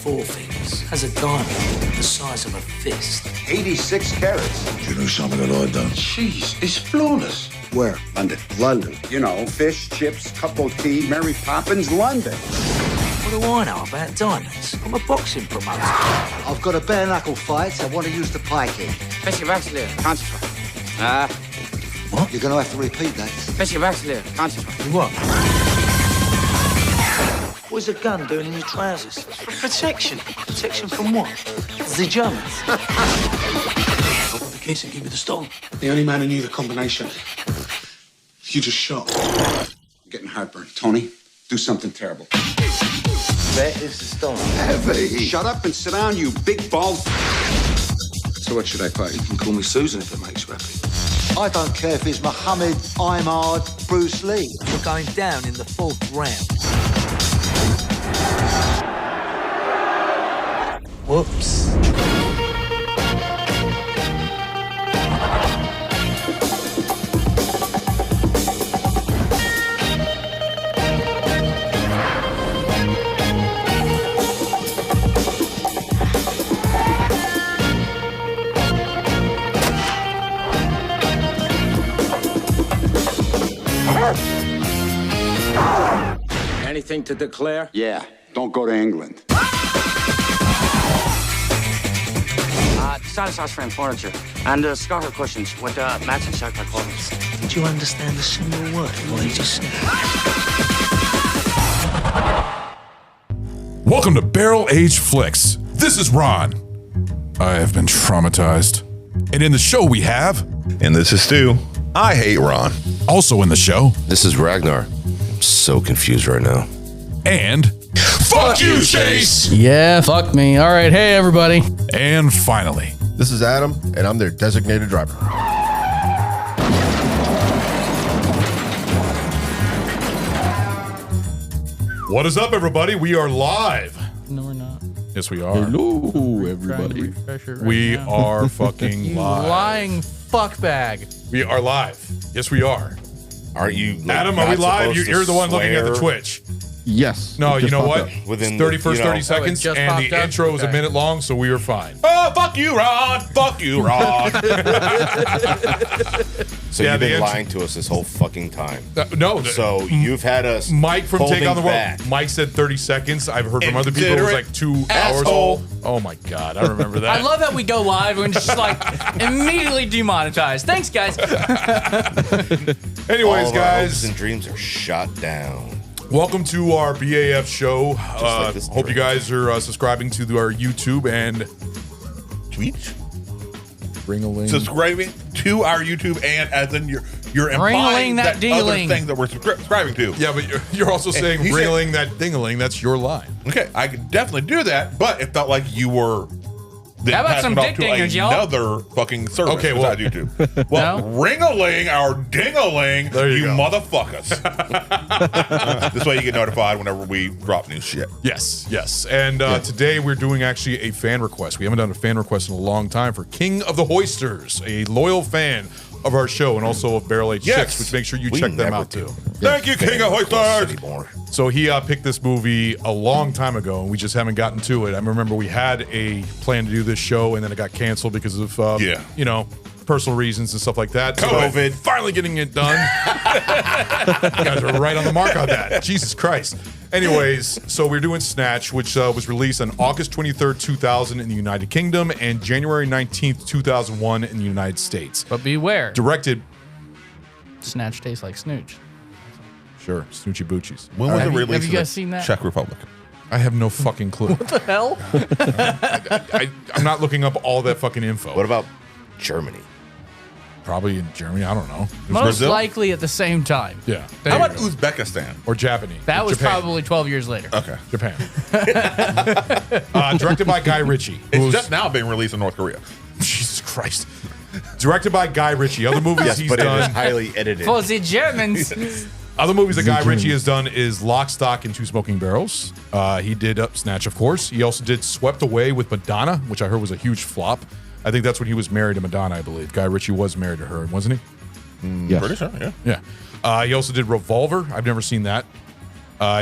4 fingers, has a diamond the size of a fist. 86 carats. Do you know something that I've done? Jeez, it's flawless. Where? London. London. You know, fish, chips, cup of tea, Mary Poppins, London. What do I know about diamonds? I'm a boxing promoter. I've got a bare knuckle fight. I want to use the pikey. Concentrate. What? You're going to have to repeat that. Concentrate. What? What's a gun doing in your trousers? For protection. Protection from what? The Germans. Open the case and give me the stone. The only man who knew the combination. You just shot. I'm getting heartburn. Tony, do something terrible. Where is the stone? Heavy. Shut up and sit down, you big bald. So what should I play? You can call me Susan if it makes you happy. I don't care if it's Muhammad, Imad, Bruce Lee. You're going down in the 4th round. Whoops. Anything to declare? Yeah, don't go to England. Stylish house frame furniture and scarf cushions with matching shelter covers. Did you understand a single word of what he just said? Welcome to Barrel Age Flicks. This is Ron. I have been traumatized. And in the show we have... And this is Stu. I hate Ron. Also in the show... This is Ragnar. I'm so confused right now. And... Fuck you, Chase! Yeah, fuck me. All right, hey, everybody. And finally... This is Adam, and I'm their designated driver. What is up, everybody? We are live. No, we're not. Yes, we are. Hello, everybody. We are fucking You live. lying fuckbag. We are live. Yes, we are. Aren't you? Like, Adam, are we live? You're the one looking at the swear? Twitch. Yes. No, you know what? Within It's 31st, the, 30 seconds, just and popped the up? intro is a Okay. minute long, so we are fine. Oh, fuck you, Ron! Fuck you, Ron! So Yeah, you've the been intro- lying to us this whole fucking time. No. So you've had us. Mike from Take on the back. World. Mike said 30 seconds. I've heard from other people it was like 2 asshole. hours. Oh my God, I remember that. I love how we go live and just like immediately demonetized. Thanks, guys. Anyways, All of our hopes guys, and dreams are shot down. welcome to our BAF show. like this Hope you guys are subscribing to our YouTube and Twitch? ring-a-ling. Subscribing to our YouTube, and as in you're Ring-a-ling implying that that other ding-a-ling. things that we're subscribing to. Yeah, but you're also saying he said- ring-a-ling that ding-a-ling. That's your line. Okay, I could definitely do that, but it felt like you were then How about passing some it off dick to dingers, y'all? another fucking service Okay, well- besides YouTube. Well, No? ring-a-ling or ding-a-ling, There you go. motherfuckers. This way you get notified whenever we drop new shit. Yes. And today we're doing actually a fan request. We haven't done a fan request in a long time for King of the Hoisters, a loyal fan of our show and also of Barrel Age Yes. Chicks, which make sure you We check them never out do. too. Thank you, King of Hoisters. Anymore. So he picked this movie a long time ago, and we just haven't gotten to it. I remember we had a plan to do this show, and then it got canceled because of, personal reasons and stuff like that. COVID. So finally getting it done. You guys are right on the mark on that. Jesus Christ. Anyways, so we're doing Snatch, which was released on August 23rd, 2000 in the United Kingdom and January 19th, 2001 in the United States. But beware, Directed, Snatch tastes like snooch. sure, Snoochie Boochies. When was Have it you- released? have you in guys the seen that? Czech Republic. I have no fucking clue. What the hell? I'm not looking up all that fucking info. What about Germany? Probably in Germany. I don't know. Most Brazil? likely at the same time. Yeah. There How you about go. Uzbekistan? Or Japanese. That was Japan. probably 12 years later. Okay. Japan. Directed by Guy Ritchie. It's who's- just now being released in North Korea. Jesus Christ. Directed by Guy Ritchie. Other movies Yes, he's but it is done. highly edited. For the Germans. Other movies that Guy Ritchie has done is Lock, Stock, and Two Smoking Barrels. He did Snatch, of course. He also did Swept Away with Madonna, which I heard was a huge flop. I think that's when he was married to Madonna, I believe. Guy Ritchie was married to her, wasn't he? Yes. Pretty sure, yeah. Yeah. He also did Revolver. I've never seen that.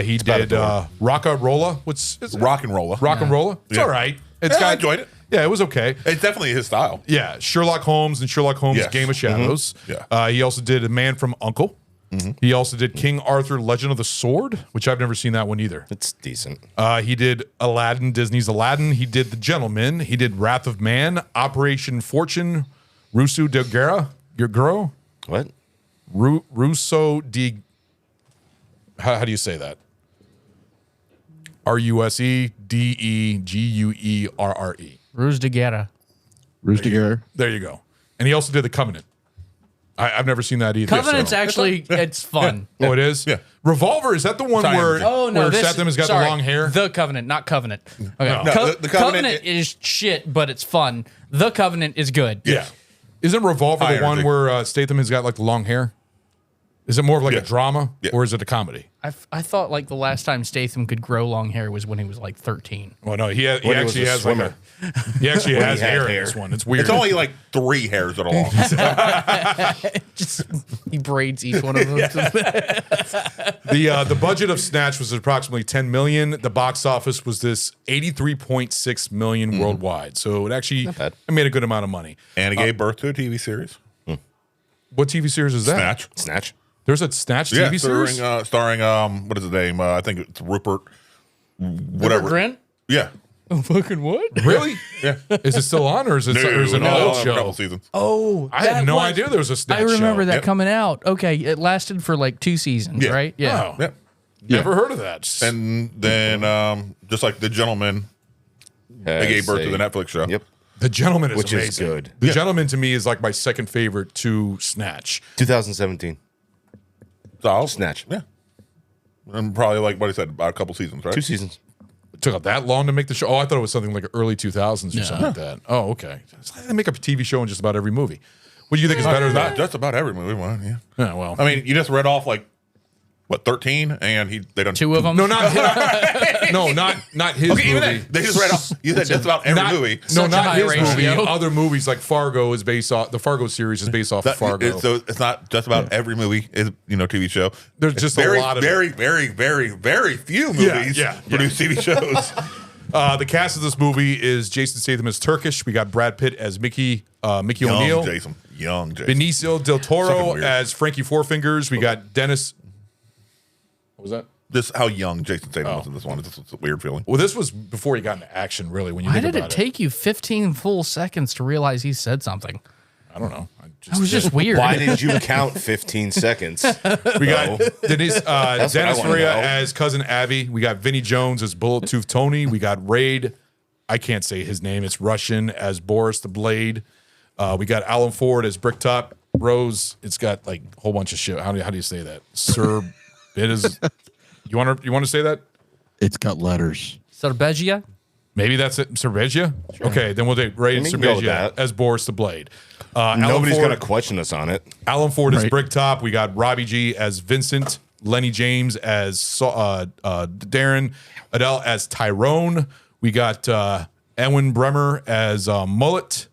He did Rock-a-Rolla. It's Rock and Rolla. Rock and Rolla. It's Yeah. all right. I enjoyed it. Yeah, it was okay. It's definitely his style. Yeah, Sherlock Holmes and Sherlock Holmes Yes. Game of Shadows. Yeah. He also did A Man from U.N.C.L.E. He also did King Arthur Legend of the Sword, which I've never seen that one either. It's decent. He did Aladdin, Disney's Aladdin. He did The Gentleman. He did Wrath of Man, Operation Fortune, Russo de Guerra. What? Russo de... How do you say that? Rusedeguerre. Ruse de Guerra. Rooster. There you go. And he also did The Covenant. I've never seen that either. Covenant's actually, it's fun. Oh, it is? Yeah. Revolver, is that the one Sorry, where, Oh, no. where this, Statham has got sorry, the long hair? The Covenant, not Covenant. Okay. No. No, the Covenant- Covenant is shit, but it's fun. The Covenant is good. Yeah. Isn't Revolver High the one energy. where Statham has got like the long hair? Is it more of like a Yes. drama Yeah. or is it a comedy? I thought like the last time Statham could grow long hair was when he was like 13. Well, no, he When he was actually a has like swimmer. he actually When he has had hair in hair. this one. It's weird. It's only like 3 hairs that are long. Just he braids each one of them. The budget of Snatch was approximately $10 million. The box office was this $83.6 million worldwide. So it actually bad. it made a good amount of money. And it gave birth to a TV series. What TV series is that? Snatch. Snatch. There's a Snatch Yeah, TV series? starring what is his name? I think it's Rupert. Whatever. Rupert Grint? Yeah. Fucking what? Really? Yeah. Is it still on or is it, or is it an No, old a show? couple seasons. Oh, I had that no was- idea there was a Snatch I remember show. that Yep. coming out. Okay, it lasted for like 2 seasons, Yeah. right? Yeah. Oh, Yeah. never heard of that. And then just like The Gentleman, they gave birth to the Netflix show. Yep. The Gentleman is Which is amazing. good. The Gentleman to me is like my second favorite to Snatch. 2017. So, Snatch. Yeah. And probably like what I said, about a couple seasons, right? 2 seasons. It took that long to make the show. Oh, I thought it was something like early 2000s or something like that. Oh, okay. It's like they make a TV show in just about every movie. What do you think is better than Not that? just about every movie one, yeah. Yeah, well, I mean, you just read off like what 13, and they done 2 of them? no, not not his Okay, even movie. then, they just read off. You said just about every Not- movie. No, Such a not high his movie. ratio. Other movies like Fargo is based off. The Fargo series is based off of Fargo. So it's not just about every movie is TV show. There's It's just a very, lot of very, very, very, very few movies yeah. produce TV shows. The cast of this movie is Jason Statham as Turkish. We got Brad Pitt as Mickey Young O'Neill. Jason. Benicio del Fucking Toro weird. as Frankie Four Fingers. We got Dennis. What was that? Just how young Jason Statham was in this one. It's a weird feeling. Well, this was before he got into action, really. When you Why think did about it take you 15 full seconds to realize he said something? I don't know. That was just weird. Why did you count 15 seconds? We got Dennis what I Dennis wanna Faria know. as Cousin Abby. We got Vinnie Jones as Bullet Tooth Tony. We got Raid. I can't say his name. It's Russian as Boris the Blade. We got Alan Ford as Bricktop Rose. It's got like a whole bunch of shit. How do you say that? Sir, it is. You want to say that? It's got letters. Sarbegia? Maybe that's it. Serbegia? Okay, then we'll take Raid We can go with Serbegia that. as Boris the Blade. Alan Nobody's Ford- going to question us on it. Alan Ford as Right. Bricktop. We got Robbie G as Vincent. Lenny James as Darren. Adele as Tyrone. We got Edwin Bremer as Mullet.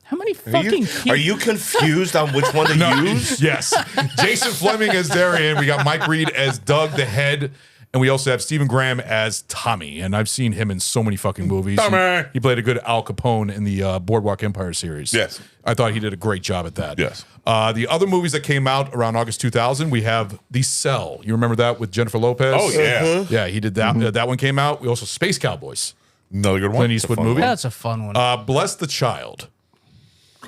How many fucking Are you confused on which one to use? Yes. Jason Fleming as Darian. We got Mike Reed as Doug the Head. And we also have Stephen Graham as Tommy. And I've seen him in so many fucking movies. Tommy! He played a good Al Capone in the Boardwalk Empire series. Yes. I thought he did a great job at that. Yes. The other movies that came out around August 2000, we have The Cell. You remember that with Jennifer Lopez? Oh, yeah. Yeah, he did that. That one came out. We also Space Cowboys. Another good one. Clint Eastwood movie. That's a fun one. Bless the Child.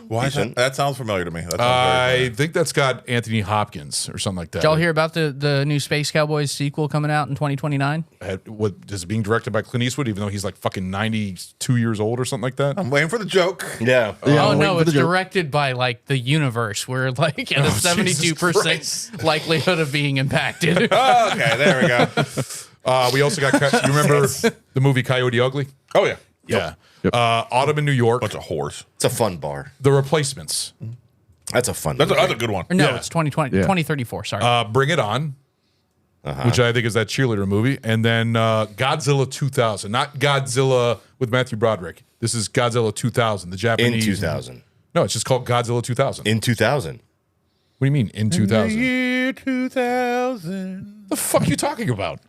Why is that? That sounds familiar to me. That sounds very I familiar. think that's got Anthony Hopkins or something like that. Did y'all hear about the new Space Cowboys sequel coming out in 2029? What is it being directed by Clint Eastwood, even though he's like fucking 92 years old or something like that? I'm waiting for the joke. Yeah. Oh I'm no, waiting for it's the joke. directed by like the universe, where like at a 72% likelihood of being impacted. Oh, okay, there we go. We also got, you remember the movie Coyote Ugly? Oh, yeah. Yeah. Autumn in New York. Bunch of whores. It's a fun bar. The Replacements. That's a fun That's movie. another good one. Or no, Yeah. it's 2020, Yeah. 2034. Sorry. Bring It On, which I think is that cheerleader movie. And then Godzilla 2000. Not Godzilla with Matthew Broderick. This is Godzilla 2000, the In Japanese. 2000. No, it's just called Godzilla 2000. In 2000. What do you mean, in 2000? Year 2000. The fuck you talking about?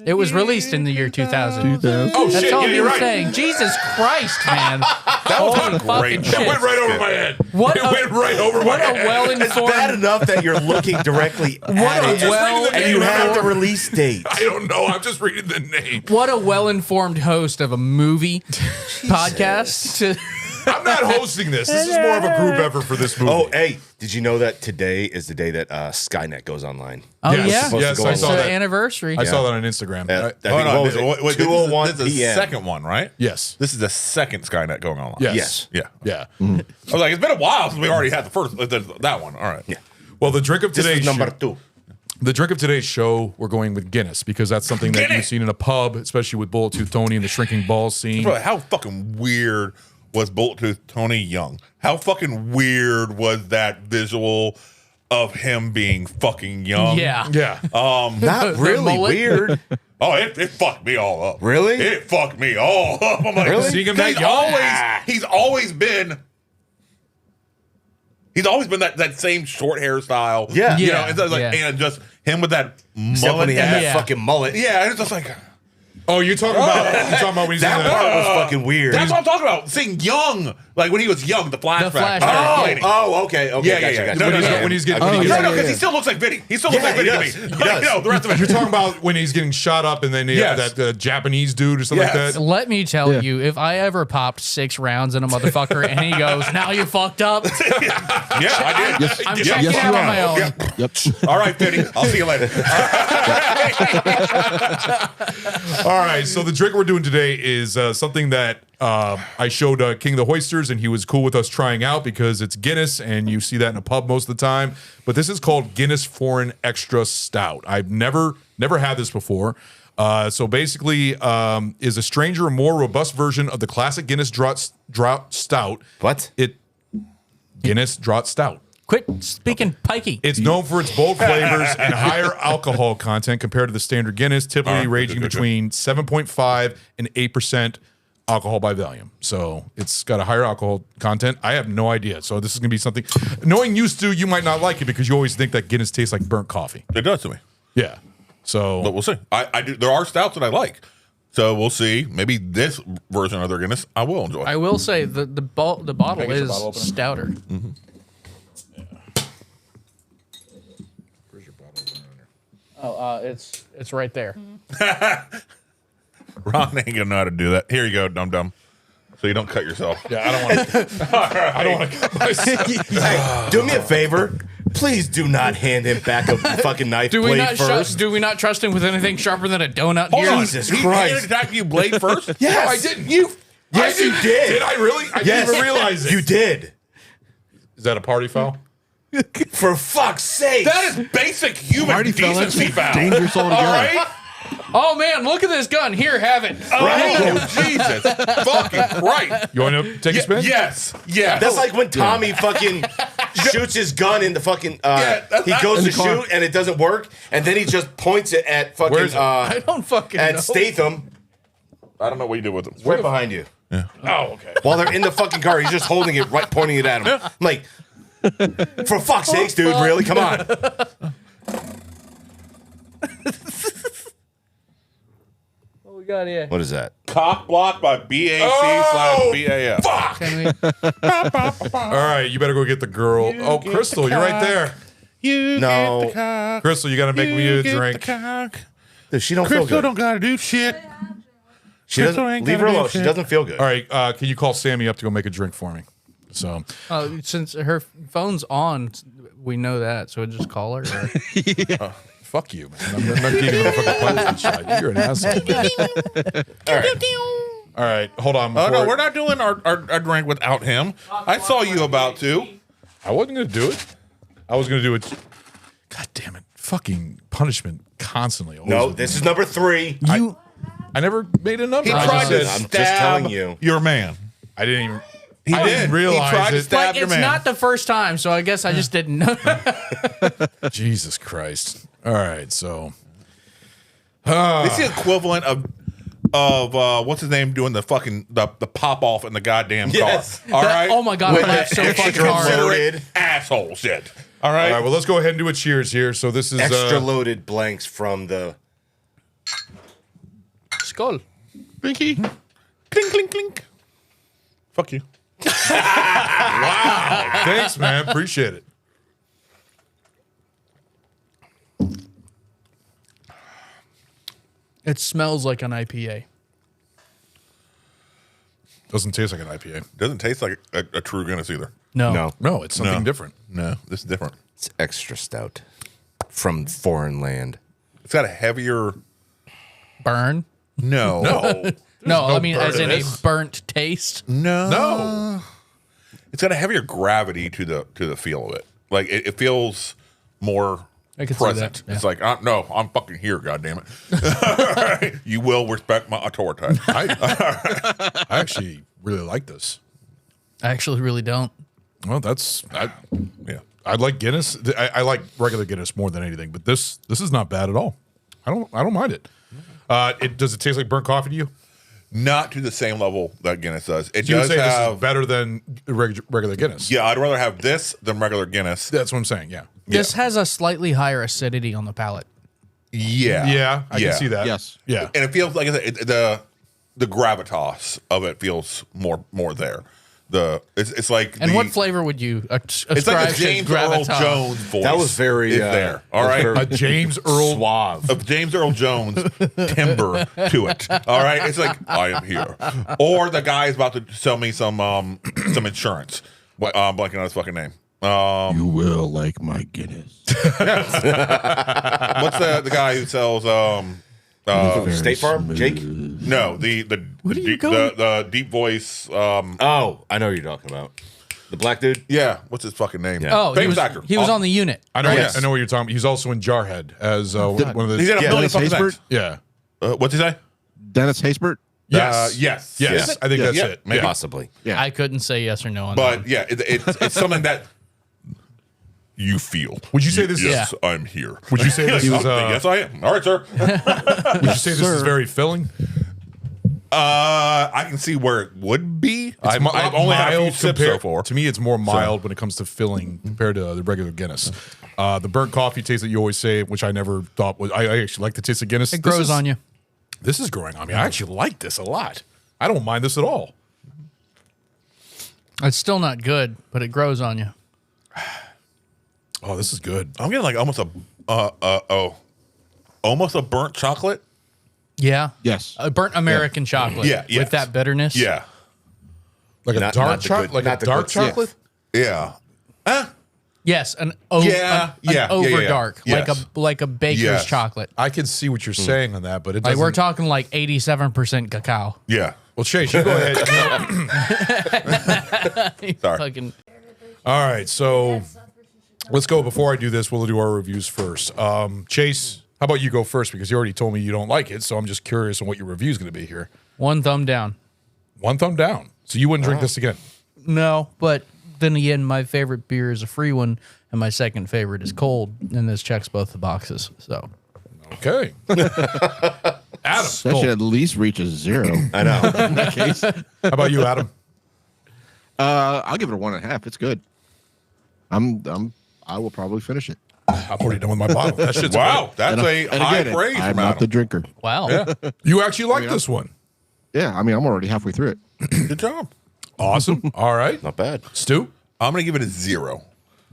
It was released in the year 2000. Oh, That's shit. all Yeah, you you're were right. saying. Jesus Christ, man. That was Holy a great fucking show. shit. It went right over my head. What it a- went right over my What a head. It's well-informed... bad enough that you're looking directly at a it, well- and you have the release date. I don't know. I'm just reading the name. What a well-informed host of a movie podcast. I'm not hosting this. This is more of a group effort for this movie. Oh, hey, did you know that today is the day that Skynet goes online? Oh, Yes. yeah? Yes, I It's saw the that. anniversary. I saw that on Instagram. I think, Hold on. what was it? Wait, 2:01 this is the PM. second one, right? Yes. This is the second Skynet going on. Yes. Yes. Yeah. Yeah. I was like, it's been a while since we already had the first that one. All right. Yeah. Well, the drink of This today's is number show, 2. the drink of today's show, we're going with Guinness because that's something that Guinness. you've seen in a pub, especially with Bullet Tooth Tony and the shrinking balls scene. Bro, how fucking weird was Bullet Tooth Tony young? How fucking weird was that visual of him being fucking young? Yeah. Yeah. Not really mullet? weird. Oh, it fucked me all up. Really? It fucked me all up. I'm like, Really? Seeing him that he's young? he's always been that same short hairstyle. Yeah. You Yeah, know, it's like, yeah. and just him with that Except when mullet. he had that Yeah. fucking mullet. Yeah, and it's just like Oh, you're talking about when he's That in the part was fucking weird. that's what I'm talking about. Seeing young, like when he was young, the flashback. flashback. Okay. Yeah, Gotcha, yeah. gotcha. No, when he's, no. when he's getting Oh, when he No, gets- no, because he still looks like Vinny. He still looks Yeah, like Vinny he to does. me. He But, does. you know, the rest of You're it. talking about when he's getting shot up and then they Yes. have that Japanese dude or something Yes. like that. Let me tell you, if I ever popped 6 rounds in a motherfucker and he goes, now you fucked up, Yeah, I did. I'm Yeah. checking yes, out you on my are. own. Yep. All right, Vinny. I'll see you later. All right, so the drink we're doing today is something that I showed King of the Hoisters, and he was cool with us trying out because it's Guinness, and you see that in a pub most of the time. But this is called Guinness Foreign Extra Stout. I've never had this before. So basically, is a stranger, more robust version of the classic Guinness Draught Stout. What? Guinness Draught Stout. Quit speaking pikey. It's known for its bold flavors and higher alcohol content compared to the standard Guinness, typically ranging between 7.5 and 8% alcohol by volume. So it's got a higher alcohol content. I have no idea. So this is going to be something, knowing you, Stu, you might not like it because you always think that Guinness tastes like burnt coffee. It does to me. Yeah. So But we'll see. I do. There are stouts that I like. So we'll see. Maybe this version of their Guinness I will enjoy. I will say the bottle get your is bottle opener? stouter. Oh, it's right there. Ron ain't gonna know how to do that. Here you go, dum dum. So you don't cut yourself. yeah, I don't want to. I don't want to cut myself. Hey, do me a favor. Please do not hand him back a fucking knife blade first. Do we not trust him with anything sharper than a donut Hold here? on. Jesus He Christ. handed attack you blade first? Yes. No, I didn't. You. Yes, I you did. Did I really? I Yes. didn't even realize it. You did. Is that a party foul? For fuck's sake. That is basic human Party foul, that's decency foul. dangerous All altogether. right? Oh man, look at this gun. Here, have it. Oh, Jesus fucking Christ. You want to take a spin? Yes. Yes. That's like when Tommy fucking shoots his gun in the fucking. that's he not- goes in to the car. shoot and it doesn't work, and then he just points it at fucking Where's it? I don't fucking know. at Statham I don't know what you did with him. right behind you. Oh, okay. While they're in the fucking car, he's just holding it right, pointing it at him. I'm like, for fuck's sakes, dude, really? Come on. What we got here? What is that? Cock block by BAC Oh, / BAF. Fuck. Can we? All right, you better go get the girl. Oh, Crystal, you're right there. You No. get the cock. Crystal, you got to make me You a get drink. the cock. Dude, she don't feel Crystal good. don't gotta do shit. She Crystal doesn't ain't leave her gotta do alone. She shit. doesn't feel good. All right, can you call Sammy up to go make a drink for me? So, Since her phone's on, we know that. So just call her. Or... fuck you, man. I'm not giving you a fucking punishment shot. You're an asshole. All right, hold on. Oh, no, before- we're not doing our drink without him. I saw you about to. I wasn't going to do it. I was going to do it. God damn it. Fucking punishment constantly. always No, with this me. is number 3. I never made a number. He I tried just to said, I'm just stab telling you. your man. I didn't even. He I did. didn't realize He tried to it. stab But your it's man. not the first time, so I guess I just didn't know. Jesus Christ. All right, so. It's the equivalent of what's his name doing the fucking the pop off in the goddamn Yes. car. All right. Oh my God, I laughed so fucking hard. loaded. Asshole shit. All right. All right, well, let's go ahead and do a cheers here. So this is Extra loaded blanks from the. Skull. Binky. Clink, clink, clink. Fuck you. Wow. Thanks, man. Appreciate it. It smells like an IPA. Doesn't taste like an IPA. Doesn't taste like a true Guinness either. No. No, it's something No. different. No, this is different. It's extra stout from foreign land. It's got a heavier. Burn? No. No. No, I mean, burn as in in a this. burnt taste. No. No. It's got a heavier gravity to the feel of it. Like it feels more I could see present. that, yeah. It's like no, I'm fucking here. God damn it! You will respect my authority. I actually really like this. I actually really don't. Well, Yeah. I like Guinness. I like regular Guinness more than anything, but this is not bad at all. I don't mind it. Does it taste like burnt coffee to you? Not to the same level that Guinness does. It You would does say this have. is better than regular Guinness. Yeah, I'd rather have this than regular Guinness. That's what I'm saying. Yeah. This has a slightly higher acidity on the palate. Yeah. Yeah, I can see that. Yes. Yeah. And it feels like the gravitas of it feels more there. It's like And the, what flavor would you ascribe it's like a to James Earl gravitas? Jones voice. That was very is there. All right, A James Earl. suave. of James Earl Jones timbre to it. All right, it's like I am here, or the guy is about to sell me some insurance. I'm blanking on his fucking name. You will like my Guinness. What's the guy who sells State Farm, Jake. no the Where are you deep, going? the deep voice Oh, I know who you're talking about. The black dude. yeah, what's his fucking name? Yeah. Oh, Famous actor. he was on the unit. I know. Yes. I know what you're talking about. He's also in Jarhead as one of the. He's in a million Dennis fucking Haysbert? things. Yeah. What's he say? Dennis Haysbert? Yes. Yes. Yes. I think that's Yeah, it. maybe. Yeah. Possibly. Yeah. I couldn't say yes or no on that. But yeah, it's something that you feel. Would you say this is- Yes, I'm here. Would you say this is? yes, I am. All right, sir. Would you say this is very filling? I can see where it would be. I've only had a few sips so far. To me, it's more mild when it comes to filling compared to the regular Guinness. The burnt coffee taste that you always say, which I never thought was. I actually like the taste of Guinness. It grows on you. This is growing on me. I actually like this a lot. I don't mind this at all. It's still not good, but it grows on you. Oh, this is good. I'm getting like almost a burnt chocolate. Yeah. Yes. A burnt American chocolate. Yeah, yes. With that bitterness. Yeah, Like a Not dark the chocolate. good- Like a not the dark good stuff. chocolate. yeah. Yes. An Yeah, over dark. yes. Like a baker's Yes. chocolate. I can see what you're saying on that, but it Like doesn't. we're talking like 87% cacao. Yeah. Well, Chase, you go ahead. Sorry. Fucking All right, so let's go. Before I do this, we'll do our reviews first. Chase, how about you go first? Because you already told me you don't like it, so I'm just curious on what your review is going to be here. one thumb down. One thumb down. So you wouldn't drink this again? No, but then again, my favorite beer is a free one, and my second favorite is cold, and this checks both the boxes. So Okay. Adam, That should at least reach a 0. I know. In that case. how about you, Adam? I'll give it a 1.5. It's good. I will probably finish it. I'm already done with my bottle. That shit's Wow, that's And a and high again, praise I'm from not the Adam. drinker. wow. great. You actually like this one. Yeah, I mean, I'm already halfway through it. Good job. Awesome. All right. Not bad. Stu? I'm gonna give it a 0.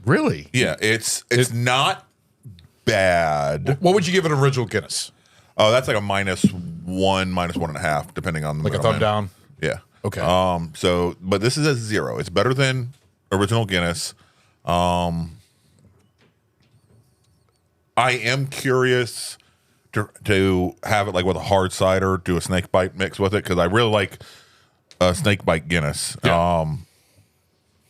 Really? Yeah, it's not bad. What would you give an original Guinness? Oh, that's like a -1, -1.5, depending on the Like a thumb down? Yeah. Okay. So, but this is a 0. It's better than original Guinness. I am curious to have it like with a hard cider, do a snake bite mix with it because I really like a snake bite Guinness. Yeah.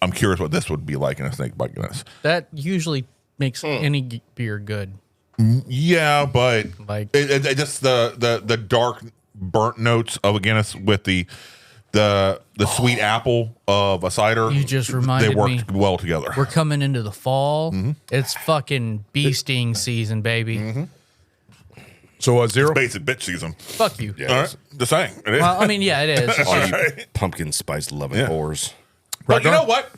I'm curious what this would be like in a snake bite Guinness. That usually makes any beer good. Yeah, but Like- it just the dark burnt notes of a Guinness with the sweet apple of a cider. You just reminded they worked me. well together. We're coming into the fall. It's fucking bee sting season, baby. So 0. Basic bitch season. Fuck you. Yeah. All right. Just saying. It is. Well, I mean, yeah, it is. It's All just- you right. pumpkin spice loving Yeah. whores. But you know what?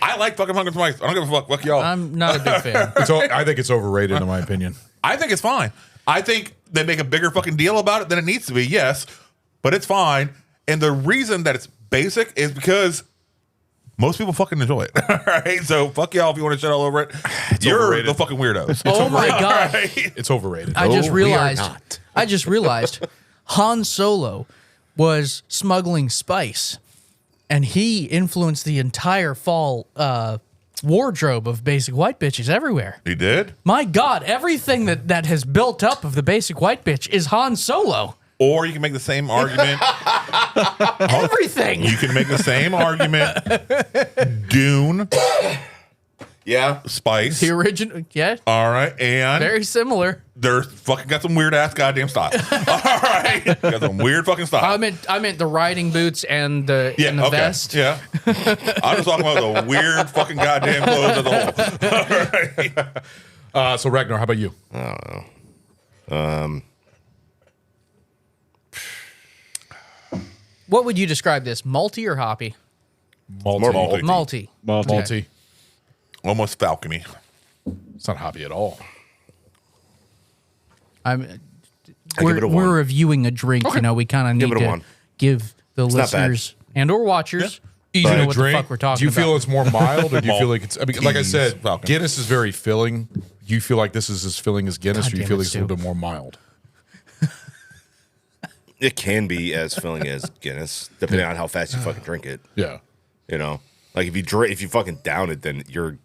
I like fucking pumpkin spice. I don't give a fuck. Fuck y'all. I'm not a big fan. I think it's overrated in my opinion. I think it's fine. I think they make a bigger fucking deal about it than it needs to be, yes, but it's fine. And the reason that it's basic is because most people fucking enjoy it. All right, so fuck y'all if you want to shit all over it. You're overrated. the fucking weirdos. Oh my god! It's overrated. I just we are realized. not. I just realized Han Solo was smuggling spice, and he influenced the entire fall wardrobe of basic white bitches everywhere. He did? My God, everything that has built up of the basic white bitch is Han Solo. Or you can make the same argument. Everything. You can make the same argument. Dune, Yeah. Spice. The original, yeah, All right, and very similar. they're fucking got some weird ass goddamn style. All right, got some weird fucking style. I meant the riding boots and the vest. Yeah. I'm just talking about the weird fucking goddamn clothes as a whole. All right. So Ragnar, how about you? I don't know. What would you describe this? Malty or hoppy? Malty. Malty. Malty. Malty. Almost falcony. It's not hoppy at all. give it a We're 1. reviewing a drink. You know, we kind of Give need it a to 1. give the not bad. listeners and or watchers Easy know to what drink. the fuck we're talking do you feel about. it's more mild, or do you Malt. feel like it's? I mean, like I said, Peas, Falcon. Guinness is very filling. Do you feel like this is as filling as Guinness, God or do you damn feel it, like it's a little Stu. bit more mild? It can be as filling as Guinness, depending on how fast you fucking drink it. Yeah. You know, like if you fucking down it, then you're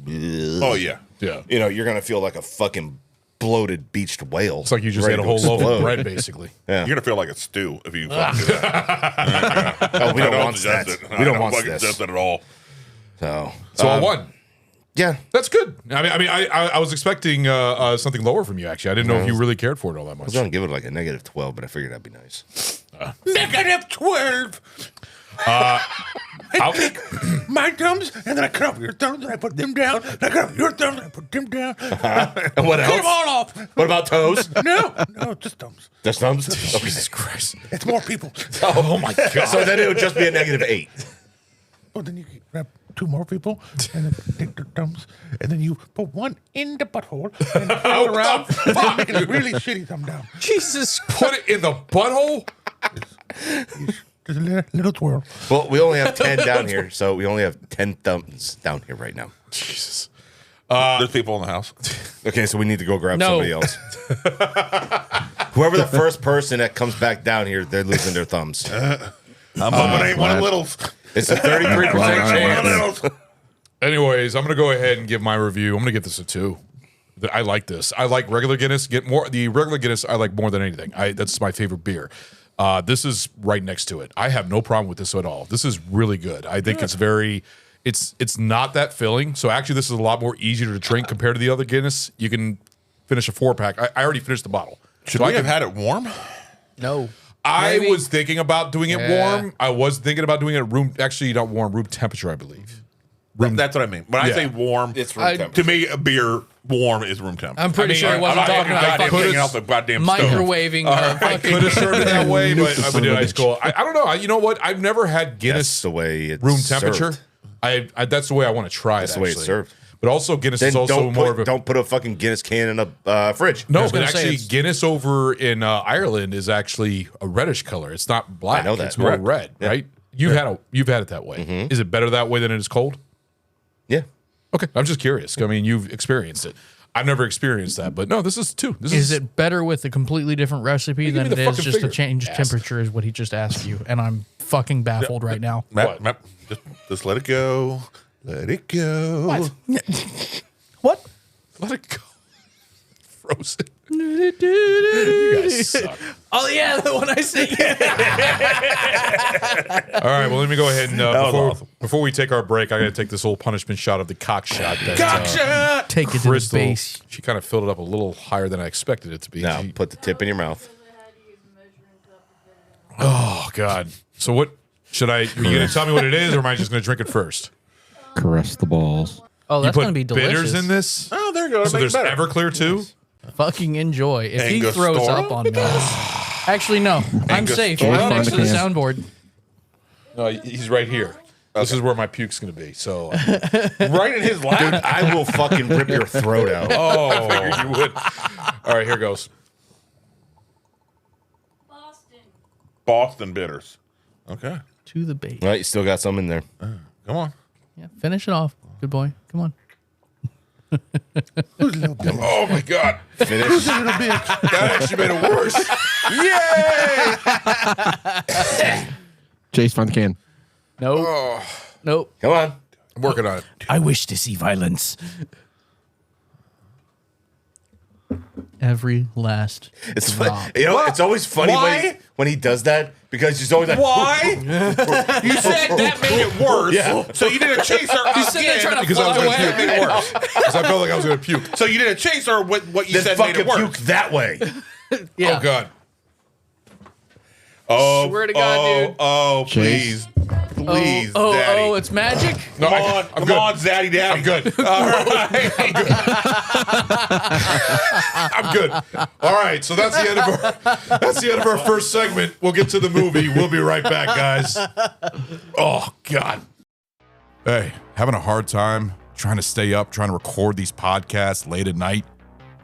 Oh, yeah. Yeah. you know, you're gonna feel like a fucking bloated beached whale. It's like you just ready ate a to whole loaf explode. of bread, basically. You're going to feel like a stew if you fucking do that. Oh, we I don't want suggest that. it. We I don't want fucking this. suggest it at all. So So I won. yeah, That's good. I was expecting something lower from you. Actually, I didn't know if you really cared for it all that I much. was gonna give it like a -12, but I figured that'd be nice. -12. I take my thumbs and then I cut off your thumbs and I put them down. And I cut off your thumbs and I put them down. And what Cut them else? all off. What about toes? No, just thumbs. Just thumbs. Okay. Jesus Christ! It's more people. Oh my God! So then it would just be a -8. Well, then you can grab 2 more people and then take their thumbs and then you put one in the butthole and then throw it around and then make a really shitty thumb down. Jesus. Put it in the butthole. Just a little twirl. Well, we only have 10 down here, so we only have 10 thumbs down here right now. Jesus. There's people in the house. Okay, so we need to go grab No. somebody else. Whoever the first person that comes back down here, they're losing their thumbs. I'm hoping it ain't one of littles. It's a 33% One of chance. littles. Anyways, I'm gonna go ahead and give my review. I'm gonna give this a 2. I like this. I like regular Guinness. The regular Guinness I like more than anything. That's my favorite beer. This is right next to it. I have no problem with this at all. This is really good. I think it's very. It's not that filling. So actually, this is a lot more easier to drink compared to the other Guinness. You can finish a 4-pack. I already finished the bottle. Should So we I have can- had it warm? No. I Maybe. was thinking about doing it Yeah. warm. I was thinking about doing it room. Actually, not warm. Room temperature, I believe. That's what I mean. When I Yeah. say warm, It's room I- temp. to me, a beer warm is room temp. I'm pretty sure it wasn't I'm not talking fucking about goddamn fucking taking out the goddamn stove. microwaving or I fucking. could have served it that way, but I would do ice cold. I don't know. You know what? I've never had Guinness That's the way it's room temperature. served. I that's the way I want to try That's it. the way it's actually. served. But also Guinness Then is also more of a don't put a fucking Guinness can in a fridge. no. was But gonna say actually, it's- Guinness over in Ireland is actually a reddish color. It's not black. I know that. It's more Correct. red, Yeah. right? You've had it that way. Is it better that way than it is cold? Yeah. Okay, I'm just curious. I mean, you've experienced it. I've never experienced that, but no, this is 2. This Is it better with a completely different recipe give than me it the is fucking just figure. to change Yes. temperature? Is what he just asked you, and I'm fucking baffled right now. Matt, just let it go. Let it go. What? Let it go. Frozen. You guys suck. Oh yeah, the one I see. All right, well, let me go ahead and was awesome. before we take our break, I got to take this little punishment shot of the cock shot. That, Gotcha! Take it to the Crystal, base. she kind of filled it up a little higher than I expected it to be. Now She- put the tip in your mouth. oh God! So what should I? Are you going to tell me what it is, or am I just going to drink it first? Caress the balls. Oh, You that's put gonna be delicious. bitters in this. Oh, there you go. So Make it there's better. Everclear too. Fucking enjoy. If he Angostura? throws up on me. Actually, no. I'm safe. I'm next to the soundboard. No, he's right here. This is where my puke's going to be. So, Right in his lap. Dude, I will fucking rip your throat out. I figured you would. All right, here goes. Boston bitters. Okay. To the bait. All right, you still got some in there. Come on. Yeah, finish it off. Good boy. Come on. Oh my God! Finish. That actually made it worse. Yay! Chase Fun Can. Nope. Nope. Come on. I'm working on it. I wish to see violence. Every last It's drop. you know, it's always funny when he does that because he's always like, Why? You said that made it worse. Yeah. So you did a chaser You said they're trying to Because I was fly going to away. puke. Made it worse. Because I felt like I was going to puke. So you did a chaser with what you then said made fucking it worse. puke that way. Yeah. Oh God! Oh, Swear to God, dude. Oh, Chase. please, Daddy. Oh, it's magic? No, Come on, Zaddy Daddy. I'm good. All right. I'm good. All right, so that's the end of our first segment. We'll get to the movie. We'll be right back, guys. Oh God. Hey, having a hard time trying to stay up, trying to record these podcasts late at night?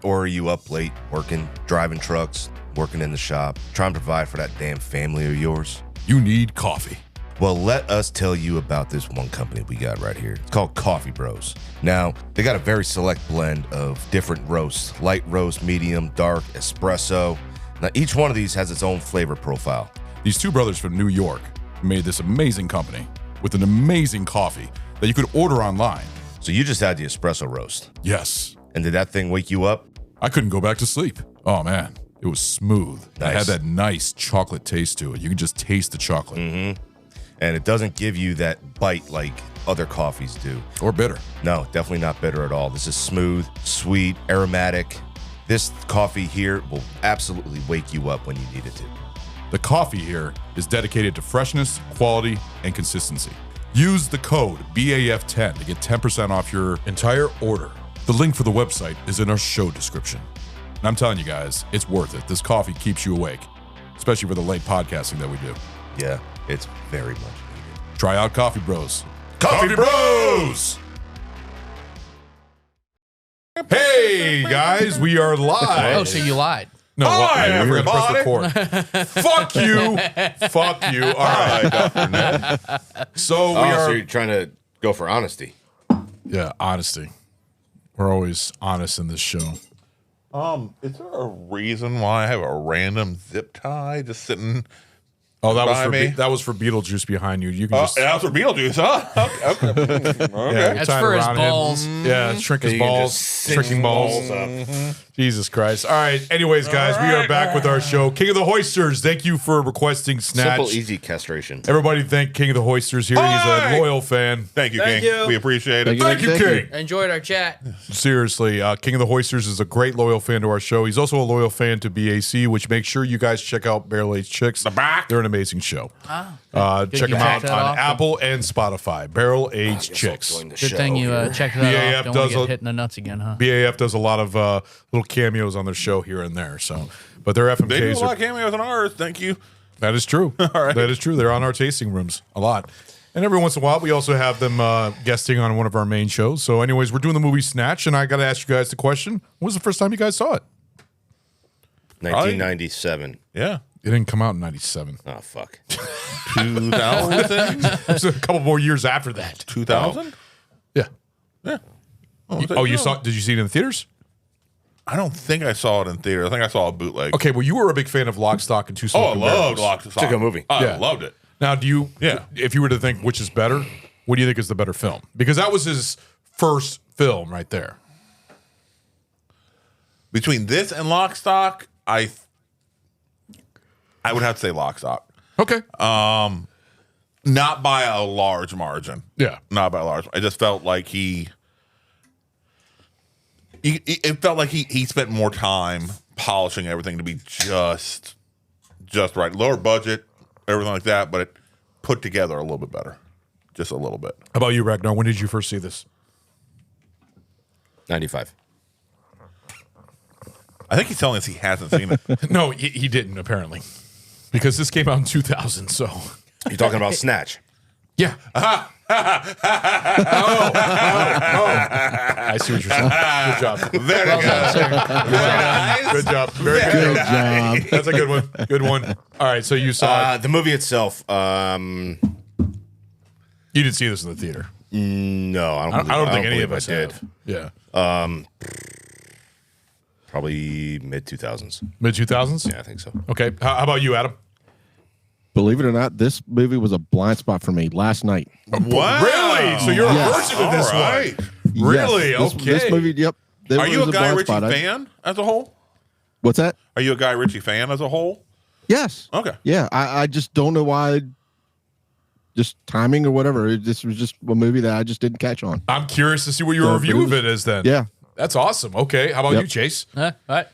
Or are you up late working, driving trucks, working in the shop, trying to provide for that damn family of yours? You need coffee. Well, let us tell you about this one company we got right here. It's called Coffee Bros. Now, they got a very select blend of different roasts, light roast, medium, dark, espresso. Now, each one of these has its own flavor profile. These two brothers from New York made this amazing company with an amazing coffee that you could order online. So you just had the espresso roast. Yes. And did that thing wake you up? I couldn't go back to sleep. Oh man, it was smooth. It Nice. had that nice chocolate taste to it. You can just taste the chocolate. And it doesn't give you that bite like other coffees do. Or bitter. No, definitely not bitter at all. This is smooth, sweet, aromatic. This coffee here will absolutely wake you up when you need it to. The coffee here is dedicated to freshness, quality, and consistency. Use the code BAF10 to get 10% off your entire order. The link for the website is in our show description. And I'm telling you guys, it's worth it. This coffee keeps you awake, especially for the late podcasting that we do. Yeah, it's very much needed. Try out Coffee Bros. Coffee Bros! Hey, guys, we are live. Oh, so you lied. No, Hi, I forgot to press record. Fuck you. Fuck you. All right. So we So are. you're trying to go for honesty. Yeah, honesty. We're always honest in this show. Is there a reason why I have a random zip tie just sitting? Oh, that was By for me? that was for Beetlejuice behind you. You can just That's for Beetlejuice, huh? Okay. yeah, That's tie it for his around him. balls. Yeah, shrink his You can balls, just cinch shrinking his balls. up. Jesus Christ! All right. Anyways, guys, we are back with our show, King of the Hoisters. Thank you for requesting Snatch. Simple, easy castration. Everybody, thank King of the Hoisters here. He's Hi! a loyal fan. Thank you, King. We appreciate it. Thank you, King. Enjoyed our chat. Seriously, King of the Hoisters is a great loyal fan to our show. He's also a loyal fan to BAC, which make sure you guys check out Barrel Aged Chicks. They're an amazing show. Check you them out check that on off? Apple and Spotify. Barrel Aged Chicks. Join the Good show thing you here. checked that BAF off. Don't want does to get a- hit in the nuts again, huh? BAF does a lot of little cameos on their show here and there. So, but their They do a FMKs lot are, of cameos on ours. Thank you. that is true. right. That is true. They're on our tasting rooms a lot. And every once in a while, we also have them guesting on one of our main shows. So, anyways, we're doing the movie Snatch, and I got to ask you guys the question: when was the first time you guys saw it? 1997. Yeah. It didn't come out in '97. Oh, fuck. 2000? It was a couple more years after that. 2000? Yeah. Yeah. Oh, you saw? Did you see it in the theaters? I don't think I saw it in theater. I think I saw a bootleg. Okay. Well, you were a big fan of Lock, Stock, and Two Oh, I Smoking loved Barrels. Lock, Stock. It's a good movie. I Yeah. loved it. Now, do you? Yeah. If you were to think which is better, what do you think is the better film? Because that was his first film right there. Between this and Lock, Stock, I would have to say Lock, Stock. Okay. Not by a large margin. Yeah. Not by a large. I just felt like it felt like he spent more time polishing everything to be just right. Lower budget, everything like that, but it put together a little bit better. Just a little bit. How about you, Ragnar? When did you first see this? 95. I think he's telling us he hasn't seen it. No, he didn't apparently, because this came out in 2000. So You're talking about Snatch. yeah. I see what you're saying. Good job. Very good. Good job. Very good job. That's a good one. Good one. All right. So you saw it. The movie itself. You didn't see this in the theater. No, I don't think any of us did. have. Yeah. Probably mid 2000s. Mid 2000s? Yeah, I think so. Okay. How about you, Adam? Believe it or not, this movie was a blind spot for me last night. Wow. Really? So you're a virgin of this one. Really? Yes, Okay. This movie, yep. Are you a Guy blind Ritchie spot. fan as a whole? What's that? Are you a Guy Ritchie fan as a whole? Yes. Okay. Yeah, I just don't know why. Just timing or whatever. This was just a movie that I just didn't catch on. I'm curious to see what your review of it is then. Yeah. That's awesome. Okay. How about you, Chase? All right.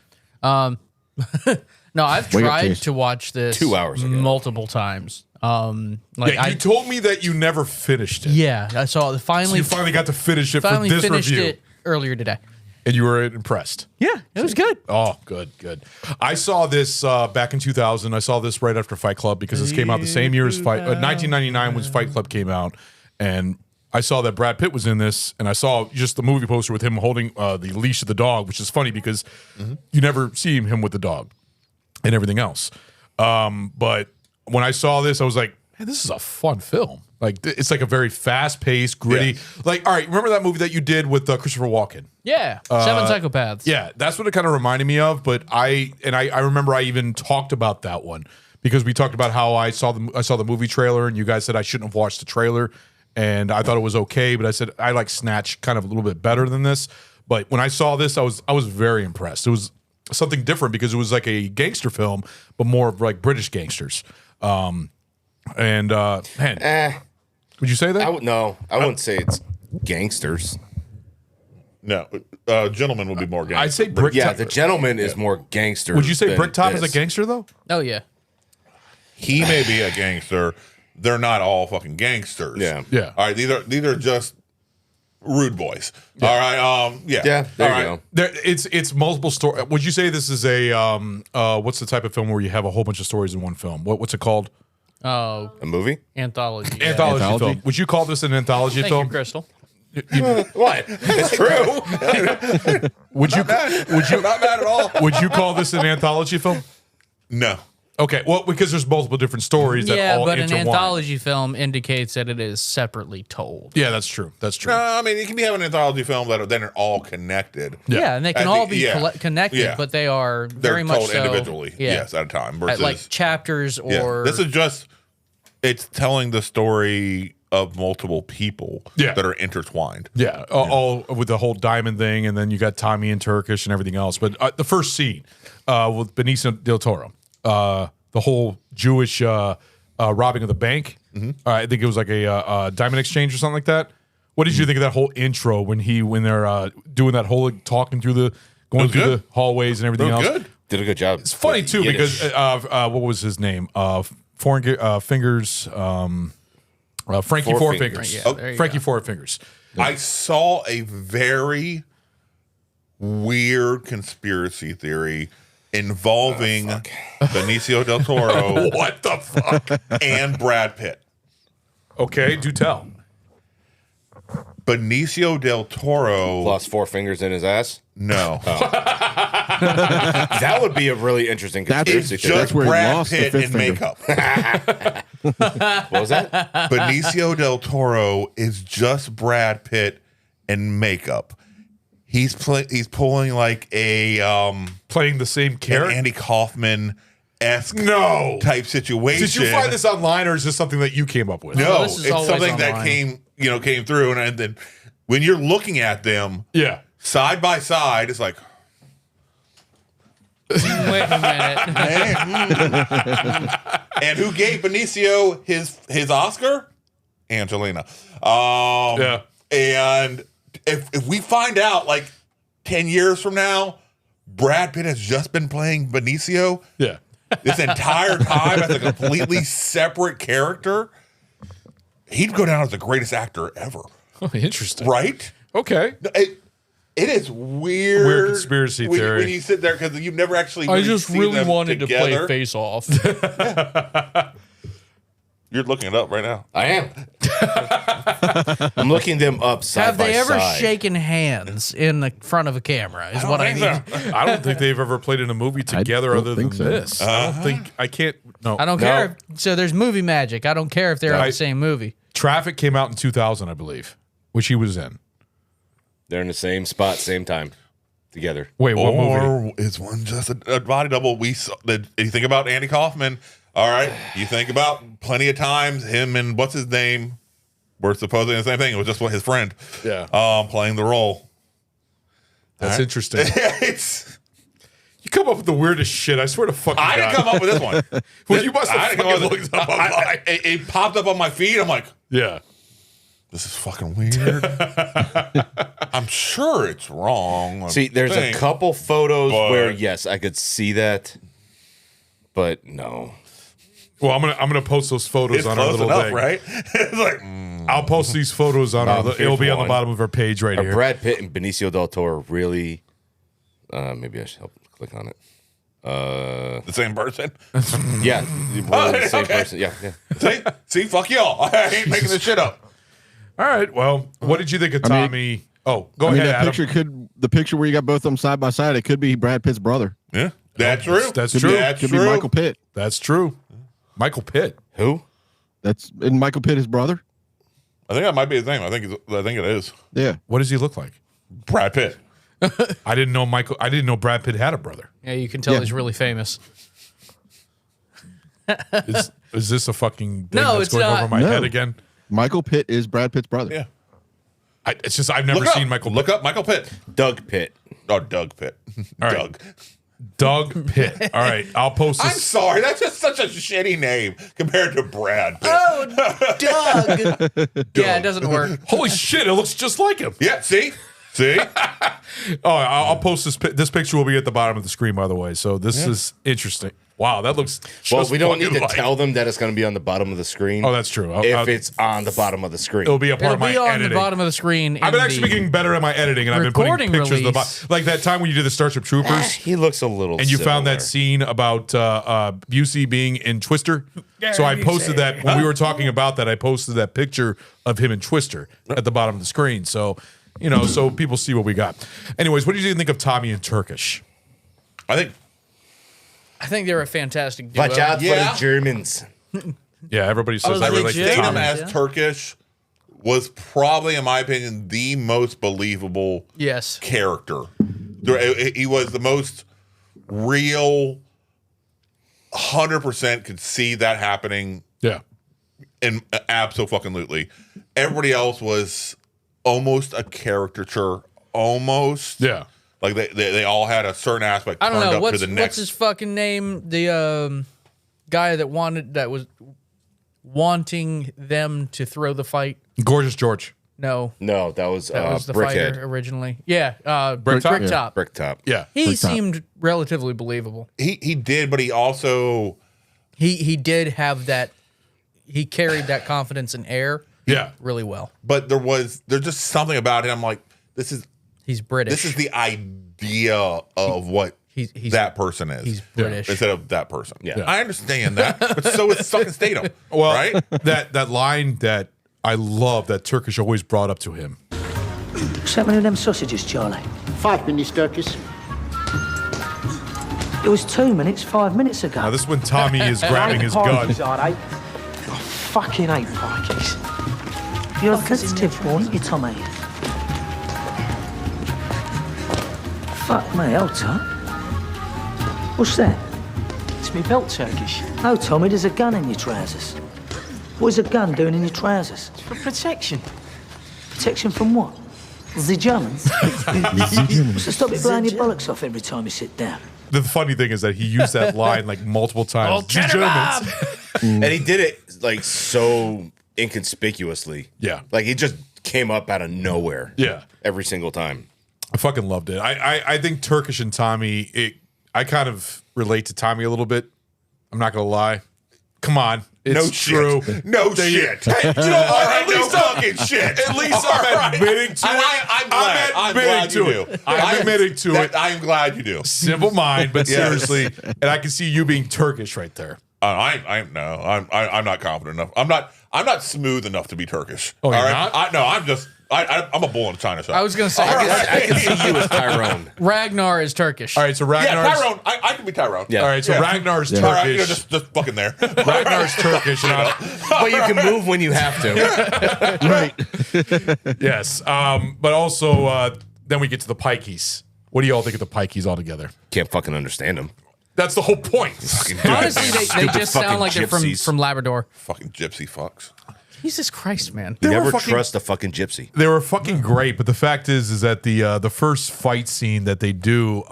No, I've Wake up, tried Chase. to watch this 2 hours ago. multiple times. Yeah, you told me that you never finished it. Yeah, I saw it. So Finally, you finally got to finish it for finally this finished review. it earlier today. And you were impressed. Yeah, it was good. Oh, good. I saw this back in 2000. I saw this right after Fight Club because this came out the same year as 1999 when Fight Club came out. And I saw that Brad Pitt was in this, and I saw just the movie poster with him holding the leash of the dog, which is funny because you never see him with the dog and everything else. But when I saw this, I was like, man, this is a fun film. Like, it's like a very fast-paced, gritty. Yeah. Like, all right, remember that movie that you did with Christopher Walken? Yeah, Seven Psychopaths. Yeah, that's what it kind of reminded me of. But I remember I even talked about that one because we talked about how I saw the movie trailer, and you guys said I shouldn't have watched the trailer, and I thought it was okay. But I said I like Snatch kind of a little bit better than this. But when I saw this, I was very impressed. It was something different because it was like a gangster film, but more of like British gangsters. Man, would you say that? I wouldn't say it's gangsters. No, Gentleman would be more gangster. I'd say Bricktop. Yeah, The Gentleman is more gangster. Would you say than Bricktop is a this. gangster though? Oh yeah. He may be a gangster. They're not all fucking gangsters. Yeah. All right, these are just rude boys. Yeah. All right. Yeah. Yeah. There All you right. go. It's multiple story. Would you say this is a what's the type of film where you have a whole bunch of stories in one film? What's it called? Oh, A movie? anthology. Anthology film. Would you call this an anthology Thank film? you, Crystal. What? It's true. Would you Not bad at all. would you call this an anthology film? No. Okay, well, because there's multiple different stories that Yeah, all but an intertwine. anthology film indicates that it is separately told. Yeah, that's true. That's true. No, I mean, you can have an anthology film that are then are all connected. Yeah, and they can I all think- be yeah. connected, Yeah. but they are They're very much told so individually. Yeah, Yes, at a time. Versus like chapters or this is just it's telling the story of multiple people Yeah. that are intertwined. Yeah, all with the whole diamond thing, and then you got Tommy and Turkish and everything else. But the first scene with Benicio del Toro, the whole Jewish robbing of the bank. I think it was like a diamond exchange or something like that. What did you think of that whole intro when they're doing that whole talking through going through good. the hallways and everything else? Good. Did a good job. It's funny too because what was his name? Foreign Fingers. Frankie Four Four Fingers. Fingers. Yeah, there you Frankie go. Four Fingers. I saw a very weird conspiracy theory involving Benicio del Toro What the fuck? and Brad Pitt. Okay, do tell. Benicio del Toro. Lost 4 fingers in his ass. No. That would be a really interesting conspiracy It's theory. just where he Brad lost the Pitt fifth in finger. makeup. What was that? Benicio del Toro is just Brad Pitt in makeup. He's pulling like Playing the same an character. Andy Kaufman-esque No. type situation. Did you find this online, or is this something that you came up with? No, this is it's always something that online. came through, and then when you're looking at them Yeah. side by side, it's like, Wait a minute. and who gave Benicio his Oscar? Angelina. Yeah. And if we find out like 10 years from now, Brad Pitt has just been playing Benicio Yeah. this entire time as a completely separate character, he'd go down as the greatest actor ever. Oh, interesting. Right? Okay. It is weird. Weird conspiracy theory. When you sit there, because you've never actually I just seen really them wanted together. to play Face Off. You're looking it up right now. I am. I'm looking them up side Have by they ever side. shaken hands in the front of a camera? Is what I need. I don't think they've ever played in a movie together don't other than think so. this. I don't think I can't. No, I don't care. So there's movie magic. I don't care if they're in the same movie. Traffic came out in 2000, I believe, which he was in. They're in the same spot, same time, together. Wait, what movie? Or is one just a body double? You think about Andy Kaufman. All right. You think about plenty of times him and what's his name were supposedly the same thing. It was just his friend. Yeah. Playing the role. That's interesting. It's. You come up with the weirdest shit. I swear to fucking I didn't God. come up with this one. Well, you must have I didn't come fucking up with looked up online. it popped up on my feed. I'm like, Yeah. this is fucking weird. I'm sure it's wrong. See, there's a couple photos but- where, yes, I could see that, but no. Well, I'm gonna post those photos It's on our close little enough, thing. right? It's like, I'll post these photos on our. Here's It'll be on the one. bottom of our page right Are here. Brad Pitt and Benicio del Toro really? Maybe I should help click on it. the same person. Yeah, we're the same okay. person. Yeah, yeah. See, fuck y'all. I ain't making this shit up. All right. Well, what did you think of I mean- Tommy? Go I mean, ahead, that Adam. picture the picture where you got both of them side by side, it could be Brad Pitt's brother. Yeah, that's true. That's Could true. Be, That's could true. be Michael Pitt. That's true. Michael Pitt. Who? Isn't Michael Pitt his brother? I think that might be his name. I think it is. Yeah. What does he look like? Brad Pitt. I didn't know Brad Pitt had a brother. Yeah, you can tell he's really famous. Is this a fucking thing No, that's it's going not. over my No. head again? Michael Pitt is Brad Pitt's brother. Yeah. It's just I've never Look seen up. Michael. Look up Michael Pitt. Doug Pitt. Oh, Doug Pitt. All right. Doug Pitt. All right, I'll post I'm this. sorry. That's just such a shitty name compared to Brad Pitt. Oh, Doug. Yeah, it doesn't work. Holy shit! It looks just like him. Yeah. See. Oh, I'll post this. This picture will be at the bottom of the screen, by the way. So this is interesting. Wow, that looks. Well, just we don't need fucking to like- tell them that it's going to be on the bottom of the screen. Oh, that's true. If it's on the bottom of the screen. It'll be a part It'll of my be on editing. the bottom of the screen. I've been actually getting better at my editing, and I've been putting recording pictures of the release. like that time when you did the Starship Troopers, He looks a little and you found that similar. scene about Busey being in Twister. So I posted that when we were talking about that. I posted that picture of him in Twister at the bottom of the screen. So so people see what we got. Anyways, what did you think of Tommy in Turkish? I think they're a fantastic duo. Watch out Yeah. for the Germans. Yeah, everybody says was that relates to legit. Statham Tommy. as Turkish was probably, in my opinion, the most believable Yes. character. He was the most real. 100% could see that happening. Yeah. And absolutely, everybody else was almost a caricature. Almost. Yeah. Like they all had a certain aspect. I don't turned know up what's to the next. what's his fucking name. The guy that was wanting them to throw the fight. Gorgeous George. No, No, that was that was the Brickhead. fighter originally. Yeah, Bricktop? Bricktop. Bricktop. Yeah. He Bricktop. seemed relatively believable. He did, but he also He did have that. He carried that confidence and air. Yeah. really well. but there's just something about him. Like He's British. this is the idea of what he's that person is. He's British. Instead of that person. Yeah. I understand that, but so is fucking Statham. Well, right? that line that I love that Turkish always brought up to him. What's happening to them sausages, Charlie? 5 minutes, Turkish. It was 2 minutes, 5 minutes ago. Now this is when Tommy is grabbing his gun. I fucking hate pikeys. You're a sensitive boy, you Tommy. Fuck me, hold up. What's that? It's me belt, Turkish. No, Tommy, there's a gun in your trousers. What is a gun doing in your trousers? For protection. Protection from what? The Germans? So stop it blowing your bollocks off every time you sit down. The funny thing is that he used that line like multiple times. The Germans. And he did it like so inconspicuously. Yeah. Like he just came up out of nowhere. Yeah. Every single time. I fucking loved it. I think Turkish and Tommy, I kind of relate to Tommy a little bit. I'm not gonna lie. Come on. It's true. No shit. Hey, you know, At least fucking shit. At least I'm admitting to it. I'm glad you do. I'm admitting to it. I'm glad you do. Simple mind, but Yes. seriously, and I can see you being Turkish right there. I'm not confident enough. I'm not smooth enough to be Turkish. Oh, you're not? I'm a bull in a china shop. I was going to say, I can see you as Tyrone. Ragnar is Turkish. All right, so Ragnar's... Yeah, Tyrone. I can be Tyrone. Yeah. All right, so Ragnar's Turkish. All right, you know, just fucking there. Ragnar's Turkish. And But you can move when you have to. Right. yes, but also then we get to the pikeys. What do you all think of the pikeys altogether? Can't fucking understand them. That's the whole point. Honestly, they just sound like they're from Labrador. Fucking gypsy fucks. Jesus Christ, man. You never trust a fucking gypsy. They were fucking great, but the fact is that the first fight scene that they do,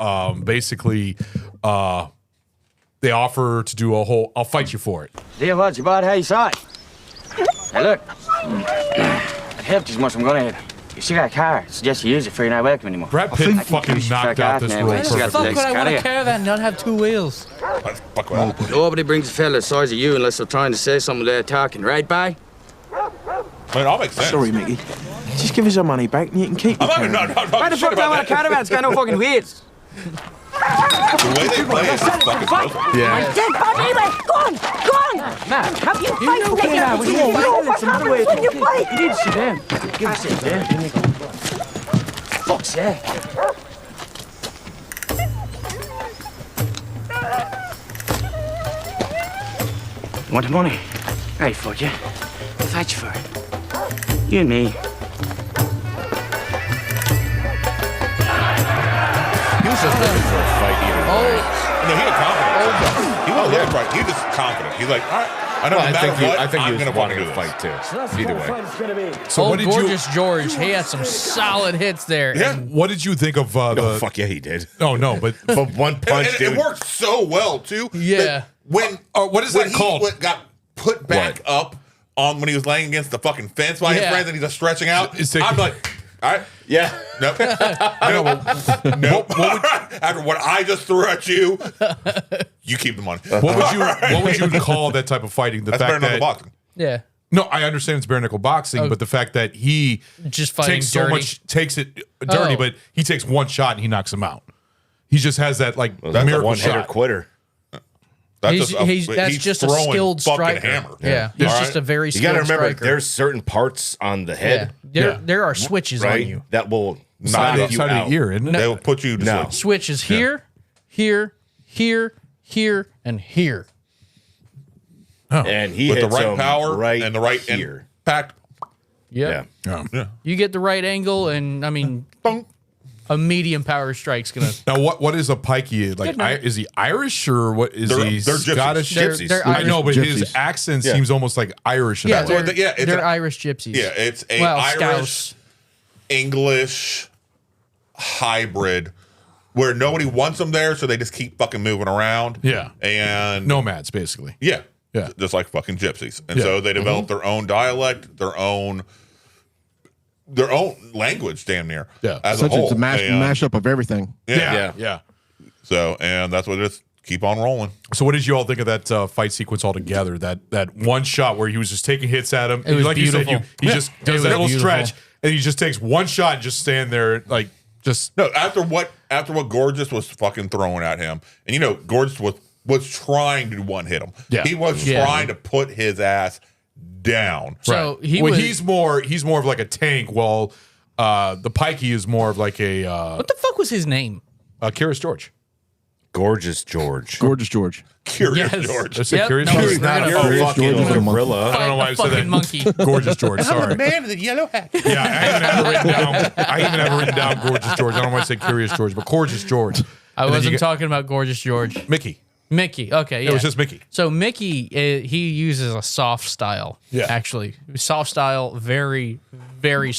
basically, they offer to do a whole. I'll fight you for it. Dear, what's about how you saw it? Hey, look. It helped as much as I'm gonna have. You still got a car. Suggest you use it for you're not welcome anymore. Brad Pitt fucking knocked out this role. Why the fuck would I want a caravan and not have two wheels? Nobody brings a fella the size of you unless they're trying to say something they're talking, right, bye? Man, all makes sense. Sorry, Mickey. Just give us our money back and you can keep it. Why the fuck do I want a caravan? It's got no fucking wheels. The way they play is fucking perfect. Yeah. Dead body, anyway. Go on. Man, Have you fight, nigga? What happens when you fight? You need to sit down. Give us a sit down. Fuck's sake. You want the money? Hey, fuck you. I'll fight you for it. You and me. He was just looking for a fight either. No, he was confident. He wasn't looking right. He was just confident. He's like, all right, I know no matter what, I think I'm he going was to wanting do to this. fight too. Either way. So what did Gorgeous George, he had some solid hits there. Yeah. What did you think of Oh, fuck yeah, he did. Oh no, but one punch, And dude. it worked so well too. Yeah. that When what is that when called? He got put back up on when he was laying against the fucking fence by his Yeah. friends and he's just stretching out. It's taking- I'm like, all right, Yeah. nope, nope. After what I just threw at you, you keep the money. what would you call that type of fighting? The That's fact better than that the boxing. Yeah. no, I understand it's bare knuckle boxing, but the fact that he Just fighting takes so dirty. much, takes it dirty, Oh. but he takes one shot and he knocks him out. He just has that like That's a miracle one-hitter shot. quitter. That's That's just a throwing skilled fucking striker. hammer. Yeah, he's All just right? a very You skilled got to remember, striker. there's certain parts on the yeah. head, There are switches right, on you. that will Side knock of, you side out. of the ear, isn't it? They will put you to No. sleep. Switches here, here, here, and here. And he With the hits right him power right and the right here. impact. Yep. Yeah. Yeah. You get the right angle, and I mean, Bong. a medium power strike's gonna. Now, what is a pikey like? Good night. Is he Irish or what is They're he gypsies. Scottish? They're I Irish. know, but his Gypsies. accent Yeah. seems almost like Irish. Yeah, in that way. it's they're a- Irish gypsies. Yeah, it's a Well, Irish Scouse. English hybrid where nobody wants them there, so they just keep fucking moving around. Yeah. And Nomads, basically. yeah. Yeah. Just like fucking gypsies. And Yeah. so they develop their own dialect, their own language damn near. Yeah. As a Essentially, whole. it's a And- mashup of everything. Yeah. So and that's what it is. Keep on rolling. So, what did you all think of that fight sequence altogether? That one shot where he was just taking hits at him. It was like you said, beautiful. he just does was that little beautiful. stretch, and he just takes one shot and just stand there like just. No, after what Gorgeous was fucking throwing at him, and you know, Gorgeous was trying to one hit him. Yeah. He was Yeah. trying to put his ass down. So he well, was. he's more of like a tank, while the pikey is more of like a What the fuck was his name? Curious George. Gorgeous George. Gorgeous George. Curious Yes. George. I said Yep, Curious no, George. we're He's not gonna- a Curious fucking George is a monkey. gorilla. I don't know why I A said fucking that. monkey. Gorgeous George. Sorry. Man in the yellow hat. Yeah, I even have it written down. I even have it written down. Gorgeous George. I don't know why I said Curious George, but Gorgeous George. I And then you wasn't get talking about Gorgeous George. Mickey. Mickey. Okay, yeah. It was just Mickey. So Mickey, he uses a soft style. Yeah. Actually, soft style, very, very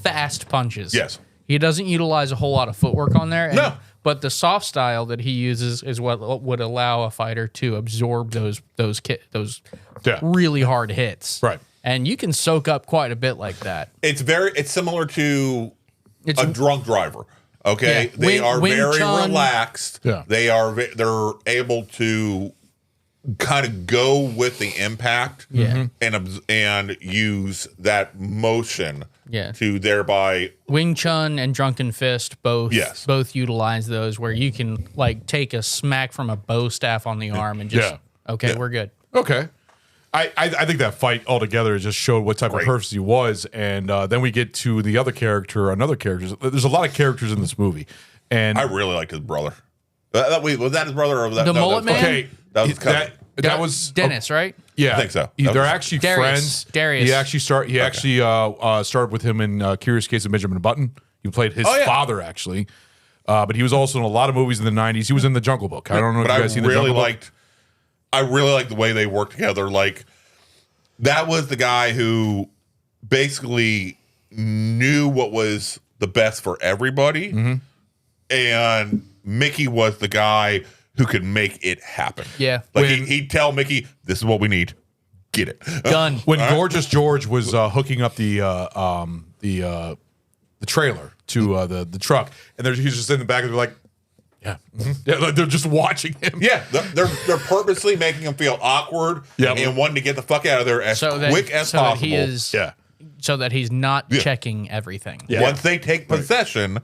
fast punches. Yes. He doesn't utilize a whole lot of footwork on there. No. But the soft style that he uses is what would allow a fighter to absorb those Yeah. really hard hits. Right. And you can soak up quite a bit like that. It's similar to It's a drunk driver. Okay, Yeah. they Wing- are Wing very Chun. relaxed. Yeah. They're able to kind of go with the impact, and use that motion, to thereby Wing Chun and Drunken Fist both utilize those where you can like take a smack from a bow staff on the arm and just we're good. Okay. I think that fight altogether just showed what type of person he was, and then we get to the other character, another character. There's a lot of characters in this movie, and I really liked his brother. Wait, was that his brother or was that The mullet man? Okay, that was his cousin? that was Dennis, right? Yeah, I think so. They're actually Darius. friends. Darius. He actually started with him in Curious Case of Benjamin Button. He played his father actually, but he was also in a lot of movies in the '90s. He was in The Jungle Book. I don't know if you guys seen The Jungle Book. I really liked the way they worked together. Like, that was the guy who basically knew what was the best for everybody, and Mickey was the guy who could make it happen. Yeah. Like, he'd tell Mickey, "This is what we need. Get it done." When Gorgeous George was hooking up the trailer to the truck, and he's just in the back, and they're like, like they're just watching him. Yeah, they're purposely making him feel awkward and wanting to get the fuck out of there as quick as possible. That he is, so that he's not checking everything. Once they take possession,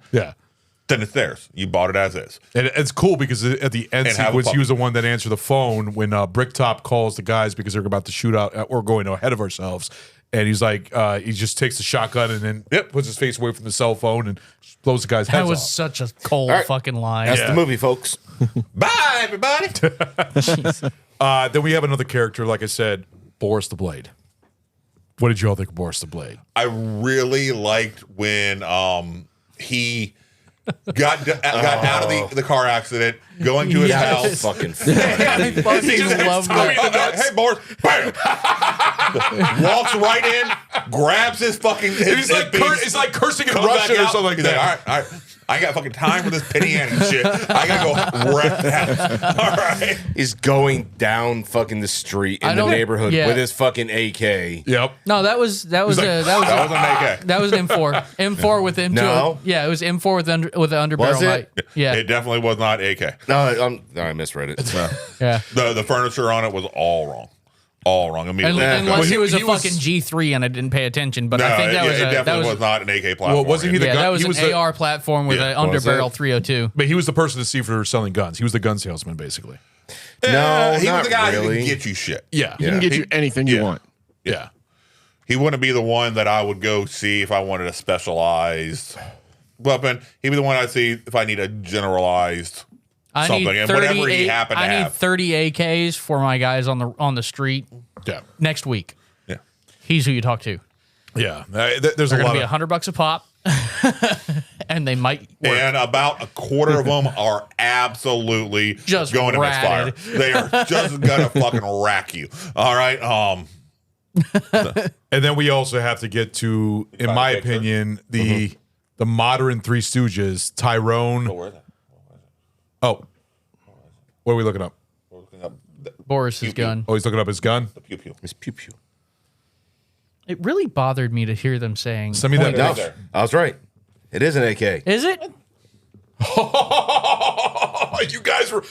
then it's theirs. You bought it as is. And it's cool because at the end sequence, he was the one that answered the phone when Bricktop calls the guys because they're about to shoot out. We're going ahead of ourselves. And he's like, he just takes the shotgun and then puts his face away from the cell phone and blows the guy's head off. That was such a cold fucking line. That's the movie, folks. Bye, everybody. Then we have another character, like I said, Boris the Blade. What did you all think of Boris the Blade? I really liked when he got out of the car accident, going to his house. Fucking I fucking love that. Hey, Boris. Bam. Walks right in, grabs his fucking. He's like cursing in Russian or something like that. All right. I got fucking time for this penny ante shit. I gotta go wreck the house. All right. He's going down fucking the street in the neighborhood with his fucking AK. Yep. No, that was that was an AK. That was an M4. M4 with M2. No. Yeah, it was M4 with the underbarrel. Was it? Yeah. It definitely was not AK. No, I misread it. Yeah. The furniture on it was all wrong. All wrong immediately. Unless he was a fucking G3 and I didn't pay attention, but I think it definitely was not an AK platform. Well, wasn't he the gun? That was he was an AR platform with an underbarrel 302. But he was the person to see for selling guns. He was the gun salesman, basically. No, he was not the guy really. who can get you shit. Yeah. He can get you anything you want. Yeah. He wouldn't be the one that I would go see if I wanted a specialized weapon. He'd be the one I'd see if I need a generalized something. And whatever he happened to have. I need 30 AKs for my guys on the street. Yeah. Next week. Yeah. He's who you talk to. Yeah. There's They're a lot going to be of $100 a pop. And they might work. And about a quarter of them are absolutely just going ratted. to misfire. They are just gonna fucking rack you. All right. And then we also have to get to, in my opinion, the modern Three Stooges, Tyrone. Oh, what are we looking up? We're looking up Boris's gun. Oh, he's looking up his gun. The pew pew. It's pew pew. It really bothered me to hear them saying. Send me that. No, I was right. It is an AK. Is it? You guys were.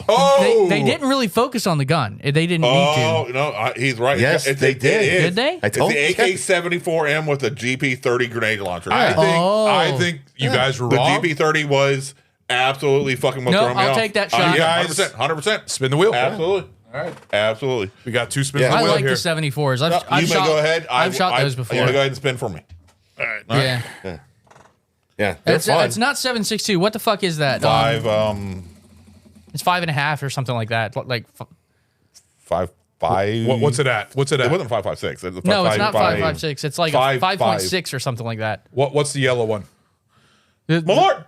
Oh, They didn't really focus on the gun. They didn't need to. Oh no, he's right. Yes, they did. Did they? I told It's you. the AK-74M with a GP-30 grenade launcher. I think you guys were the wrong. GP-30 was absolutely fucking what No, thrown me I'll off. take that shot. Yeah, Guys, 100%. Spin the wheel. Absolutely. All right. Absolutely. We got two spins Yeah. on I the wheel like here. the 74s. You I've may shot, go ahead. I've shot those before. You may go ahead and spin for me. Yeah. Yeah, they're It's fun. not 7.62. What the fuck is that? Five. It's 5.5 or something like that. Like. Five. What's it at? What's it It at? wasn't 5.56. It was No, it's not 5.56. 5.56. It's like Five, a 5.6 or something like that. What's the yellow one? Malort.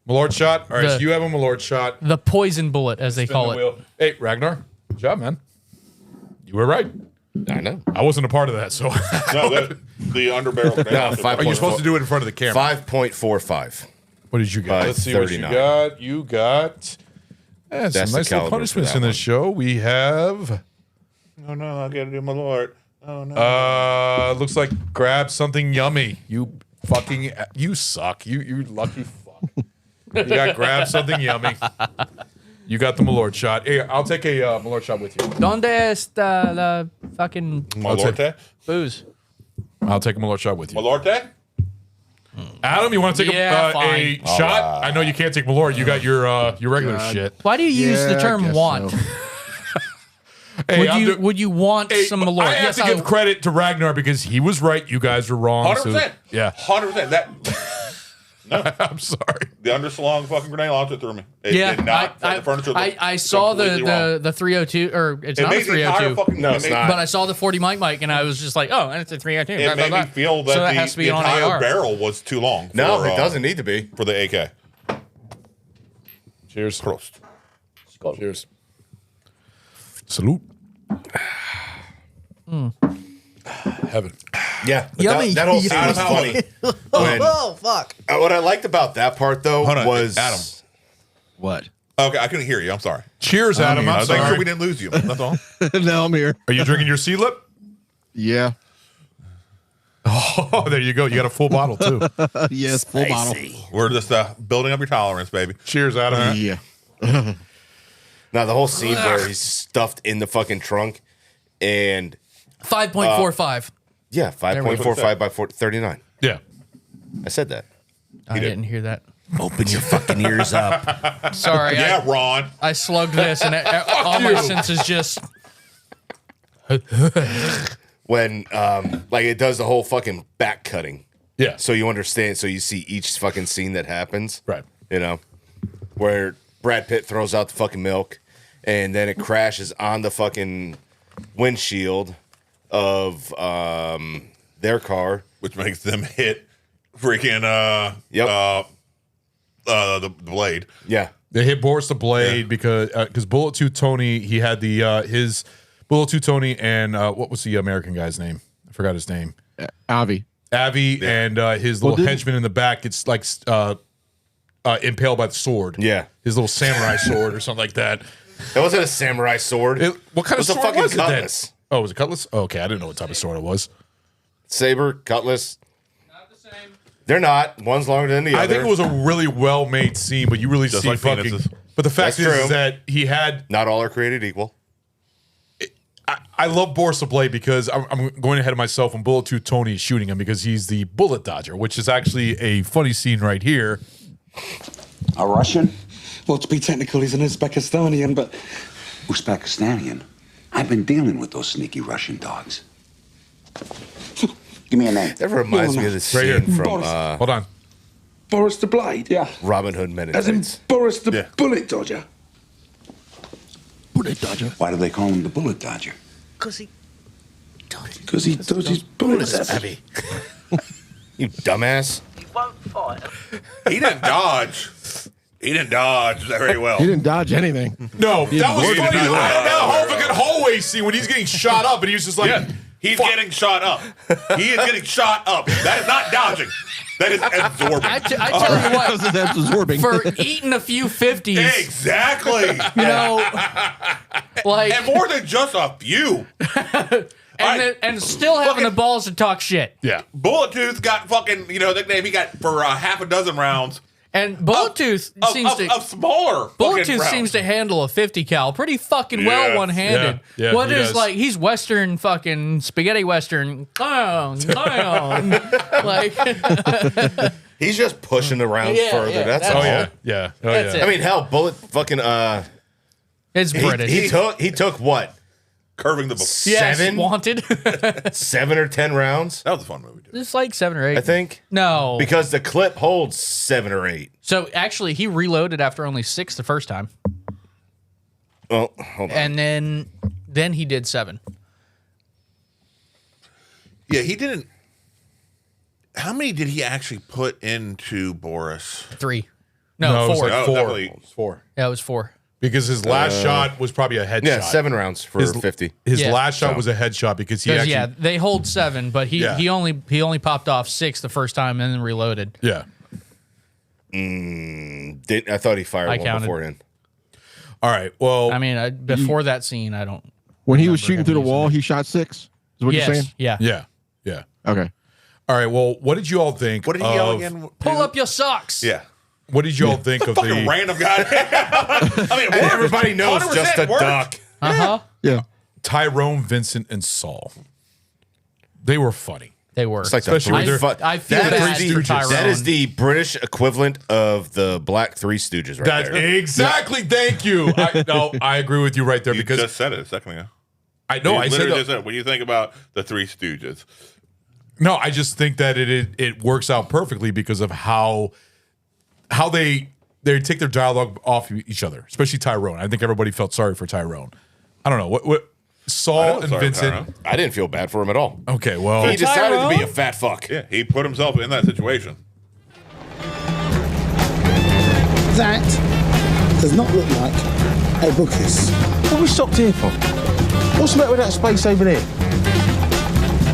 Malort shot. All right, The- so you have a Malort shot. The poison bullet, as they Spin call the it. wheel. Hey, Ragnar. Good job, man. You were right. I know. I wasn't a part of that, so. No, the underbarrel. grenade No, launcher. 5. Are you supposed to do it in front of the camera? 5.45. What did you get? By Let's see what you 39. got. You got some That's the nice little caliber for punishments that in one. this show. We have Oh no, I gotta do Malort. Oh no. looks like grab something yummy. You suck. You lucky fuck. You got grab something yummy. You got the Malort shot. Hey, I'll take a Malort shot with you. Donde está la fucking Malorte? booze? I'll take a Malort shot with you. Malorte? Adam, you want to take Yeah, a fine. shot? I know you can't take Malort. You got your regular shit. Why do you use the Yeah, I term guess want? so. Hey, Would you want some Malort? I have to give credit to Ragnar because he was right. You guys were wrong. 100%. Yeah. 100%. That. No. I'm sorry. The underslung fucking grenade launcher threw me. It Yeah, did not. The furniture I saw completely wrong. the 302, or it's It not a made the entire 302. fucking- No, it's not. But I saw the 40 mic, and I was just like, oh, and it's a 302. It made me feel that so that the, has to be the on entire AR. barrel was too long. No, for, it doesn't need to be. For the AK. Cheers. Prost. Cheers. Salute. Heaven. Yeah, but Yummy. that whole scene was funny. When- Oh, fuck. what I liked about that part though Hold on, was Adam. What? Okay, I couldn't hear you. I'm sorry. Cheers, Adam. I I'm was making sorry. sure we didn't lose you. That's all. No, I'm here. Are you drinking your sea lip? Yeah. Oh, there you go. You got a full bottle too. Yes, full bottle. We're just building up your tolerance, baby. Cheers, Adam. Yeah. now the whole scene where he's stuffed in the fucking trunk, and 5.45. yeah, 5.45 by 39. Yeah. I said that. I didn't hear that. Open your fucking ears up. Sorry. Yeah, Ron. I slugged this, and all my senses just. When like it does the whole fucking back cutting. Yeah. So you understand. So you see each fucking scene that happens. Right. You know, where Brad Pitt throws out the fucking milk, and then it crashes on the fucking windshield of their car, Which makes them hit freaking the blade. Yeah. They hit Boris the Blade because Bullet 2 Tony, he had the his Bullet 2 Tony and what was the American guy's name? I forgot his name. Avi. Avi and his little didn't- henchman in the back gets like impaled by the sword. Yeah. His little samurai sword or something like that. That wasn't a samurai sword. What kind of It was a sword fucking was it then? cutlass. Oh, was it cutlass? Oh, okay, I didn't know what type of sword it was. Saber, cutlass. Not the same. They're not. One's longer than the other. I think it was a really well-made scene, but you really Just see like fucking. penises. But the fact That's is true. that he had. Not all are created equal. I love Boris the Blade because I'm going ahead of myself when Bullet 2 Tony is shooting him because he's the bullet dodger, which is actually a funny scene right here. A Russian? Well, to be technical, he's an Uzbekistanian, but Uzbekistanian? I've been dealing with those sneaky Russian dogs. Give me a name. That reminds me of the Right here. scene from Boris. Hold on. Boris the Blade, yeah. Robin Hood Men in As in Tights. Boris the Yeah. Bullet Dodger. Bullet dodger. Why do they call him the bullet dodger? Because he dodges bullets. Abby. You dumbass. He didn't dodge. He didn't dodge very well. He didn't dodge anything. No, that was avoided funny. it. That whole fucking hallway scene when he's getting shot up and he was just like, Yeah, he's getting shot up. He is getting shot up. That is not dodging. That is absorbing. I tell you what, That's absorbing. for eating a few 50s, Exactly. you know, like, And more than just a few. and still having the balls to talk shit. yeah. Bullet Tooth got fucking, nickname he got for half a dozen rounds. And Bullet Tooth seems to. Of smaller. Bullet fucking Tooth rounds. seems to handle a 50 cal pretty fucking well Yeah. one-handed. Yeah, What he is does. like, he's Western fucking spaghetti Western. Like, He's just pushing the rounds Yeah, further. yeah, that's that's all. Oh, yeah. Yeah. Oh, That's yeah. it. I mean, hell, Bullet fucking it's British. he took what? Curving the book. Yes, 7? wanted. 7 or 10 rounds, That was a fun movie, dude. It's like 7 or 8. I think. No. Because the clip holds 7 or 8. So actually, he reloaded after only 6 the first time. Well, hold on. And then he did 7. Yeah, he didn't. How many did he actually put into Boris? 3. No, No, it was 4. like Oh, 4. definitely. It was 4. Yeah, it was 4. Because his last shot was probably a headshot. Yeah, 7 rounds for His- 50. His Yeah. last shot was a headshot because he actually. Yeah, they hold 7, but he Yeah. he only popped off 6 the first time and then reloaded. Yeah. I thought he fired I one counted. beforehand. All right. Well, I mean, before that scene, I don't. When he was remember shooting him through the using wall, it. he shot 6. Is what Yes, you're saying? yeah. yeah. Yeah. Okay. All right. Well, what did you all think? What did he yell of- again? Pull up your socks. Yeah. What did y'all think of Fucking the random guy. I mean, Everybody knows just a duck. Yeah. Tyrone, Vincent, and Saul? They were funny. They were. It's like the Especially three with their- I feel that bad is for the, Tyrone. that is the British equivalent of the Black Three Stooges, right That's there. exactly. Thank you. I agree with you right there You because just said it a second ago. I know. You I said literally that. just said it. What do you think about the Three Stooges? No, I just think that it works out perfectly because of how they take their dialogue off each other, especially Tyrone. I think everybody felt sorry for Tyrone. I don't know what Saul and Vincent. I didn't feel bad for him at all. Okay, well, He decided to be a fat fuck. Yeah, he put himself in that situation. That does not look like a bookies. What are we stopped here for? What's the matter with that space over there?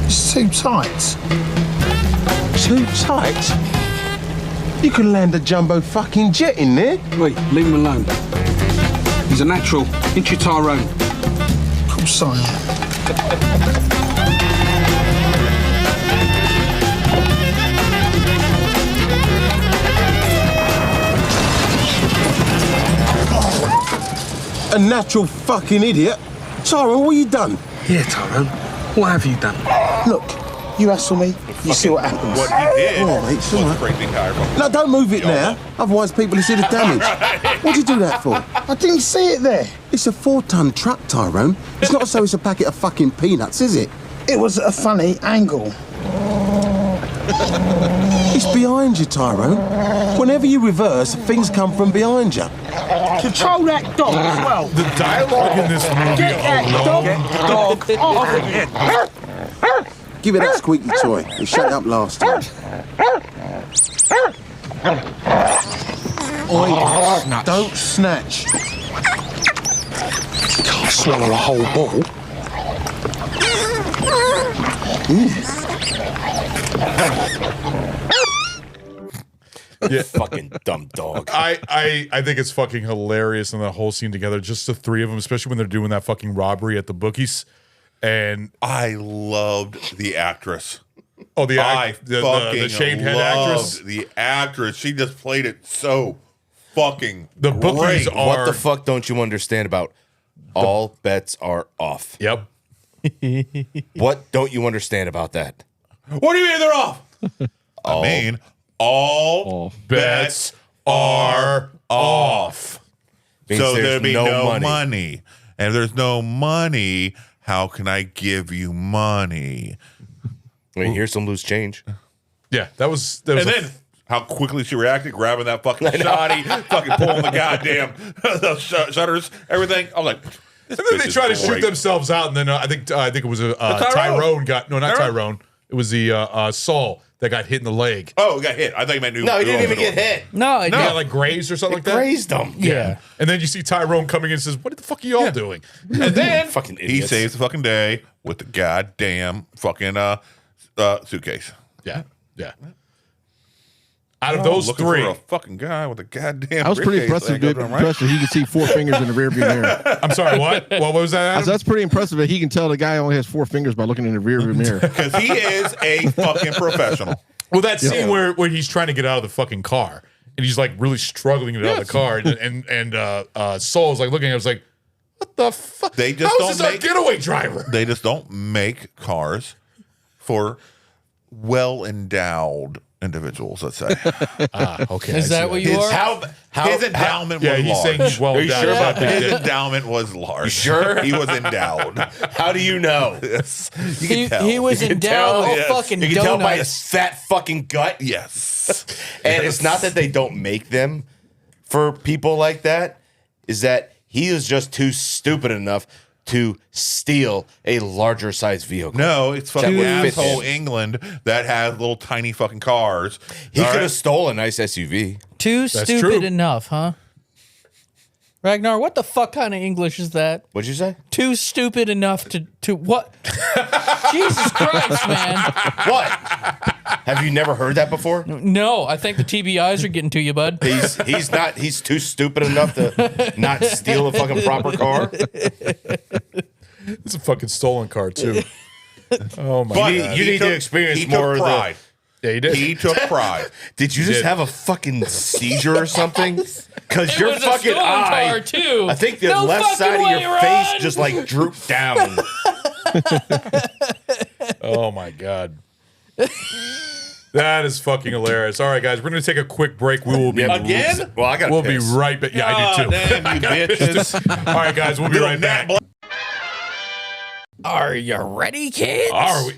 It's too tight. Too tight? You can land a jumbo fucking jet in there. Wait, leave him alone. He's a natural. Ain't you, Tyrone? Of course I am. A natural fucking idiot. Tyrone, what you done? Yeah, Tyrone. What have you done? Look, you hassle me, you see what happens. What he did All right, it's all was right. break the entire fucking. No, don't move it now. Otherwise people will see the damage. What'd you do that for? I didn't see it there. It's a 4-ton truck, Tyrone. It's not so it's a packet of fucking peanuts, is it? It was a funny angle. It's behind you, Tyrone. Whenever you reverse, things come from behind you. Control that dog as well. the dialogue in this movie Get that alone. dog off of it. Give it that squeaky toy. It shut up last time. Oi, don't snatch. Can't swallow a whole ball. Yeah. Fucking dumb dog. I think it's fucking hilarious in the whole scene together. Just the three of them, especially when they're doing that fucking robbery at the bookies. And I loved the actress. oh, the fucking shaved head loved actress. the actress. She just played it so fucking The bookies great. are What the fuck don't you understand about all bets are off? Yep. What don't you understand about that? What do you mean they're off? I mean, all bets are off. Means So there's there'd be no no money. money. And if there's no money, how can I give you money? I mean, here's some loose change. Yeah, that was And then how quickly she reacted, grabbing that fucking shoddy, fucking pulling the goddamn the shutters, everything. I'm like, this and then they bitch try to is shoot great. themselves out, and then I think it was Tyrone. Tyrone got not Tyrone? Tyrone. It was the Saul that got hit in the leg. Oh, got hit. I think he meant No, he didn't even get hit. No, He got like grazed or something like that. Grazed him. Yeah. And then you see Tyrone coming in and says, "What the fuck are y'all doing?" And then Fucking he idiots. saves the fucking day with the goddamn fucking suitcase. Yeah, yeah. Out of those Looking three, for a fucking guy with a goddamn. I was pretty briefcase impressive, that dude. goes on, right? Impressive. He could see 4 fingers in the rearview mirror. I'm sorry, what? What was that? Adam? That's pretty impressive that he can tell the guy only has 4 fingers by looking in the rearview mirror. Because he is a fucking professional. Well, that scene where he's trying to get out of the fucking car and he's like really struggling to get out of the car, and Saul's like looking at him, was like, "What the fuck? They just How don't is this our make getaway driver?" They just don't make cars for well endowed individuals. Let's say. Okay, Is that what you are? His endowment Yeah, was he's large. saying he's well Are you endowed. sure That's about what they His did. endowment was large. You sure? He was endowed. How do you know? Yes. You can tell. He was You can endowed tell, with fucking You can tell by his donuts. fat fucking gut. Yes. And it's not that they don't make them for people like that, is that he is just too stupid enough to steal a larger size vehicle. No, it's fucking would fit asshole in. England that has little tiny fucking cars. He All could right? have stolen a nice SUV. Too That's stupid true. enough, huh? Ragnar, what the fuck kind of English is that? What'd you say? Too stupid enough to what? Jesus Christ, man. What? Have you never heard that before? No, I think the TBIs are getting to you, bud. He's too stupid enough to not steal a fucking proper car. It's a fucking stolen car too. Oh my But god! You need to experience he more took of the- pride. Yeah, he did. He took pride. Did you just have a fucking seizure or something? Because It your was a fucking stolen eye, car, too. I think the No left fucking side of way, your face Ron. just like drooped down. Oh my god. That is fucking hilarious. All right, guys, we're going to take a quick break. We will be Again? Well, I got. We'll be right back. Yeah, I do too. Damn, you bitches. All right, guys, we'll be right back. Are you ready, kids? Are we?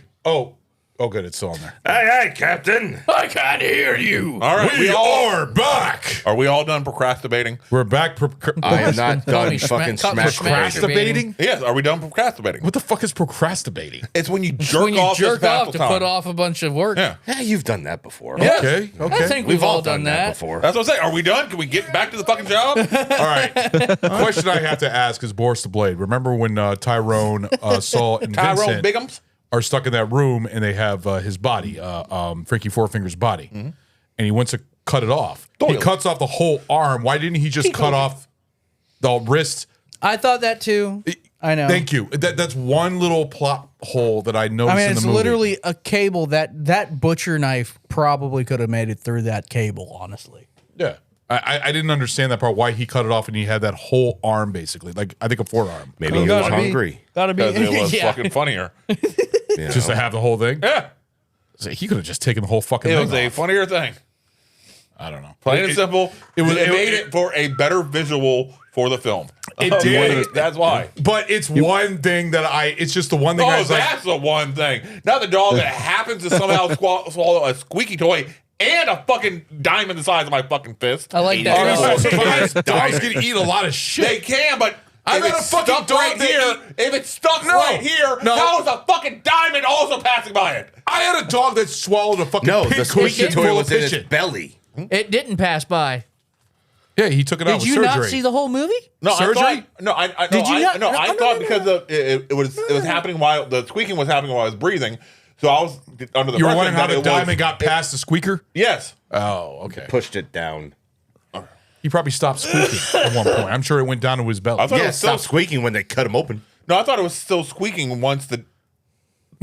Oh, good. It's still on there. Hey, Captain. I can't hear you. All right, We are back. Are we all done procrastinating? We're back. I am not done me fucking smack- Procrastinating? Yes. Are we done procrastinating? What the fuck is procrastinating? It's when you It's jerk when you off jerk this off vassal to time. put off a bunch of work. Yeah. Yeah, you've done that before. Yeah. Okay. I think we've all done that. before. That's what I'm saying. Are we done? Can we get back to the fucking job? All right. Question I have to ask is Boris the Blade. Remember when Tyrone, Saul, and Tyrone Vincent Bigums? are stuck in that room and they have his body, Frankie Four Fingers' body, and he wants to cut it off. He Doyle. cuts off the whole arm. Why didn't he just cut off the wrist? I thought that too. I know. Thank you. That's one little plot hole that I noticed I mean, in it's the movie. literally a cable. That butcher knife probably could have made it through that cable, honestly. Yeah. I didn't understand that part, why he cut it off and he had that whole arm basically. Like, I think a forearm. Maybe he was hungry. Gotta be. Because it was Yeah. fucking funnier. Just to have the whole thing? Yeah. So he could have just taken the whole fucking It thing was a off. funnier thing. I don't know. Plain and simple. It made it- it for a better visual for the film. It did. That's why. But it's one thing that it's just the one thing I Oh, was like, that's the one thing. Not the dog that happens to somehow swallow a squeaky toy and a fucking diamond the size of my fucking fist. I like that. I'm surprised dogs can eat a lot of shit. They can, but I'm if not it's a fucking stuck dog right that here, if it's stuck No. right here, No. how is a fucking diamond also passing by it? I had a dog that swallowed a fucking No, pig the squeaky cushion toy full was of in his pigeon. belly. It didn't pass by. Yeah, he took it out Did with you surgery. not see the whole movie? No, Surgery? Did you not? I thought because it was happening while the squeaking was happening while I was breathing, so I was under the. You were impression wondering how that the it diamond was, got past the squeaker? Yes. Oh, okay. Pushed it down. He probably stopped squeaking at one point. I'm sure it went down to his belly. I thought it Yeah, was still stop squeaking when they cut him open. No, I thought it was still squeaking once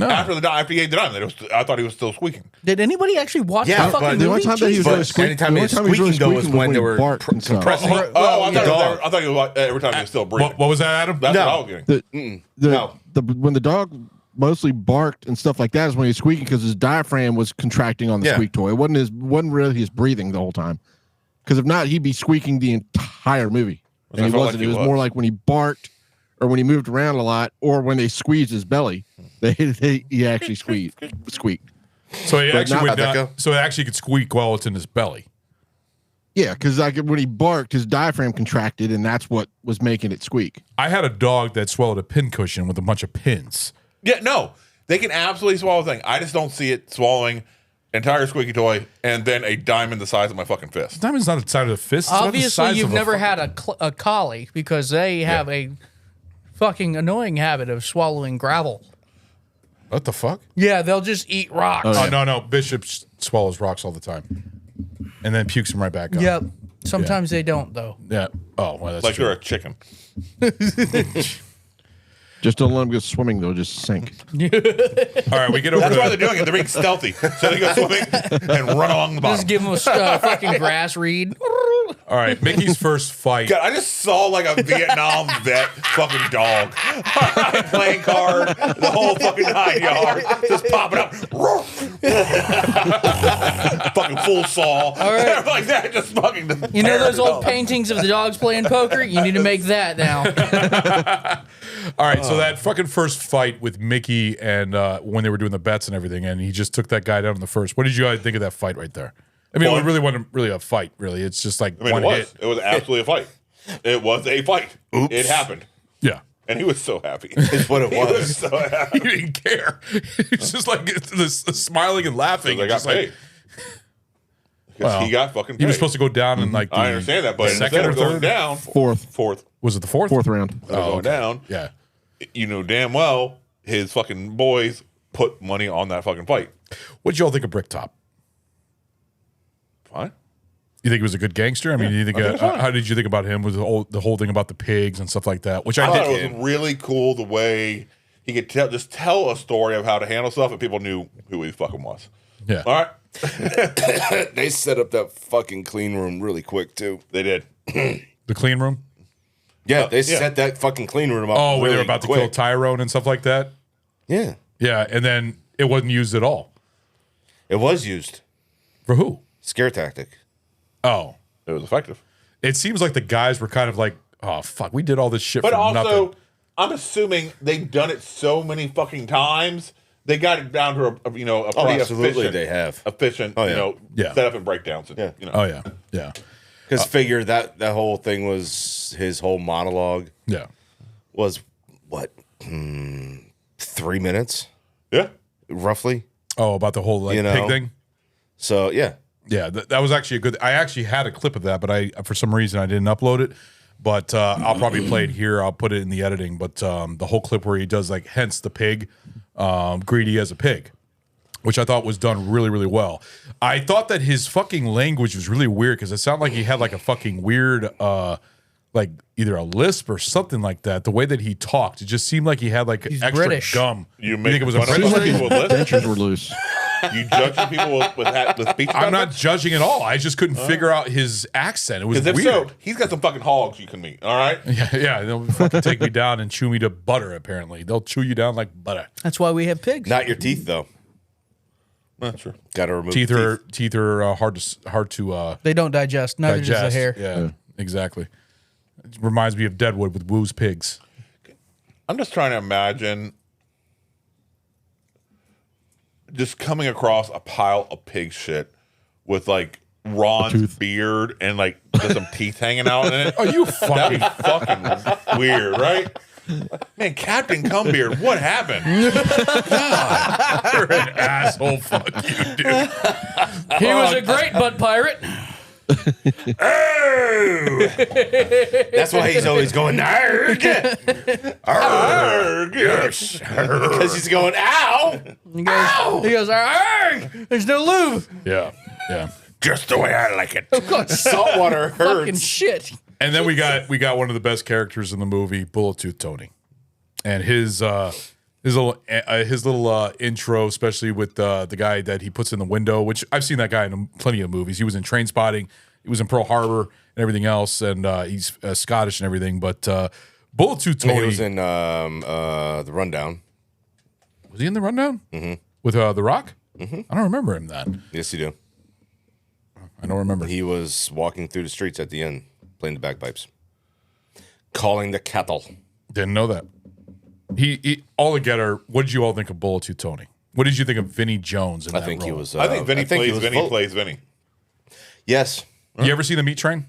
after he ate the diamond. I thought he was still squeaking. Did anybody actually watch Yeah, the fucking but movie? The only time that he was Jesus. really But squeaking, anytime the he only was time he was really squeaking, though, was squeaking when they were barked and stuff. compressing I dog. thought he was every time he was still breathing. What was that, Adam? That's No. what I was getting. When the dog mostly barked and stuff like that is when he was squeaking because his diaphragm was contracting on the Yeah. squeak toy. It wasn't really his breathing the whole time. Because if not, he'd be squeaking the entire movie. Which And I he felt wasn't. like It he was was. more like when he barked or when he moved around a lot or when they squeezed his belly. He actually squeaked. So he But actually not- went down, Echo? so it actually could squeak while it's in his belly. Yeah, because like when he barked, his diaphragm contracted, and that's what was making it squeak. I had a dog that swallowed a pin cushion with a bunch of pins. Yeah, no, they can absolutely swallow the thing. I just don't see it swallowing entire squeaky toy and then a diamond the size of my fucking fist. Diamond's not the size of the fist. It's about the Obviously, size you've of a never fucking- had a collie because they have a fucking annoying habit of swallowing gravel. What the fuck? Yeah, they'll just eat rocks. Oh, no. Bishop swallows rocks all the time. And then pukes them right back up. Yep. Sometimes they don't, though. Yeah. Oh, well, that's Like true. they're a chicken. Just don't let them go swimming; they'll just sink. All right, we get over That's to why they're doing it. They're being stealthy. So they go swimming and run along the bottom. Just give them a fucking grass reed. All right, Mickey's first fight. God, I just saw like a Vietnam vet fucking dog playing card, the whole fucking 9 yards, just popping up, fucking full saw, right. like that, just fucking. You know those old paintings of the dogs playing poker? You need to make that now. All right, so that fucking first fight with Mickey and when they were doing the bets and everything, and he just took that guy down in the first. What did you guys think of that fight right there? I mean, it really wasn't really a fight, really. It's just like I mean, one it was. hit. It was absolutely a fight. It was a fight. Oops. It happened. Yeah. And he was so happy. Is what it He was was. so happy. He didn't care. He's just like smiling and laughing. They got just like, paid. Because he got fucking paid. He was supposed to go down in like the I understand that, but second instead or of going third? down, Fourth Was it the fourth? round. going down, Yeah. you know damn well his fucking boys put money on that fucking fight. What'd y'all think of Bricktop? Fine. You think he was a good gangster? I mean, do you think, I think so. how did you think about him? Was the whole thing about the pigs and stuff like that? Which I I thought did. it was really cool the way he could tell a story of how to handle stuff, and people knew who he fucking was. Yeah. All right. They set up that fucking clean room really quick too. They did. The clean room? Yeah, they set that fucking clean room up. Oh, when they were really about quick. to kill Tyrone and stuff like that? Yeah. Yeah, and then it wasn't used at all. It was used. For who? Scare tactic. Oh. It was effective. It seems like the guys were kind of like, oh, fuck, we did all this shit But for also, nothing. I'm assuming they've done it so many fucking times. They got it down to a pretty absolutely efficient, they have. efficient, setup and breakdowns. And, Oh, yeah. Yeah. Because figure that whole thing was his whole monologue. Yeah. Was what 3 minutes? Yeah, roughly. Oh, about the whole pig thing. So yeah, that was actually a good. I actually had a clip of that, but for some reason I didn't upload it. But I'll probably play it here. I'll put it in the editing. But the whole clip where he does hence the pig, greedy as a pig, which I thought was done really, really well. I thought that his fucking language was really weird because it sounded like he had a fucking weird, either a lisp or something like that. The way that he talked, it just seemed like he had extra British. gum. You think it was a fun of British other thing? people with lists? Dentures were loose. You judging people with speech? I'm not judging at all. I just couldn't figure out his accent. It was Because if weird. so, he's got some fucking hogs you can meet. All right. Yeah, they'll fucking take me down and chew me to butter. Apparently, they'll chew you down like butter. That's why we have pigs. not your teeth though. That's true. Got to remove Teeth teeth. are hard to They don't digest. Neither does the digest. hair. Yeah, exactly. It reminds me of Deadwood with Woo's pigs. I'm just trying to imagine just coming across a pile of pig shit with Ron's beard and just some teeth hanging out in it. Are you That'd be fucking weird, right? Man, Captain Cumbeard, what happened? You're an asshole. Fuck you, dude. He was a great butt pirate. Oh! That's why he's always going arg. Arg. Yes. Because he's going ow. He goes, "Arg! There's no lube." Yeah. Just the way I like it. Saltwater Fucking hurts. shit. And then we got one of the best characters in the movie, Bullet Tooth Tony, and his little intro, especially with the guy that he puts in the window, which I've seen that guy in plenty of movies. He was in Trainspotting, he was in Pearl Harbor and everything else, and he's Scottish and everything. But Bullet Tooth Tony, He was in the Rundown. Was he in the Rundown? Mm-hmm. With The Rock? Mm-hmm. I don't remember him that. Yes, you do. I don't remember. He was walking through the streets at the end, playing the bagpipes, calling the cattle. Didn't know that. He altogether. What did you all think of Bullet Tooth Tony? What did you think of Vinnie Jones in I that think role? he was. I think Vinny full- plays Vinny. Yes. You ever see The Meat Train?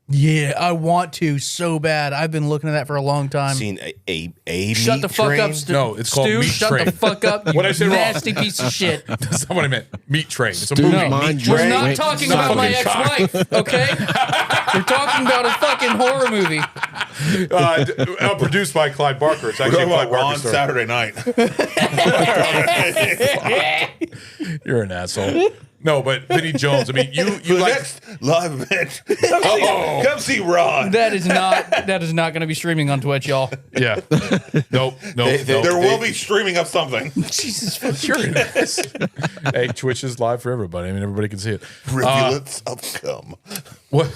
Yeah, I want to so bad. I've been looking at that for a long time. Seen a Shut meat the fuck train? up, Stu. No, it's called Stu, Meat shut Train. the fuck up, you What I say wrong? nasty piece of shit. That's not what I meant. Meat Train. It's a Dude, movie. mind We're Train. not Wait, talking not about my fucking ex-wife, okay? We're talking about a fucking horror movie. Produced by Clyde Barker. It's We're actually a talking Clyde about Barker Ron story. Saturday night. You're an asshole. No, but Vinnie Jones. I mean, you The like. next live event. Come see Ron. That is not going to be streaming on Twitch, y'all. Yeah. Nope. There will be streaming of something. Jesus fuck. Sure it is. Hey, Twitch is live for everybody. I mean, everybody can see it. Rivulets of cum. What?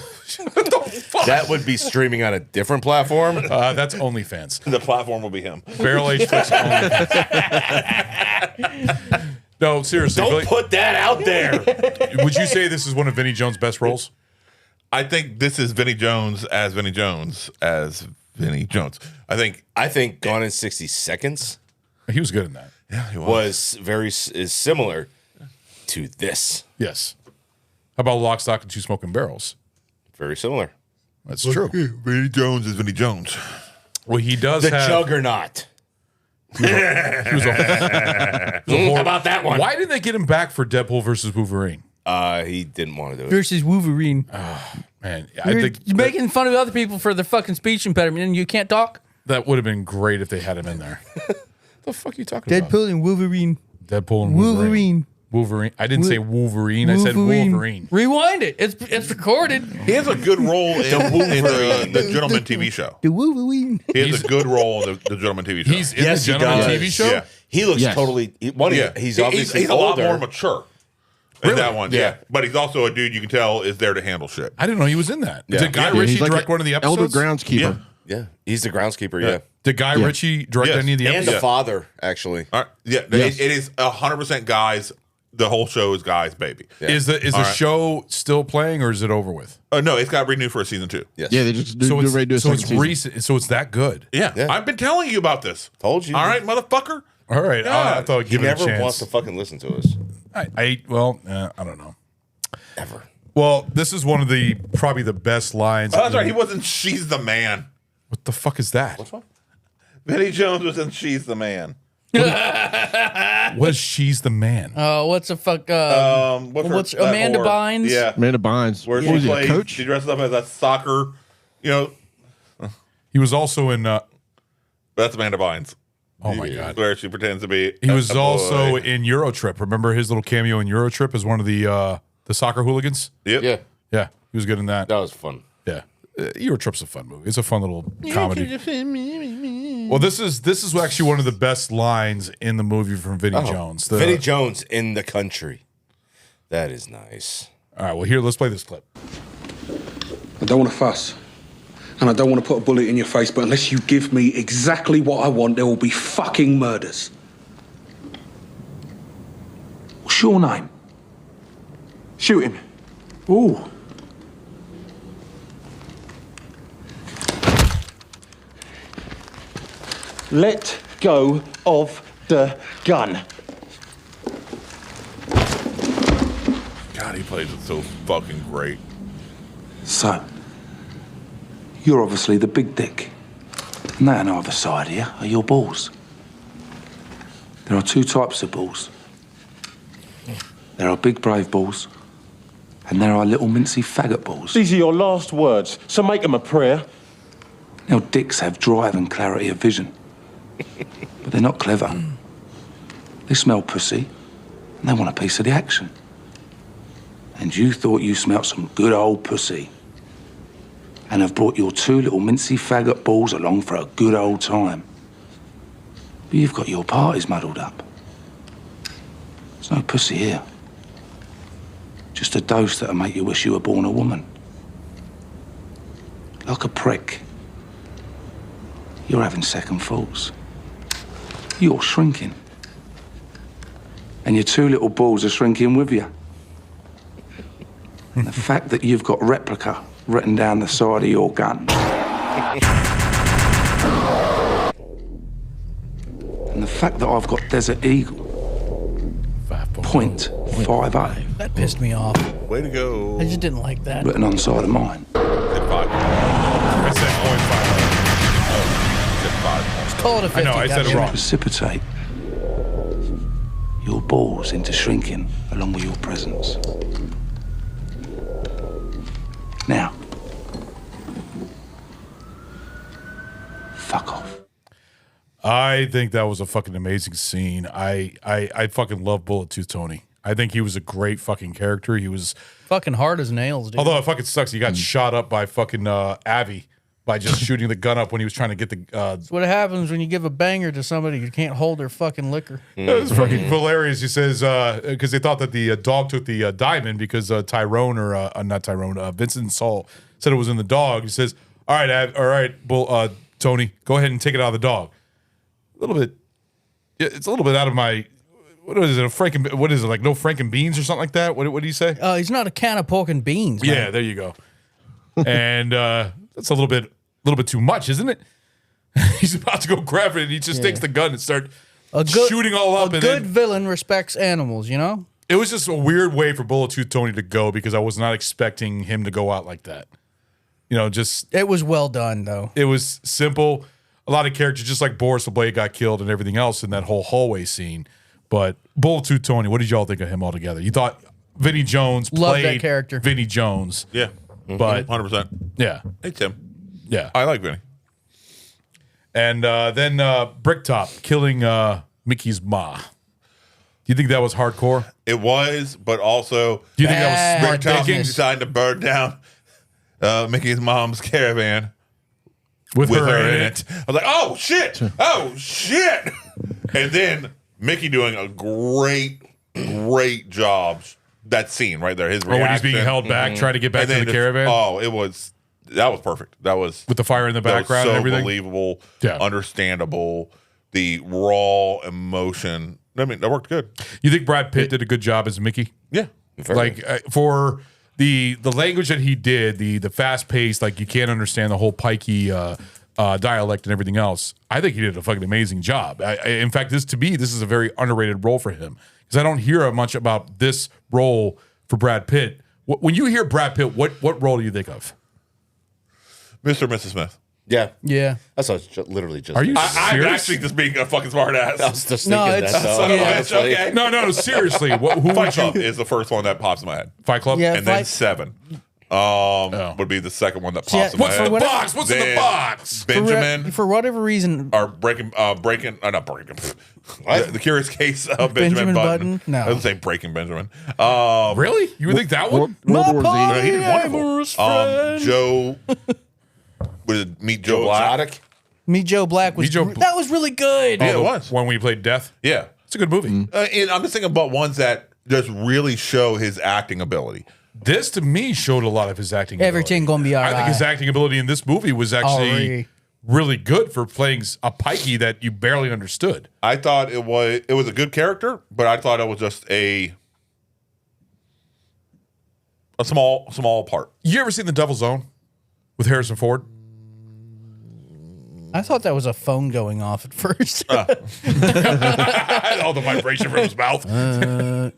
What the fuck? That would be streaming on a different platform. That's OnlyFans. The platform will be him. Barrel Age Twitch OnlyFans. No, seriously. Don't Billy, put that out there. would you say this is one of Vinnie Jones' best roles? I think this is Vinnie Jones as Vinnie Jones as Vinnie Jones. I think Gone in 60 Seconds He was good in that. yeah, he is similar to this. Yes. How about Lock, Stock, and Two Smoking Barrels? Very similar. That's true. Vinnie Jones is Vinnie Jones. Well, he does The have. Juggernaut. He was a How about that one? Why didn't they get him back for Deadpool versus Wolverine? He didn't want to do it. Versus Wolverine. Man, I think You're making fun of other people for their fucking speech impediment and you can't talk? that would have been great if they had him in there. The fuck are you talking about? Deadpool and Wolverine. Deadpool and Wolverine. Wolverine. I didn't say Wolverine. I said Wolverine. Rewind it. It's recorded. He has a good role in the Gentleman TV show. The Wolverine. He has a good role in the Gentleman TV show. He's in the Gentleman TV show? Yeah. He looks Yes. totally. He's obviously he's a lot older. more mature in that one. Yeah. Yeah, but he's also a dude you can tell is there to handle shit. I didn't know he was in that. Yeah. Did Guy Yeah, Ritchie he's like direct an one of the elder episodes? groundskeeper. Yeah, he's the groundskeeper. Yeah, Did Guy Ritchie direct any of the and episodes? the father actually. All right. Yeah, Yes. it is 100% guys. The whole show is guys, baby. Yeah. Is the All right. show still playing or is it over with? No, it's got renewed for a season 2. Yes. Yeah, they just do it's, ready to do a so second it's season. recent. So it's that good. Yeah. I've been telling you about this. Told you. All right, motherfucker. All right. Yeah. I thought He give it a never chance. wants to fucking listen to us. I don't know. Ever. Well, this is one of the probably the best lines. Oh, that's right. He wasn't She's the Man. What the fuck is that? What's wrong? Vinnie Jones was in She's the Man. What is She's the Man? What's a fuck? What's her- that Amanda whore? Bynes? Yeah. Amanda Bynes. Where What was she he, a plays, coach? she dresses up as a soccer, He was also in. that's Amanda Bynes. Oh my god. Where she pretends to be. He was a also boy. in Eurotrip. Remember his little cameo in Eurotrip as one of the soccer hooligans? Yep. Yeah, Yeah, he was good in that. that was fun. Yeah, Eurotrip's a fun movie. It's a fun little comedy. Well, this is actually one of the best lines in the movie from Vinnie Jones. Vinnie Jones in the country. That is nice. All right, well here, let's play this clip. I don't want to fuss. And I don't want to put a bullet in your face, but unless you give me exactly what I want, there will be fucking murders. What's your name? Shoot him. Ooh. Let go of the gun. God, he plays it so fucking great. So, you're obviously the big dick. And that on either side here are your balls. There are two types of balls. There are big brave balls, and there are little mincy faggot balls. These are your last words, so make them a prayer. Now, dicks have drive and clarity of vision, but they're not clever. They smell pussy, and they want a piece of the action. And you thought you smelt some good old pussy, and have brought your two little mincy faggot balls along for a good old time. But you've got your parties muddled up. There's no pussy here. Just a dose that'll make you wish you were born a woman. Like a prick. You're having second thoughts. You're shrinking. And your two little balls are shrinking with you. And the fact that you've got replica written down the side of your gun. And the fact that I've got Desert Eagle. .50 That pissed me off. Way to go. I just didn't like that. written on the side of mine. I said Just call it a 50. I know, I said it goddammit. wrong. Precipitate your balls into shrinking along with your presence. Now, fuck off. I think that was a fucking amazing scene. I fucking love Bullet Tooth Tony. I think he was a great fucking character. He was Fucking hard as nails, dude. although it fucking sucks. He got shot up by fucking Avi by just shooting the gun up when he was trying to get the. That's what happens when you give a banger to somebody who can't hold their fucking liquor. It was fucking hilarious. He says because they thought that the dog took the diamond because Tyrone or not Tyrone, Vincent Saul said it was in the dog. He says, "All right, Tony, go ahead and take it out of the dog." A little bit. Yeah, it's a little bit out of my. What is it? What is it like? No Franken beans or something like that? What do you say? He's not a can of pork and beans. Man. Yeah, there you go. And that's a little bit too much, isn't it? He's about to go grab it, and he just takes the gun and start shooting all up. A good villain respects animals, you know. It was just a weird way for Bullet Tooth Tony to go because I was not expecting him to go out like that. You know, just it was well done though. It was simple. A lot of characters, just like Boris the Blade got killed and everything else in that whole hallway scene. But Bullet Tooth Tony, what did y'all think of him altogether? You thought Vinnie Jones Loved played that character. Vinnie Jones. Yeah. But 100%. Yeah. Hey, Tim. Yeah. I like Vinny. And then Bricktop killing Mickey's ma. Do you think that was hardcore? It was, but also Do you think that was smart Bricktop thinking? decided to burn down Mickey's mom's caravan with her in it. I was like, oh shit, and then Mickey doing a great job. That scene right there, his reaction. when he's being held back, trying to get back to the caravan. That was perfect. That was with the fire in the background so and everything. Believable, Yeah. understandable. The raw emotion. I mean, that worked good. You think Brad Pitt did a good job as Mickey? Yeah, like for the language that he did, the fast paced, like you can't understand the whole pikey dialect and everything else. I think he did a fucking amazing job. In fact, this is a very underrated role for him because I don't hear much about this role for Brad Pitt. When you hear Brad Pitt, what role do you think of? Mr. and Mrs. Smith. Yeah. Yeah. That's what literally just. Are you I'm serious? actually just being a fucking smart ass. I was just thinking that. So, Okay. No, seriously. Who Fight Club is the first one that pops in my head. Fight Club? Yeah, And then Seven would be the second one that pops in my head. Box? What's in the Then box? Benjamin. For whatever reason, Or not breaking. The Curious Case of Benjamin Button. No. I was saying Breaking Benjamin. Really? You would think that one? World War Z. He did wonderful. Joe. Meet Joe Black. Meet Joe Black was that was really good. Yeah, it was. When we played Death? Yeah. It's a good movie. And I'm just thinking about ones that just really show his acting ability. This, to me, showed a lot of his acting Everything gonna be all I think right. his acting ability in this movie was actually really good for playing a pikey that you barely understood. I thought it was a good character, but I thought it was just a small part. You ever seen The Devil's Own with Harrison Ford? I thought that was a phone going off at first. All the vibration from his mouth. The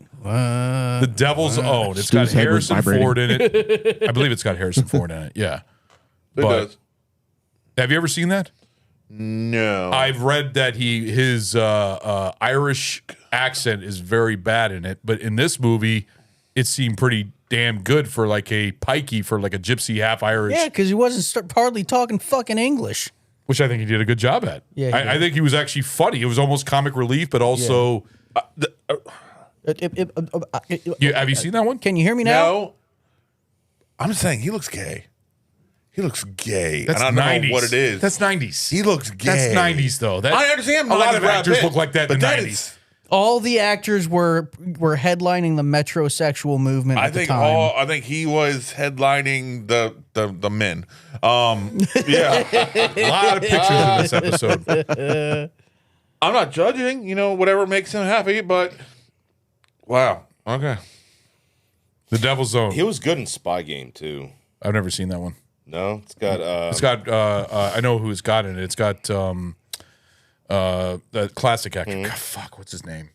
Devil's Own. It's got Stu's head was Harrison vibrating. Ford in it. I believe it's got Harrison Ford in it. Yeah. It does. Have you ever seen that? No. I've read that his Irish accent is very bad in it, but in this movie, it seemed pretty damn good for like a pikey, for like a gypsy half Irish. Yeah, because he wasn't hardly talking fucking English. Which I think he did a good job at. Yeah, I think he was actually funny. It was almost comic relief, but also. Have you seen that one? Can you hear me now? No. I'm saying he looks gay. He looks gay. That's and I don't 90s. know what it is. That's 90s. He looks gay. That's 90s though. I understand. A lot of Brad actors Pitt, look like that in but the that 90s. is- All the actors were headlining the metrosexual movement at the time. I think he was headlining the men. Yeah. A lot of pictures in this episode. I'm not judging, whatever makes him happy, but wow. Okay. The Devil's Own. He was good in Spy Game too. I've never seen that one. No, it's got. It's got. I know who it's got in it. It's got the classic actor. God, fuck, what's his name?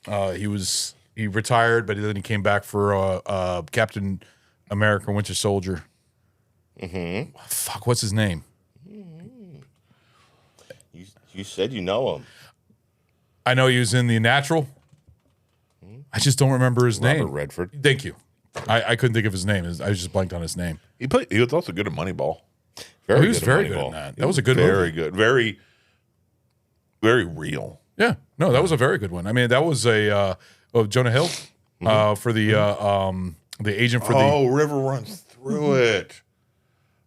He retired, but then he came back for Captain America: Winter Soldier. Fuck, what's his name? You said you know him. I know he was in The Natural. I just don't remember his Robert name. Redford. Thank you. I couldn't think of his name. I just blanked on his name. He was also good at Moneyball. He was very good in that. That was a good movie. Very good. Very, very real. Yeah. No, that was a very good one. I mean, that was a Jonah Hill for the agent for the. River runs through it.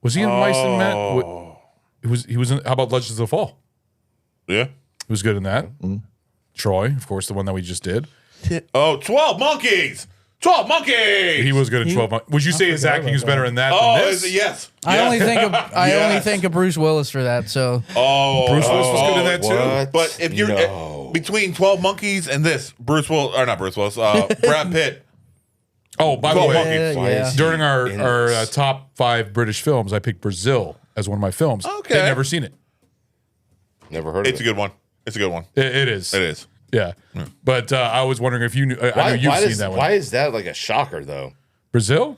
Was he in Mice and Men? He was in. How about Legends of the Fall? Yeah. He was good in that. Troy, of course, the one that we just did. 12 Monkeys. 12 Monkeys. He was good in 12 Monkeys. Would you say his acting is better in that than this? Yes. I only think of Bruce Willis for that. So Bruce Willis was good in that too. What? But if you're between 12 Monkeys and this, Brad Pitt. Oh, by the 12 way, Monkeys. during our top 5 British films, I picked Brazil as one of my films. Okay. I've never seen it. Never heard of it. It's a good one. It's a good one. It is. It is. Yeah. But I was wondering if you knew. I know you've seen that one. Why is that like a shocker though? Brazil?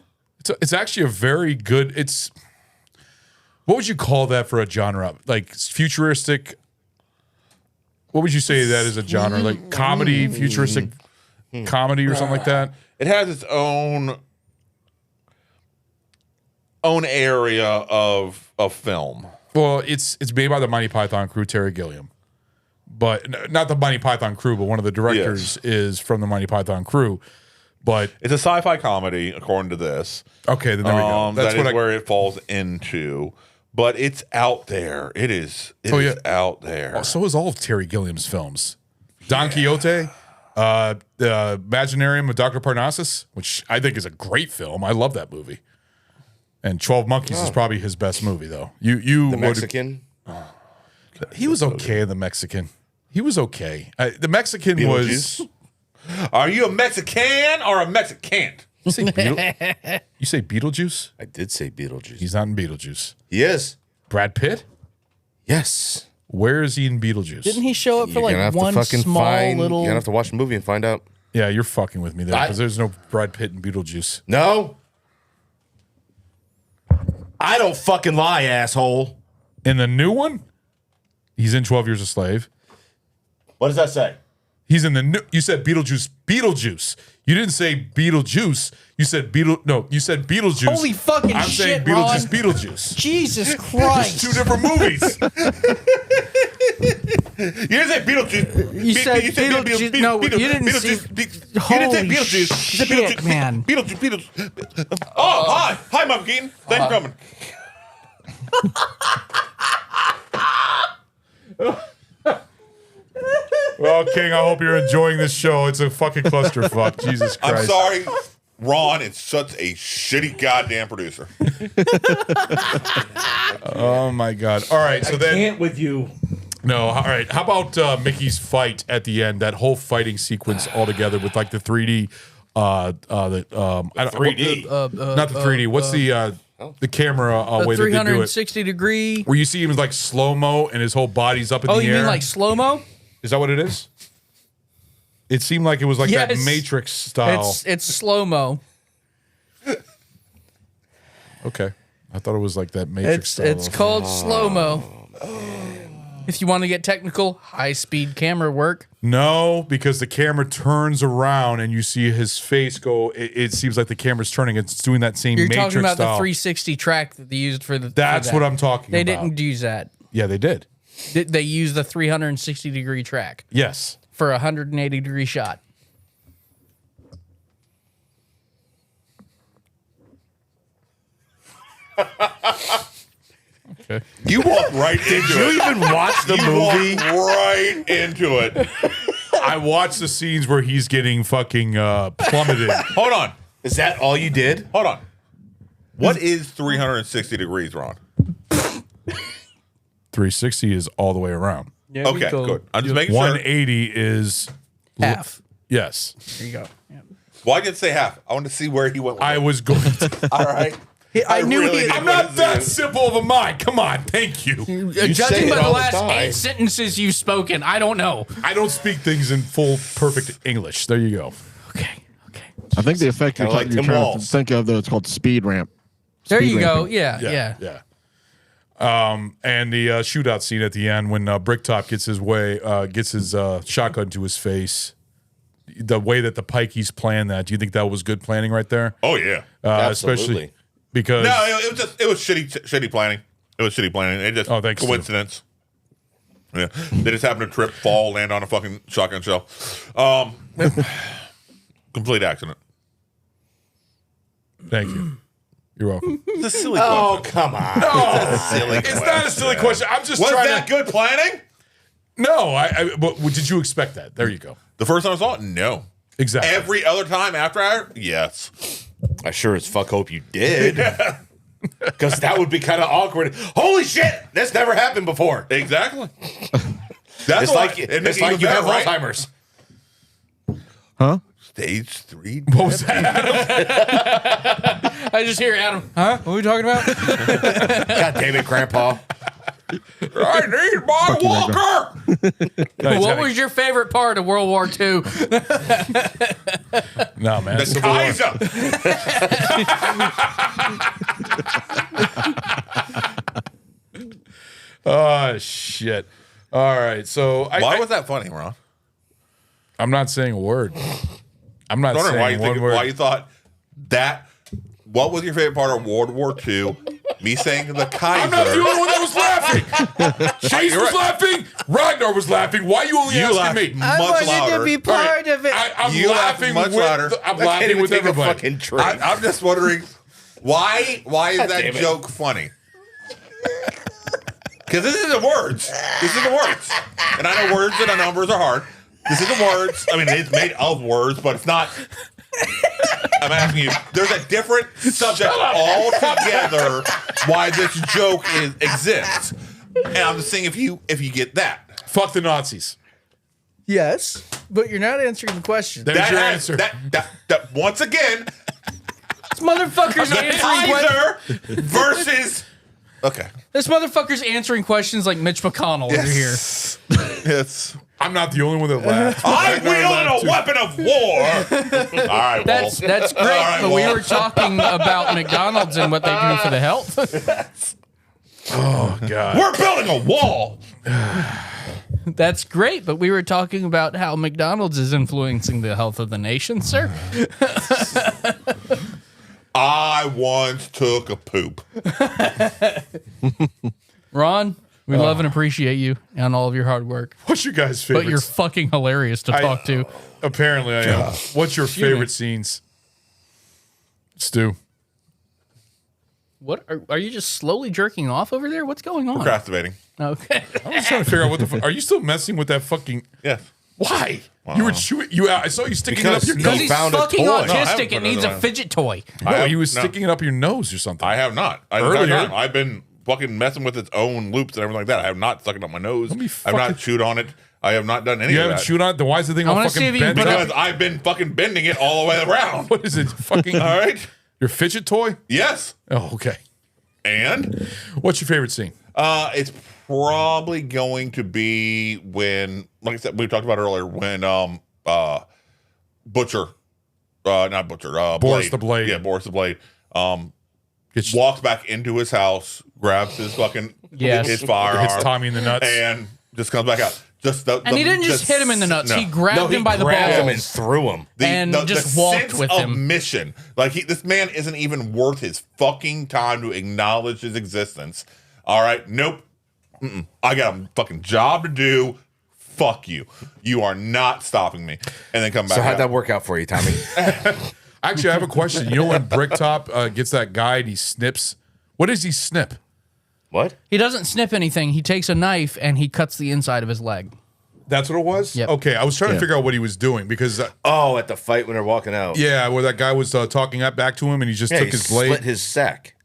It's actually a very good. What would you call that for a genre? Like futuristic. What would you say that is a genre? Like comedy, futuristic comedy, or something like that? It has its own area of film. Well, it's made by the Monty Python crew, Terry Gilliam. But not the Monty Python crew, but one of the directors is from the Monty Python crew. But it's a sci-fi comedy, according to this. Okay, then there we go. That's where it falls into. But it's out there. It is out there. So is all of Terry Gilliam's films. Don Quixote, the Imaginarium of Dr. Parnassus, which I think is a great film. I love that movie. And 12 Monkeys is probably his best movie, though. The Mexican? He was okay in The Mexican. He was okay. The Mexican was... Are you a Mexican or a Mexican? You say Beetlejuice? I did say Beetlejuice. He's not in Beetlejuice. He is. Brad Pitt? Yes. Where is he in Beetlejuice? Didn't he show up for like one small little? You're gonna have to watch the movie and find out. Yeah, you're fucking with me there because there's no Brad Pitt in Beetlejuice. No. I don't fucking lie, asshole. In the new one, he's in 12 Years a Slave. What does that say? He's in the new. You said Beetlejuice. Beetlejuice. You didn't say Beetlejuice. You said No, you said Beetlejuice. Holy fucking I'm shit, saying Beetlejuice. Ron. Beetlejuice. Jesus Christ! Two different movies. You didn't say Beetlejuice. You said Beetlejuice. No, you didn't say. You didn't say Beetlejuice. You said Shit, man. Beetlejuice. Oh, hi. Hi, Mom Keaton. Thanks for coming. Well, King, I hope you're enjoying this show. It's a fucking clusterfuck. Jesus Christ. I'm sorry, Ron is such a shitty goddamn producer. Oh, my God. All right, so then... can't with you. No, all right. How about Mickey's fight at the end? That whole fighting sequence all together with like the 3D, I don't, 3D, not the 3D. What's the camera way that they do it? 360 degree. Where you see him like slow mo and his whole body's up in the air. Oh, you mean like slow mo? Is that what it is? It seemed like it was like that Yes. Matrix style. It's slow mo. Okay, I thought it was like that Matrix style. It's called slow mo. If you want to get technical, high speed camera work. No, because the camera turns around and you see his face go. It seems like the camera's turning. It's doing that same You're Matrix talking about style. the 360 track that they used for the. That's for that. what I'm talking They about. didn't use that. Yeah, they did. They used the 360 degree track Yes. for a 180 degree shot. Okay. You walked right into it. Did you even watch the movie? Walked right into it. I watched the scenes where he's getting fucking plummeted. Hold on. Is that all you did? Hold on. What is 360 degrees, Ron? 360 is all the way around. Yeah, Okay, good. I'm just making sure. 180 is half. Yes. There you go. Yeah. Why did you say half? I want to see where he went with I it. was going to. All right. I knew really he. did I'm want not to that see it. simple of a mind. Come on. Thank you. say Judging it by the all the last time. 8 sentences you've spoken, I don't know. I don't speak things in full, perfect English. There you go. Okay. I think the effect you're, Kinda like you're Tim trying Walz. to think of, though, it's called speed ramp. There Speed you go. ramping. Yeah. And the shootout scene at the end when Bricktop gets his shotgun to his face. The way that the Pikeys planned that, do you think that was good planning right there? Oh, yeah. Especially Absolutely. because No, it was shitty planning. It was shitty planning. It just thanks, coincidence. Yeah, they just happened to trip, fall, land on a fucking shotgun shell. Complete accident. Thank you. You're welcome. It's a silly Oh, question. come on. No, Silly it's not a silly question. I'm just Was trying that good planning? No, but did you expect that? There you go. The first time I saw it, no. Exactly. Every other time after yes. I sure as fuck hope you did. Because that would be kind of awkward. Holy shit! This never happened before. Exactly. That's It's why like, it makes it's like even you have better, right? Alzheimer's. Huh? Stage 3. What was that? I just hear Adam. Huh? What are we talking about? God damn it, Grandpa. I need my Walker. What was your favorite part of World War II? No, man. The Civil War. Kaiser. Oh shit! All right, so Why was that funny, Ron? I'm not saying a word. I'm not I wonder saying one word. why you thought that. What was your favorite part of World War II? Me saying the Kaiser. I'm not the only one that was laughing. Chase was laughing. Ragnar was laughing. Why are you only asking me? I wanted louder. to be part of it. I'm You laughed laughing much with. louder. I'm I can't laughing even with take a everybody. fucking drink. I'm just wondering why is God that damn it. joke funny? Because this isn't words. This isn't words. And I know words and numbers are hard. This isn't words. I mean, it's made of words, but it's not. I'm asking you. There's a different subject altogether. Why this joke exists, and I'm just saying if you get that. Fuck the Nazis. Yes, but you're not answering the question. There's your answer. That once again. This motherfucker's answering versus. Okay. This motherfucker's answering questions like Mitch McConnell over here. Yes. I'm not the only one that laughed. I wield a weapon of war. All right, That's great, right, but we were talking about McDonald's and what they do for the health. Oh, God. We're building a wall. That's great, but we were talking about how McDonald's is influencing the health of the nation, sir. I once took a poop. Ron, we love and appreciate you and all of your hard work. What's your guys' favorite? But you're fucking hilarious to talk to. Apparently, I am. What's your favorite scenes? Stu. What are you just slowly jerking off over there? What's going on? Procrastinating. Okay. I was trying to figure out what the fuck. Are you still messing with that fucking? Yeah. Why? You were chewing. I saw you sticking it up your Because nose. he's fucking No, I autistic haven't and needs a put it fidget toy. No, he was sticking it up your nose or something. I have not. Earlier. I've been fucking messing with its own loops and everything like that. I have not stuck it up my nose. I've not chewed on it. I have not done any You of that. haven't chewed on it? Then why is the thing I all wanna see fucking if you can bent? put Because I've been fucking bending it all the way around. What is it? Fucking. All right. Your fidget toy? Yes. Oh, okay. And what's your favorite scene? It's probably going to be when, like I said, we talked about earlier, when Butcher, not Butcher, Boris Blade. the Blade. Yeah, Boris the Blade. Walks back into his house, grabs his fucking his firearm, hits Tommy in the nuts, and just comes back out. And he didn't just hit him in the nuts. No. He grabbed him by the grabbed him balls and threw him. and just walked sense with of him. Mission, like this man isn't even worth his fucking time to acknowledge his existence. All right, nope. I got a fucking job to do. Fuck you. You are not stopping me. And then come back. So how'd out. that work out for you, Tommy? Actually, I have a question. You know when Bricktop gets that guy and he snips? What does he snip? What? He doesn't snip anything. He takes a knife and he cuts the inside of his leg. That's what it was? Yep. Okay, I was trying to figure out what he was doing because... at the fight when they're walking out. Yeah, where that guy was talking back to him and he just took he his blade. slit his sack.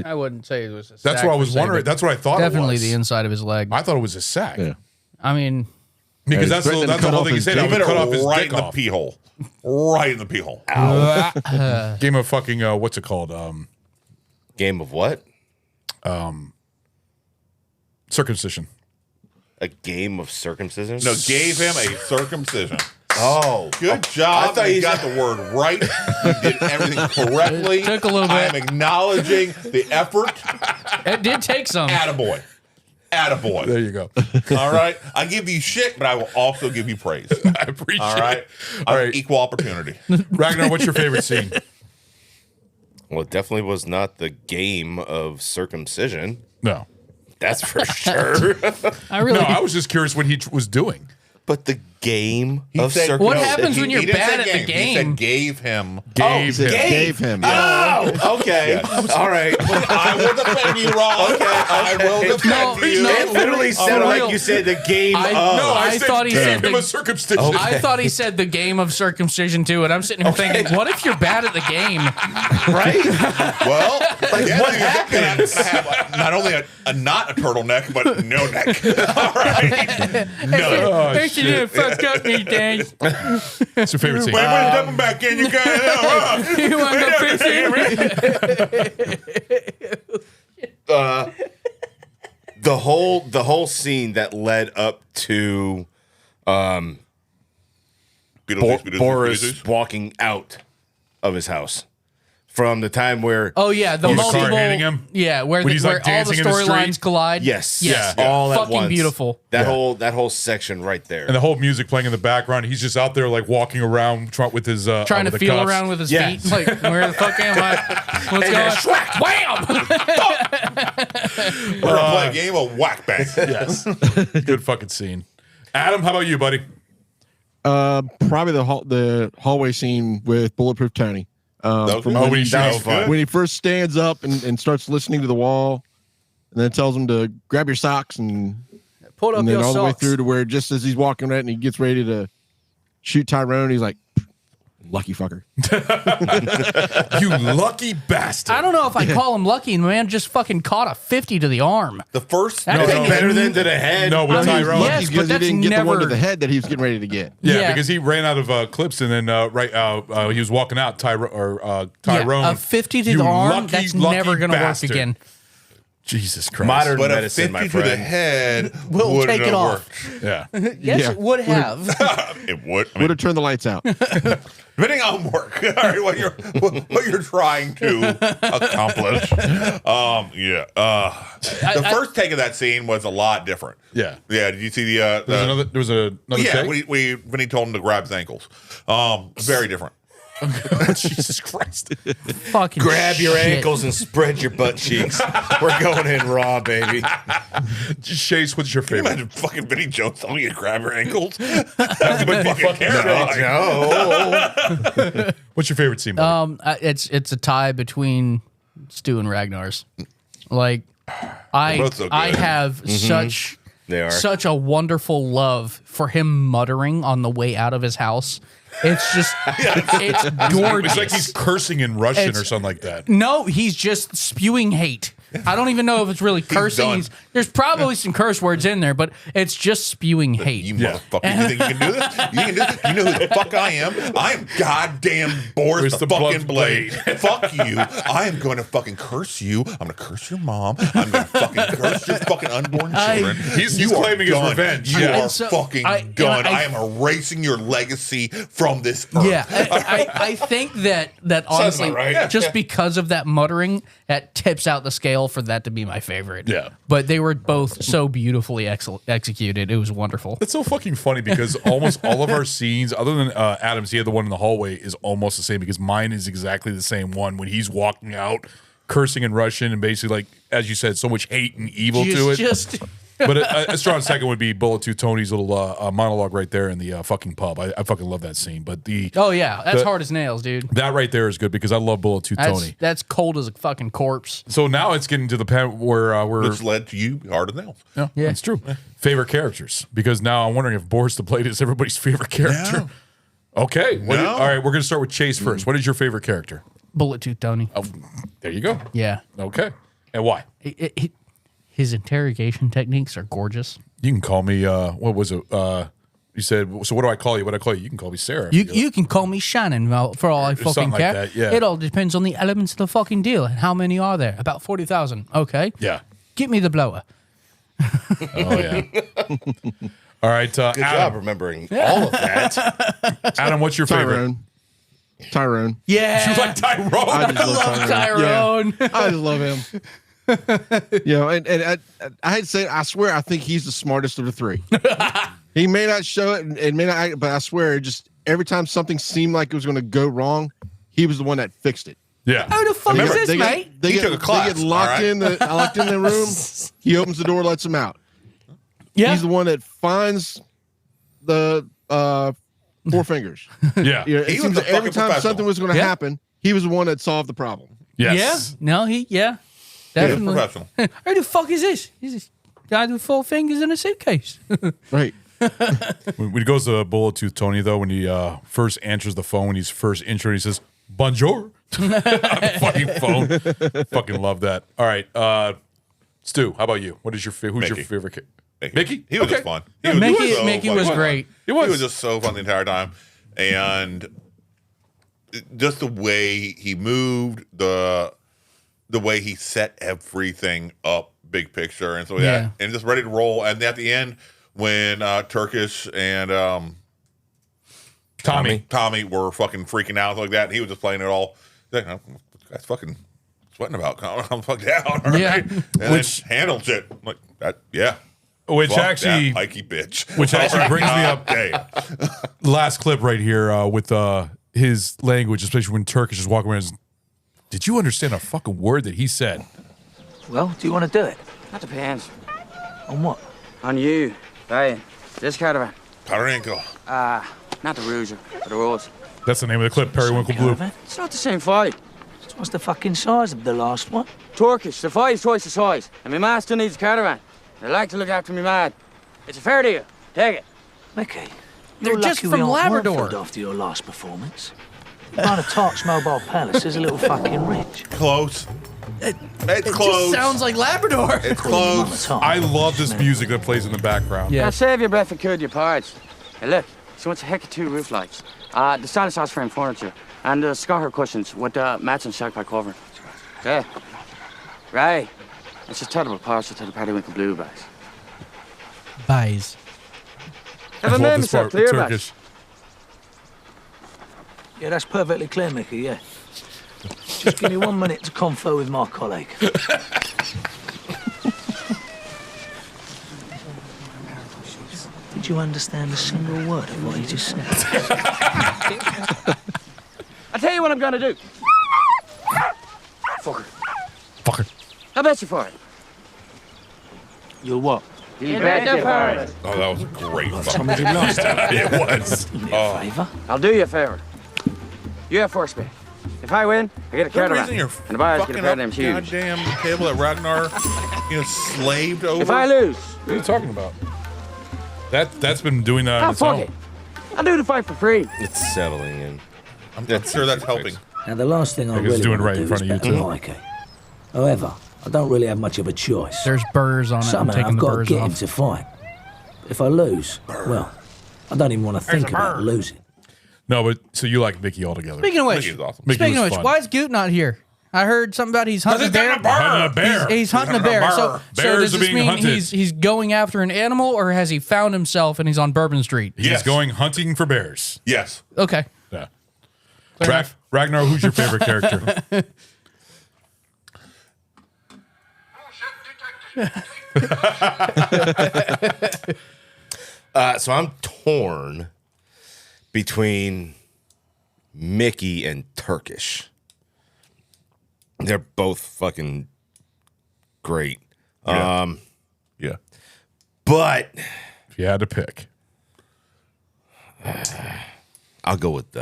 I wouldn't say it was a sack. That's what I was per se, wondering. but That's what I thought Definitely it was. the inside of his leg. I thought it was a sack. Yeah. I mean... Because that's the whole thing he said. I would cut off his right dick in the off. pee hole. Right in the pee hole. Game of fucking, what's it called? Game of what? Circumcision. A game of circumcision? No, gave him a circumcision. Oh. Good job. I thought you you got the word right. You did everything correctly. It took a little bit. I am acknowledging the effort. It did take some. Attaboy. Attaboy. There you go. All right. I give you shit, but I will also give you praise. I appreciate All right. it. All right. Equal opportunity. Ragnar, what's your favorite scene? Well, it definitely was not the game of circumcision. No. That's for sure. I was just curious what he was doing. But the game He of said- circumcision. What happens when you're He didn't bad say at the He game? said gave him. Gave him. Gave him. Oh, okay. All right. I will defend you, Ron. Okay. I will defend you. It literally sounded like you said the game of. I thought he said him the, a circumcision. Okay. I thought he said the game of circumcision too, and I'm sitting here thinking, what if you're bad at the game? Right? Well, what happens? Gonna have not only a not a turtleneck, but no neck. All right. No. Thanks you didn't fuck up me, Dang. What's your favorite scene? Wait, dump him back in. You got You want to The whole scene that led up to Boris walking out of his house. From the time where Oh yeah, the car multiple hitting him? Yeah, where, When he's, where like, all the dancing in the storylines street? collide. yes, all at fucking once. beautiful. That whole section right there. And the whole music playing in the background. He's just out there like walking around with his Trying to with the feel cuffs. around with his Yes. feet. Like, where the fuck am I? What's going on? Wham! We're gonna play a game of whack bang. Yes. Good fucking scene. Adam, how about you, buddy? Probably the hallway scene with Bulletproof Tony. From when he when, shoots. when he first stands up and starts listening to the wall, and then tells him to grab your socks and Pull up and then your all the way socks. through to where just as he's walking out and he gets ready to shoot Tyrone, he's like, lucky fucker. You lucky bastard. I don't know if I call him lucky. The man just fucking caught a 50 to the arm. The first That thing is- better than to the head. No, with Tyrone. Yes, because but he that's didn't get the one to never- the head that he was getting ready to get. Yeah, because he ran out of clips, and then he was walking out. Tyrone. Yeah, a 50 to you the arm, lucky, that's lucky never going to work bastard. again. Jesus Christ. Modern But a medicine, 50 my to the friend. head We'll wouldn't take it have off. worked. Yeah. Yes, Yeah. it would have. It would. I mean, Would have turned the lights out. depending on work, all right, what you're trying to accomplish. The first take of that scene was a lot different. Yeah. Yeah. Did you see the? There was another Yeah. take? When he told him to grab his ankles. Very different. Jesus Christ. Fucking Grab your shit. ankles and spread your butt cheeks. We're going in raw, baby. Chase, what's your Can you favorite? imagine fucking Vinny Jones telling you to grab your ankles? That's what fucking character. No. What's your favorite scene? buddy? It's a tie between Stu and Ragnar's. Like, I both so good. I have such They are. such a wonderful love for him muttering on the way out of his house. It's just, it's gorgeous. It's like he's cursing in Russian It's- or something like that. No, he's just spewing hate. I don't even know if it's really cursing. done. There's probably some curse words in there, but it's just spewing hate. You motherfucker. You think you can do this? You can do this? You know who the fuck I am? I am goddamn Boris Where's the the fucking Blade? Fuck you. I am going to fucking curse you. I'm going to curse your mom. I'm going to fucking curse your fucking unborn children. He's You are claiming his done. revenge. You Yeah. are So, fucking and done. I am erasing your legacy from this earth. Yeah, I think that honestly, about right. just because of that muttering, that tips out the scale for that to be my favorite. Yeah. But they were both so beautifully executed. It was wonderful. That's so fucking funny because almost all of our scenes, other than Adam's, he had the one in the hallway, is almost the same because mine is exactly the same one when he's walking out, cursing in Russian and basically, like, as you said, so much hate and evil to it. But a strong second would be Bullet 2 Tony's little monologue right there in the fucking pub. I fucking love that scene. But that's hard as nails, dude. That right there is good because I love Bullet 2 Tony. That's cold as a fucking corpse. So now it's getting to the point where we're. Which led to you hard as nails. Yeah, that's true. Favorite characters, because now I'm wondering if Boris the Blade is everybody's favorite character. No. Okay. No. All right, we're going to start with Chase first. What is your favorite character? Bullet Tooth Tony. Oh, there you go. Yeah. Okay. And why? His interrogation techniques are gorgeous. You can call me, what was it? You said, so what do I call you? What do I call you? You can call me Sarah. You can call me Shannon for all I fucking something like care. that, yeah. It all depends on the elements of the fucking deal. And how many are there? About 40,000. Okay. Yeah. Get me the blower. Oh, yeah. All right. Good Adam. job remembering all of that. Adam, what's your favorite? Tyrone. Yeah. You like Tyrone? I just love Tyrone. Yeah. I just love him. You know, and I hate to say it, I swear I think he's the smartest of the three. He may not show it and may not act, but I swear just every time something seemed like it was going to go wrong, he was the one that fixed it. Yeah. Who the fuck is this, they mate? They He took a class, They get locked all right? locked in the room. He opens the door, lets them out. Yeah. He's the one that finds the four fingers. Yeah. You know, He it was seems a that every fucking time professional. something was going to happen, he was the one that solved the problem. Yes. Yeah. No, definitely. professional. Who the fuck is this? Is this guy with 4 fingers in a suitcase? Right. When he goes to Bullet Tooth Tony, though, when he first answers the phone, when he's first introed, he says, Bonjour. On the fucking phone. Fucking love that. All right. Stu, how about you? What is your who's your Mickey. favorite Mickey? He was Okay. just fun. Yeah, Mickey was fun. great. He was just so fun the entire time. And just the way he moved, the way he set everything up, big picture, and so Yeah. and just ready to roll. And at the end, when Turkish and Tommy were fucking freaking out like that, and he was just playing it all. Like, oh, that's fucking sweating about. Calm the fuck down. All right? Yeah. And Which- then handled it like that. Yeah. Which Fuck actually, that pikey bitch. which actually brings me up. Okay. Last clip right here with his language, especially when Turkish is walking around. Did you understand a fucking word that he said? Well, do you want to do it? That depends. On what? On you. Hey, this caravan. Parenko. Not the Rouge, but the Rose. That's the name of the clip, Periwinkle Blue. Caravan? It's not the same fight. What's the fucking size of the last one? Turkish, the fight is twice the size. And my master needs a caravan. I like to look after me man. It's a fair deal. Take it. Mickey, They're you're just lucky from we aren't Labrador. Warnfield after your last performance. Behind a Tark's Mobile Palace is a little fucking rich. Close. It's It close. just sounds like Labrador. It's close. I love this music that plays in the background. Now save your breath and cool your parts. Hey, look. She wants a heck of 2 roof lights. The stylish house frame furniture. And the Scotter cushions with matching shagpie covering. Okay. Right. It's just terrible parcel to the Periwinkle Blue bags. Buys. Have I made myself clear, bags? Yeah, that's perfectly clear, Mickey, yeah. Just give me 1 minute to confer with my colleague. Did you understand a single word of what he just said? I'll tell you what I'm gonna do. Fucker. Fucker. I'll bet you for it. You'll what? You bet you for it. Oh, that was a great fucking Somebody lost it. It was. Do me a favour. I'll do you a favor. You have first pick. If I win, I get a The caravan. reason you're And the buyers get a fucking pair up of them shoes. goddamn table that Ragnar, slaved over. If I lose, What are you talking about? That's been doing that on ah, its fuck own. it. I'll do the fight for free. It's settling in. I'm sure that's helping. Now, the last thing I Like it's really doing want right to in do is front of bet you, on too. Mikey. However, I don't really have much of a choice. There's burrs on it. I'm Somehow taking I've the got to burrs get him off. to fight. If I lose, well, I don't even want to think about losing. No, but so you like Mickey altogether. Speaking of which, Mickey's awesome. Mickey speaking of was which, fun. why is Goot not here? I heard something about he's hunting a bear. Hunting a bear. He's hunting a bear. So Bears does are this being mean hunted. he's going after an animal, or has he found himself and he's on Bourbon Street? He's Yes. going hunting for bears. Yes. Okay. Yeah. Fair enough. Ragnar, who's your favorite character? So I'm torn between Mickey and Turkish. They're both fucking great. Yeah. But If you had to pick. I'll go with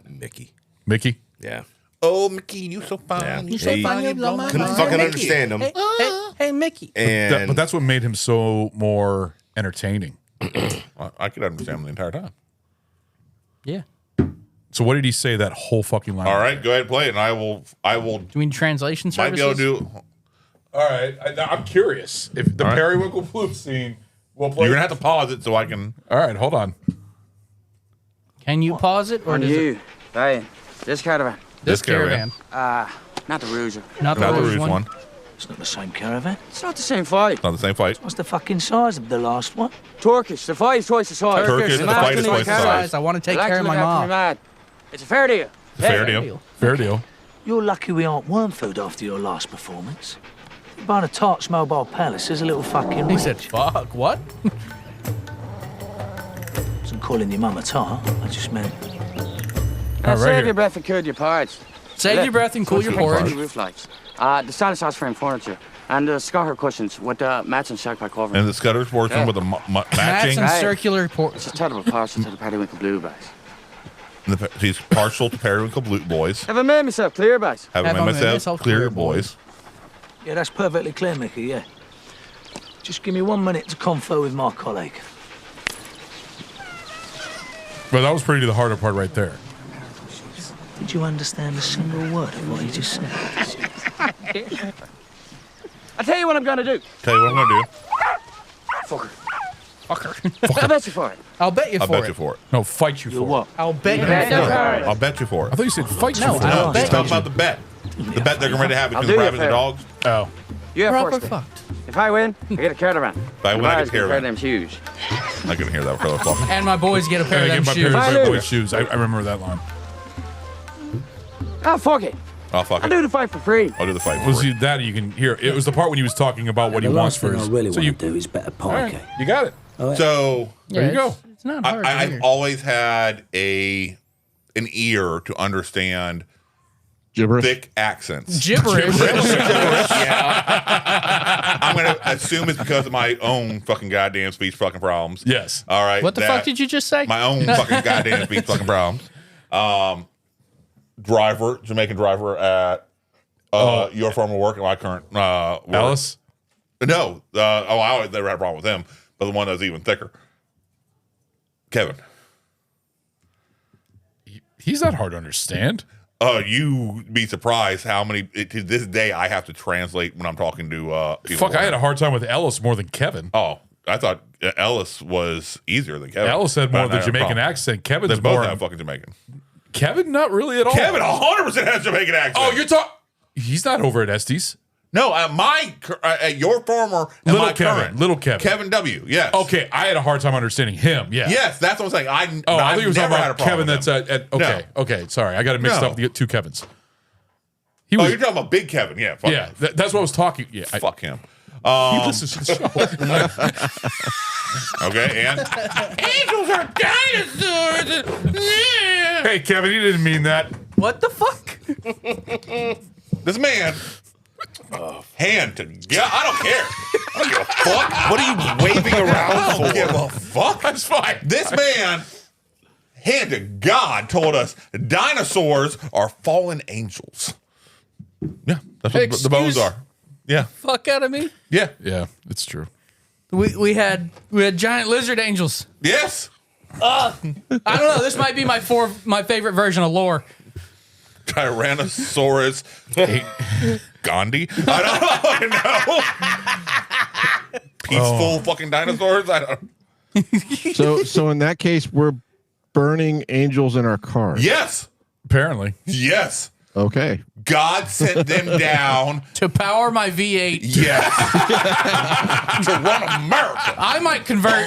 Mickey. Mickey? Yeah. Oh, Mickey, you so fine. Yeah. You so fine, you blow my couldn't mind. fucking understand him. Hey, Mickey. And But that's what made him so more entertaining. I could understand him the entire time. Yeah. So what did he say that whole fucking line? All right, go ahead and play it, and I will. Do you mean translation Might services? be able to do. All right. I'm curious if the All right. Periwinkle Blue scene will play. You're gonna have to pause it so I can. All right, hold on. Can you pause it, or On does you. it? Right. This caravan. This caravan. caravan. Not the Rouge. Not the Not the Rouge Rouge one. one. It's not the same caravan. It's not the same fight. Not the same fight. What's the fucking size of the last one? Turkish. The fight is twice the size. Turkish, the fight is twice the size. I want to take I like care to of look my after mom. lad. It's a fair deal. Fair deal. Fair deal. You're lucky we aren't Wormfield after your last performance. Behind a Tark's Mobile Palace is a little fucking He rich. said, "Fuck what?" Wasn't calling your mum a tart. I just meant Now right save here. your breath and cool your parts. Save your breath and cool your porridge. Roof lights. The stylish house frame furniture. And the Scotter cushions with matching shagpie covering. And the Scudder's working Yeah. with a Mats matching. and Hey. circular porch. It's a terrible parcel to the Periwinkle Blue bags. He's partial to Periwinkle Blue boys. Have I made myself clear, bags? Have Have made I made myself myself clear, clear, boys. yeah, that's perfectly clear, Mickey. Yeah. Just give me 1 minute to confer with my colleague. But that was pretty the harder part right there. Did you understand a single word of what he just said? I'll tell you what I'm gonna do. Tell you what I'm gonna do. Fucker. Fucker. I bet you for it. I'll bet you I'll for bet it. you for it. No, fight you You're for what? I'll bet you Bet for you it. for it. I'll bet you for I it. thought you said fight No, you for I it. don't bet He's talking about the bet. The bet they're ready to have I'll between do the you a rabbits and favor. dogs. Oh. You have Proper first pick. fucked. If I win, I get a caravan. If I And win, I buyers get a get a pair of caravan. them shoes. I couldn't hear that for the fuck. And my boys get a pair I of get them my shoes. Periwinkle Hallelujah. Boy shoes. I remember that line. Ah, fuck it. Oh, fuck I'll it. do the fight for free. I'll do the fight. Well, For see, it. that you can hear. It was the part when he was talking about what he the wants last for thing his. I really so want you, to do is bet a all right, pike. you got it. So Yeah, There you go. It's not hard. to I've hear. always had an ear to understand Gibberish. thick accents. Gibberish. Yeah. I'm gonna assume it's because of my own fucking goddamn speech fucking problems. Yes. All right. What the fuck did you just say? My own fucking goddamn speech fucking problems. Jamaican driver at your former work and my current work. Alice. No. I always never had a problem with him. but the one that's even thicker. Kevin. He's not hard to understand. You'd be surprised how many, to this day, I have to translate when I'm talking to people. Fuck, I had a hard time with Ellis more than Kevin. Oh, I thought Ellis was easier than Kevin. Ellis had more of the Jamaican accent. Kevin's they both more have fucking Jamaican. Kevin, not really at all. Kevin 100% has Jamaican accent. Oh, you're talking. He's not over at Estes. No, your former and Little my Kevin. current. Little Kevin. Kevin W. Yes. Okay, I had a hard time understanding him. Yeah. Yes, that's what I'm saying. I thought you were talking about Kevin. That's at. Okay. No. Okay. Sorry, I got it mixed up with the two Kevins. You're talking about Big Kevin. Yeah. Fuck Yeah. That's what I was talking. Yeah. Fuck him. He listens to the show. Okay, and Angels are dinosaurs. Hey, Kevin, you didn't mean that. What the fuck? this man, hand to God, I don't care. I don't give a fuck. What are you waving around I don't for? give a fuck. That's fine. This man, hand to God, told us dinosaurs are fallen angels. Yeah, that's what the bones are. Yeah, Fuck out of me. yeah, Yeah, it's true. We had giant lizard angels. yes. I don't know. This might be my favorite version of lore. Tyrannosaurus Gandhi. I don't know. Peaceful fucking dinosaurs. I don't. So in that case, we're burning angels in our cars. Yes. Apparently. Yes. Okay. God sent them down to power my V8. Yes. to run America. I might convert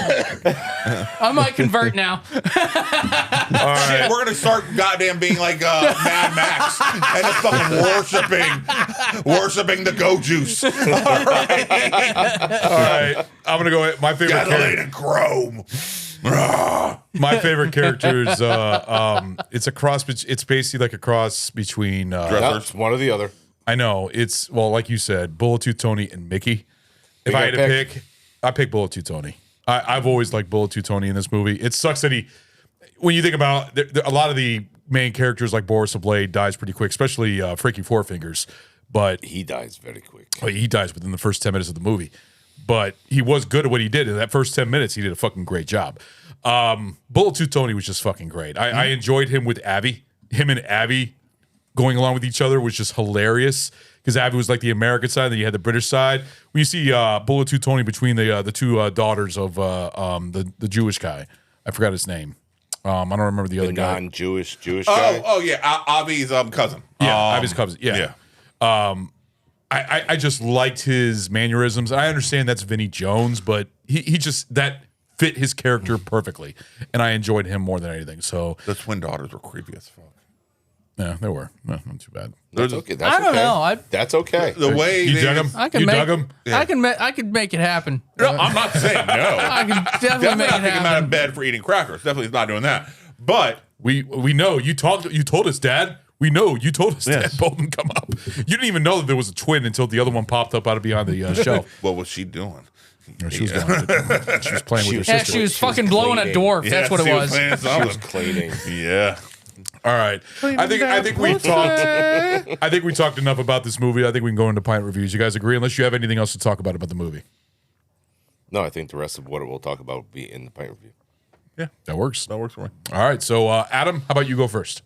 now. All right. Shit, we're gonna start goddamn being like Mad Max and just fucking worshiping the go juice. All right. I'm gonna go. My favorite character. Chrome. My favorite character is it's a cross. It's basically like a cross between Dressers, one or the other. I know it's like you said, Bullet Tooth Tony and Mickey. If I had to pick, I pick Bullet Tooth Tony. I've always liked Bullet Tooth Tony in this movie. It sucks that when you think about a lot of the main characters like Boris the Blade dies pretty quick, especially Freaky Four Fingers. But he dies very quick. He dies within the first 10 minutes of the movie. But he was good at what he did. In that first 10 minutes, he did a fucking great job. Bullet Tooth Tony was just fucking great. I enjoyed him with Abby. Him and Abby going along with each other was just hilarious because Abby was like the American side, and then you had the British side. When you see Bullet Tooth Tony between the two daughters of the Jewish guy, I forgot his name. I don't remember the other guy. Non-Jewish guy. Oh yeah, Avi's cousin. Yeah, Abby's cousin. Yeah. I just liked his mannerisms. I understand that's Vinnie Jones, but he just that fit his character perfectly, and I enjoyed him more than anything. So the twin daughters were creepy as fuck. Yeah, they were. No, not too bad. That's okay. I don't know. That's okay. The way you dug him. I can dug him. Yeah. I could make it happen. No, I'm not saying no. I can definitely make it not taking him out happen. of bed for eating crackers. Definitely not doing that. But we know you told us, Dad. We know you told us Dad Bolton come up. You didn't even know that there was a twin until the other one popped up out of behind the shelf. What was she doing? She was playing with her sister. She was fucking blowing a dwarf. Yeah, That's what it was. She was cleaning. Yeah. All right. I think we talked. I think we talked enough about this movie. I think we can go into pint reviews. You guys agree? Unless you have anything else to talk about the movie. No, I think the rest of what we'll talk about will be in the pint review. Yeah, that works. That works for me. All right. So, Adam, how about you go first?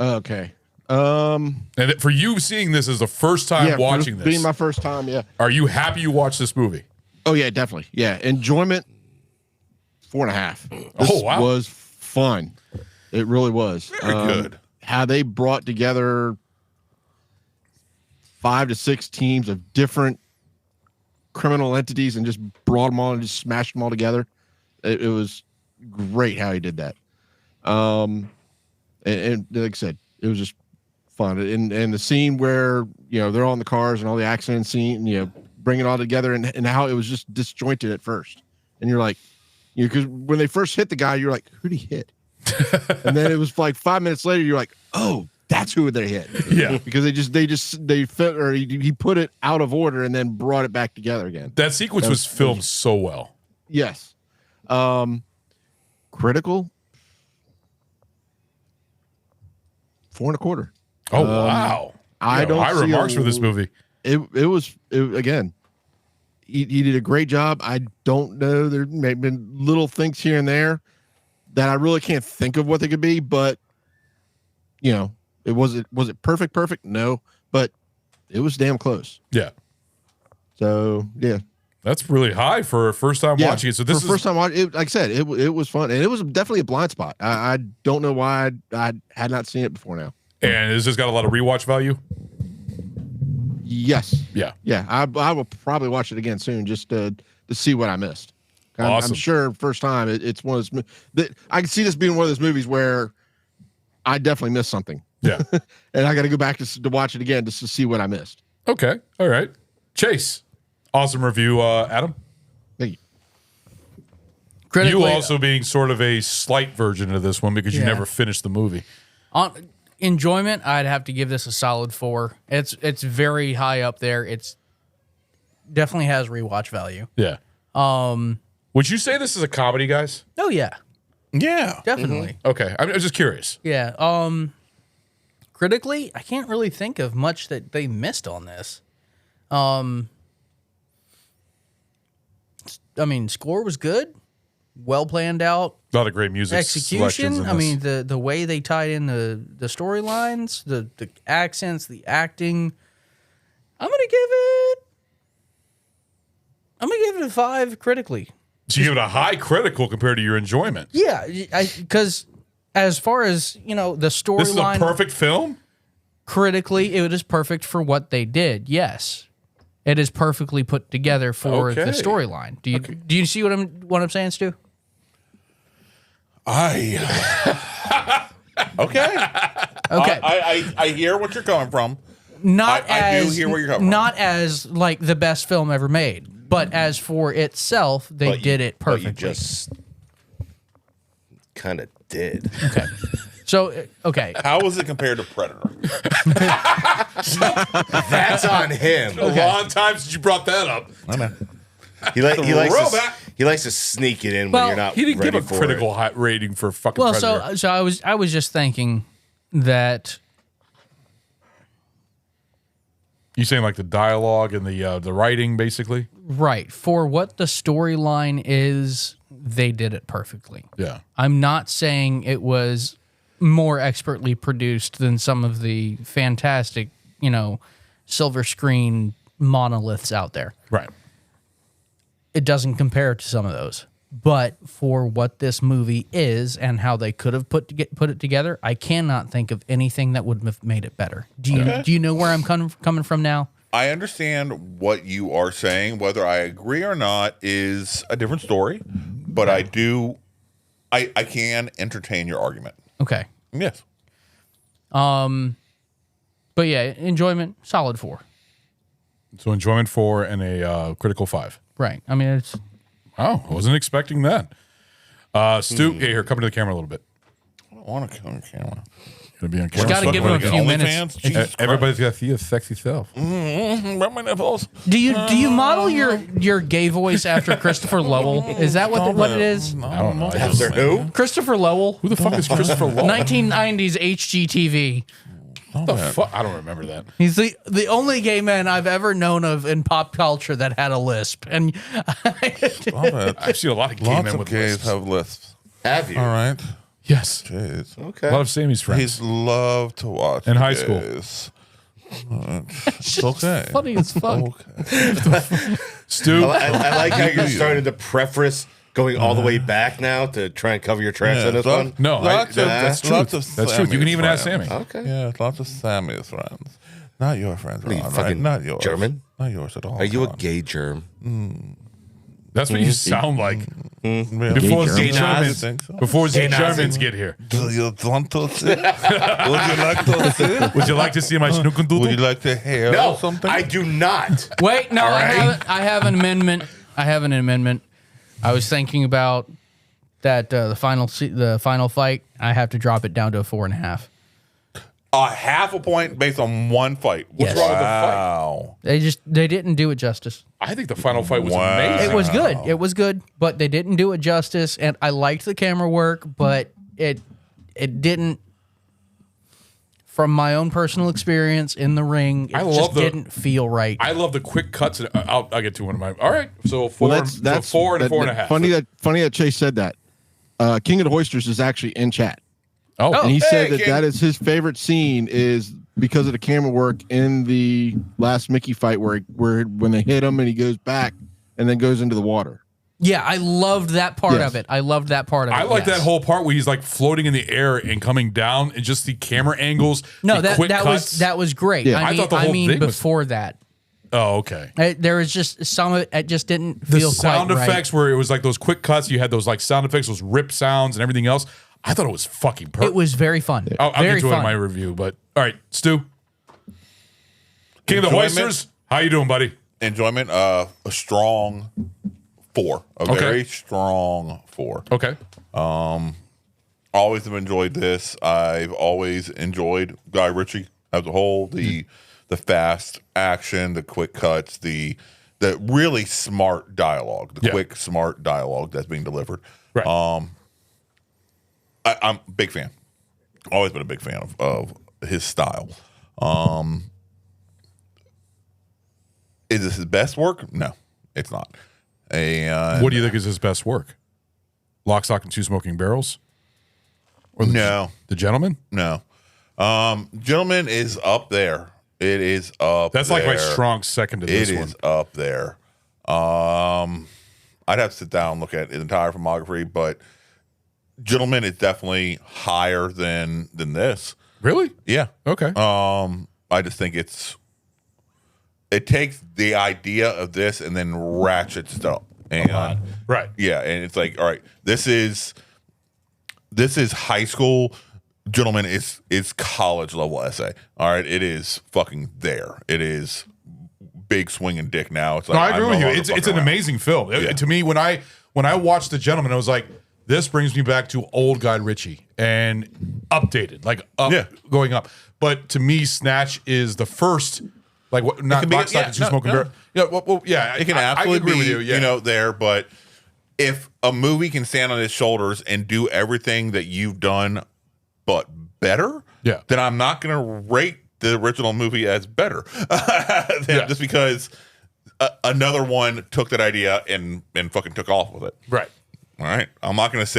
Okay. And for you seeing this as the first time watching this, being my first time, yeah. Are you happy you watched this movie? Oh yeah, definitely. Yeah, enjoyment 4.5. This was fun. It really was. Very good. How they brought together 5 to 6 teams of different criminal entities and just brought them all and just smashed them all together. It was great how he did that. And like I said, it was just fun. And the scene where, they're all in the cars and all the accident scene, bring it all together and how it was just disjointed at first. And you're like, because when they first hit the guy, you're like, who'd he hit? And then it was like 5 minutes later, you're like, oh, that's who they hit. Yeah. Because they fit, or he put it out of order and then brought it back together again. That sequence was filmed so well. Yes. Critical 4.25. Oh, wow. I don't high see remarks for this movie. It was again, he did a great job. I don't know. There may have been little things here and there that I really can't think of what they could be, but was it perfect? Perfect? No, but it was damn close. Yeah. So yeah. That's really high for a first time watching it. So this is first time watching it. Like I said, it was fun, and it was definitely a blind spot. I don't know why I had not seen it before now. And has this got a lot of rewatch value? Yes. Yeah. Yeah. I will probably watch it again soon just to see what I missed. Awesome. I'm sure first time it's one of those that I can see this being one of those movies where I definitely missed something. Yeah. And I got to go back to watch it again just to see what I missed. Okay. All right. Chase. Awesome review, Adam. Thank you. Critically, You also being sort of a slight version of this one because you never finished the movie. On enjoyment, I'd have to give this a solid 4. It's very high up there. It's definitely has rewatch value. Yeah. Would you say this is a comedy, guys? Oh yeah. Yeah. Definitely. Okay. I'm just curious. Yeah. Critically, I can't really think of much that they missed on this. I mean, score was good, well planned out. A lot of great music. Execution. I mean, the way they tied in the storylines, the accents, the acting. I'm gonna give it a 5 critically. So you give it a high critical compared to your enjoyment. Yeah, because as far as the storyline, This is a perfect film. Critically, it is perfect for what they did. Yes, it is perfectly put together for the storyline. Do you see what I'm saying, Stu? Okay. I hear what you're coming from. I do hear where you're coming from. Not as like the best film ever made, but as for itself, they did it perfectly. But you just kind of did. Okay. So, okay. How was it compared to Predator? That's on him. A long time since you brought that up. I know. He likes to sneak it in when you're not. He didn't ready give a for critical it. high rating for fucking Well, Predator. so I was just thinking that You saying like the dialogue and the writing, basically? right for what the storyline is, they did it perfectly. Yeah. I'm not saying it was more expertly produced than some of the fantastic, silver screen monoliths out there. Right. It doesn't compare to some of those. But for what this movie is and how they could have put it together, I cannot think of anything that would have made it better. Do you know where I'm coming from now? I understand what you are saying. Whether I agree or not is a different story. But I can entertain your argument. Okay. Yes. But yeah, enjoyment, solid 4. So enjoyment 4 and a critical 5. Right. I mean, it's... Oh, I wasn't expecting that. Stu, here, come to the camera a little bit. I don't want to come on camera. Gonna be on camera. Gotta give him a few minutes. Everybody's got to see a sexy self. Rub my nipples. Do you model your gay voice after Christopher Lowell? Is that what it is? I don't know. After who? Christopher Lowell? Who the fuck is Christopher Lowell? 1990s HGTV. What the fuck? I don't remember that. He's the only gay man I've ever known of in pop culture that had a lisp. And I've seen a lot of gay Lots men of with gays lisps. have lisps. Have you? All right. Yes. Jeez. Okay. A lot of Sammy's friends. He's loved to watch In high school. gays. It's okay. funny as fuck. Okay. Stu, I like how you're starting to preface going all the way back now to try and cover your tracks on this one. no, Lots of- that's truth. lots of That's truth. You can Sammy's even ask friends. Sammy. Okay. Yeah, lots of Sammy's friends. Not your friends, What are you, Ron, right? fucking Not yours. German? Not yours at all. Are you a Ron. gay germ? That's what you sound like. Yeah. Before Gay the German? Germans, You think so? before the Gay Nazi. Germans get here. Do you want to see? Would you like to see? Would you like to see my Would you snookendoodle? like to hear No, something? I do not. Wait, no, right. I have an amendment. I was thinking about that the final fight. I have to drop it down to a 4.5. A half a point based on one fight. What's Yes. wrong with the fight? Wow. They didn't do it justice. I think the final fight was Wow. amazing. It was good, but they didn't do it justice. And I liked the camera work, but it didn't from my own personal experience in the ring, it just didn't feel right. I love the quick cuts. I'll get to one of my. All right, so four, that's so 4 and 4.5. Funny that Chase said that. King of the Hoisters is actually in chat. Oh, and he said that is his favorite scene is because of the camera work in the last Mickey fight where when they hit him and he goes back and then goes into the water. Yeah, I loved that part of it. I loved that part of it. I like that whole part where he's like floating in the air and coming down, and just the camera angles. No, the quick that cuts. was great. Yeah. I thought the whole thing before that. Oh, okay. There was just some of it just didn't The feel sound quite effects right. where it was like those quick cuts. You had those like sound effects, those rip sounds, and everything else. I thought it was fucking perfect. It was very fun. I'll very get to it fun. in my review, but all right, Stu. King of the Hoisters, how you doing, buddy? Enjoyment, a strong 4. A very strong 4. Okay. Always have enjoyed this. I've always enjoyed Guy Ritchie as a whole. The fast action, the quick cuts, the really smart dialogue, the quick, smart dialogue that's being delivered. Right. I'm a big fan. Always been a big fan of his style. Is this his best work? No, it's not. And What do you think is his best work? Lock, Stock, and Two Smoking Barrels? Or No. The Gentleman? No. Gentleman is up there. It is up That's there. like my strong second to this It one. is up there. I'd have to sit down and look at his entire filmography, but Gentleman is definitely higher than this. Really? Yeah. Okay. I just think it takes the idea of this and then ratchets it up. And right. Yeah, and it's like, all right, this is high school. Gentleman is college level essay. All right, it is fucking there. It is big swinging dick now. It's like, No, I agree I'm with no you. longer It's an fucking amazing film. To me, when I watched The Gentleman, I was like, this brings me back to old Guy Ritchie and updated, like going up. But to me, Snatch is the first, like what? Not Lock, Stock, and Two Smoking Barrels. Yeah, well, yeah, it can I absolutely agree be, with you. Yeah. there. But if a movie can stand on its shoulders and do everything that you've done, but better, then I'm not going to rate the original movie as better, just because another one took that idea and fucking took off with it. Right. All right. I'm not going to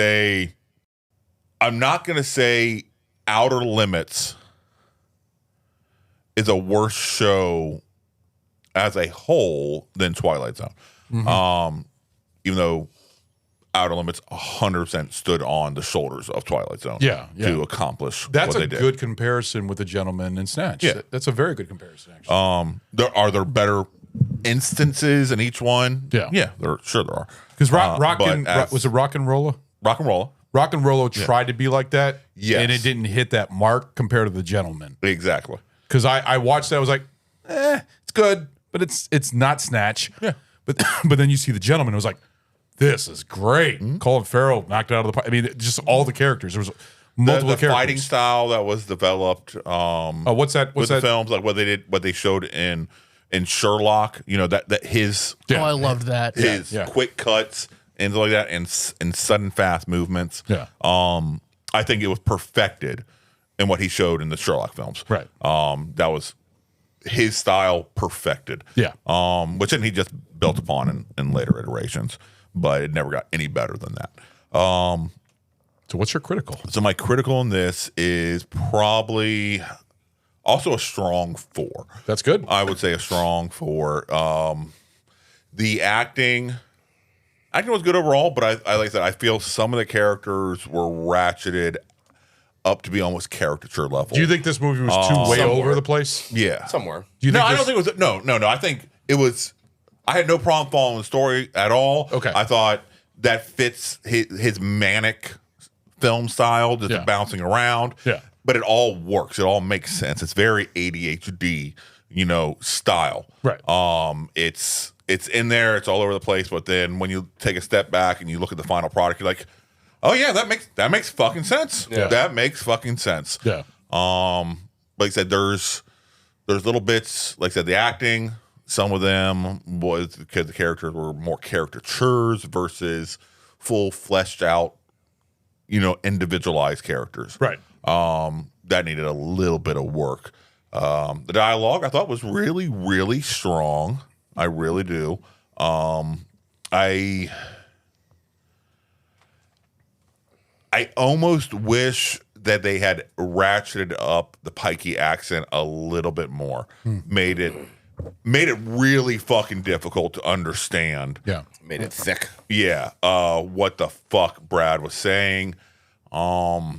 say Outer Limits is a worse show as a whole than Twilight Zone. Mm-hmm. Even though Outer Limits 100% stood on the shoulders of Twilight Zone to accomplish That's what a they did. good comparison with The Gentleman and Snatch. Yeah. That's a very good comparison, actually. There better instances in each one. Yeah. There are. Because was it Rock and Rolla? Rock and Rolla. Rock and Rolla tried to be like that, Yes. and it didn't hit that mark compared to The Gentleman. Exactly. Because I watched that, I was like, it's good, but it's not Snatch. Yeah. But then you see The Gentleman, it was like, this is great. Mm-hmm. Colin Farrell knocked it out of the park. I mean, just all the characters. There was multiple the characters. fighting style that was developed. What's that? With the films, like what they showed in Sherlock. You know that his. Oh, I loved that. His quick cuts and like that, and sudden fast movements. Yeah. I think it was perfected in what he showed in the Sherlock films. Right. That was his style perfected. Yeah. Which then he just built upon in later iterations, but it never got any better than that. So what's your critical? So my critical in this is probably also a strong 4. That's good. I would say a strong 4. The acting was good overall, but I like that. I feel some of the characters were ratcheted up to be almost caricature level. Do you think this movie was too way over the place? Yeah. Somewhere. Do you think I don't think it was. No. I think it was. I had no problem following the story at all. Okay. I thought that fits his manic film style, just bouncing around. Yeah. But it all works. It all makes sense. It's very ADHD, style. Right. It's in there. It's all over the place. But then when you take a step back and you look at the final product, you're like, oh yeah, that makes fucking sense. Yeah. That makes fucking sense. Yeah. Like I said, there's little bits. Like I said, the acting. Some of them was because the characters were more caricatures versus full fleshed out, individualized characters. Right. needed a little bit of work. The dialogue I thought was really, really strong. I really do. I almost wish that they had ratcheted up the pikey accent a little bit more. Made it really fucking difficult to understand. Yeah. Made it thick. Yeah. What the fuck Brad was saying. I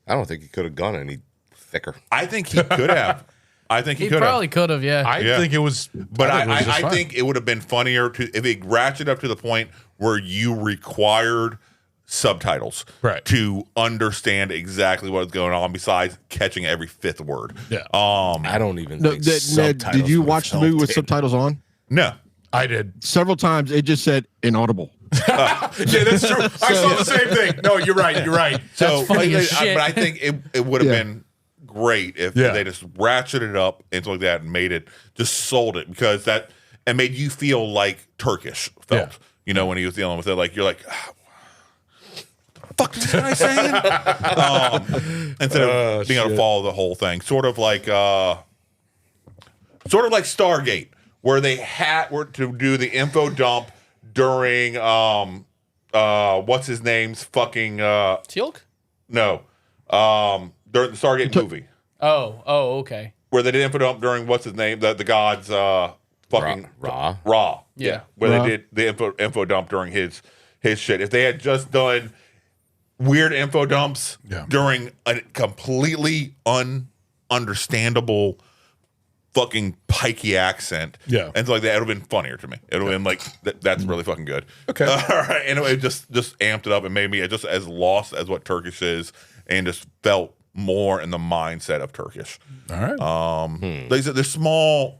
don't think he could have gone any thicker. I think he could have. I think he could probably could have, yeah. I think it was, but I fine. think it would have been funnier if it ratcheted up to the point where you required subtitles to understand exactly what was going on besides catching every fifth word. Yeah. I don't even think Ned, subtitles did you would watch the have movie with helped it. subtitles on? No. I did. Several times it just said inaudible. Yeah, that's true. I saw the same thing. No, you're right. You're right. So, funny as shit. but I think it would have been great if they just ratcheted it up and something like that and made it, just sold it because that, and made you feel like Turkish felt, you know, when he was dealing with it. Like, you're like, what the fuck is this guy saying? Instead of being able to follow the whole thing. Sort of like Stargate, where they were to do the info dump during what's his name's fucking Teal'c? No. During the Stargate movie. Oh, okay. Where they did info dump during what's his name? The god's fucking Ra. Yeah. Where Ra. they did the info dump during his shit. If they had just done weird info dumps during a completely ununderstandable fucking pikey accent, and so like that, it would have been funnier to me. It would have been like that's really fucking good. Okay, all right, and it just amped it up and made me just as lost as what Turkish is, and just felt more in the mindset of Turkish. All right, like I said, there's small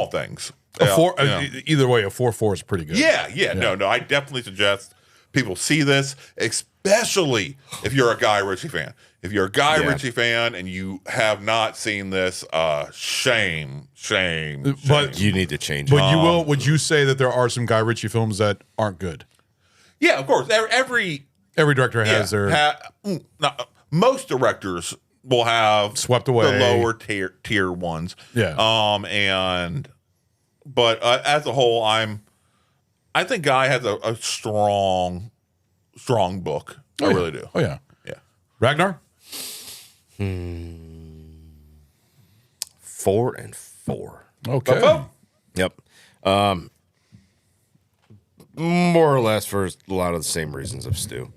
things. Either way, a 4.4 is pretty good. Yeah. No, I definitely suggest people see this, especially if you're a Guy Ritchie fan. If you're a Guy Ritchie fan and you have not seen this, shame. But you need to change it. But you will. Would you say that there are some Guy Ritchie films that aren't good? Yeah, of course. Every director has their. Most directors will have swept away the lower tier ones. Yeah. But as a whole, I think Guy has a strong book. I really do. Oh yeah. Ragnar? 4 and 4. Okay. Yep. More or less for a lot of the same reasons of Stu.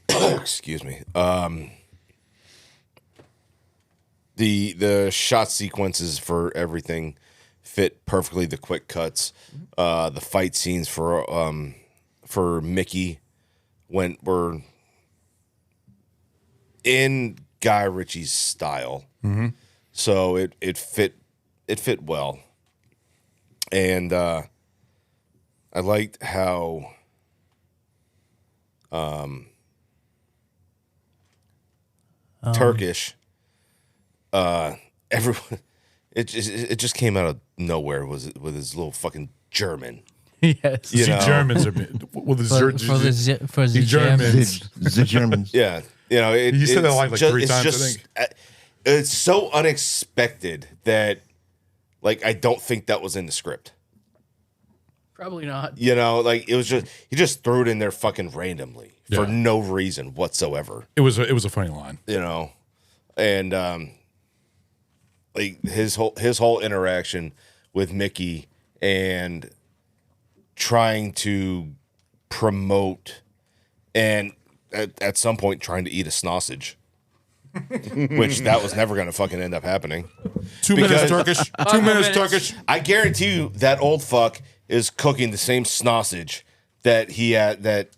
Excuse me. The shot sequences for everything fit perfectly. The quick cuts, the fight scenes for Mickey were in Guy Ritchie's style, so it fit well, and I liked how Turkish everyone it just came out of nowhere with his little fucking German. Yes, the Germans are well, the Germans. The Germans. Yeah. You know, you said that like just, 3 times. Just, I think it's so unexpected that, like, I don't think that was in the script. Probably not. You know, like it was just he just threw it in there fucking randomly for no reason whatsoever. It was a funny line. You know, and like his whole interaction with Mickey and trying to promote and at some point trying to eat a sausage, which that was never going to fucking end up happening. 2 minutes Turkish. 2 minutes Turkish. I guarantee you that old fuck is cooking the same sausage that that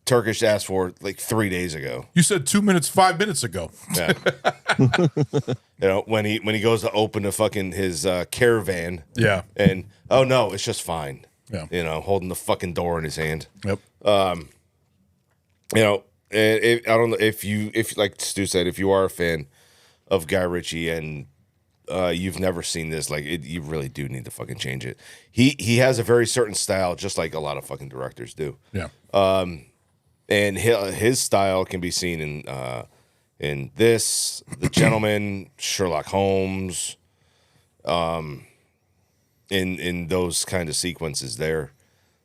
Turkish asked for like 3 days ago. You said 2 minutes 5 minutes ago. Yeah. You know, when he goes to open the fucking his caravan. Yeah. And oh no, it's just fine. Yeah. You know, holding the fucking door in his hand. Yep. You know, I don't know if like Stu said, if you are a fan of Guy Ritchie and you've never seen this, like you really do need to fucking change it. He has a very certain style, just like a lot of fucking directors do. Yeah. And his style can be seen in this, The Gentleman, Sherlock Holmes, in those kind of sequences there.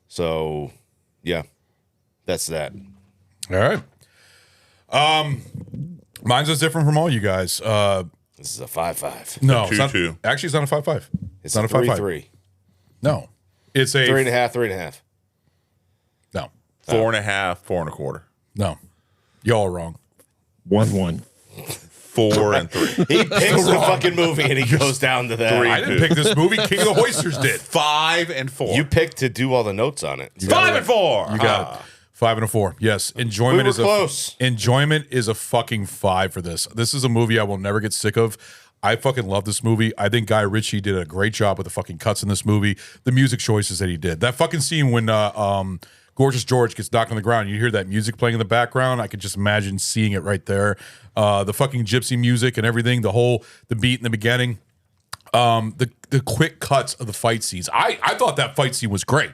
So, yeah, that's that. All right. Mine's is different from all you guys. This is a 5-5. No, it's not, 2-2. actually, it's not a 5-5. It's not a 3-3. No, it's a 3.5. No, 4.5, 4 1/4. No, y'all are wrong. 1-1. 4 and 3. He picks the fucking movie and he goes down to that. I didn't pick this movie. King of the Hoisters did. 5 and 4. You picked to do all the notes on it. 5 and 4. You got it. 5 and a 4. Yes, enjoyment We were is close. Enjoyment is a fucking 5 for this. This is a movie I will never get sick of. I fucking love this movie. I think Guy Ritchie did a great job with the fucking cuts in this movie. The music choices that he did. That fucking scene when Gorgeous George gets knocked on the ground. You hear that music playing in the background. I could just imagine seeing it right there. The fucking gypsy music and everything. The beat in the beginning. The quick cuts of the fight scenes. I thought that fight scene was great.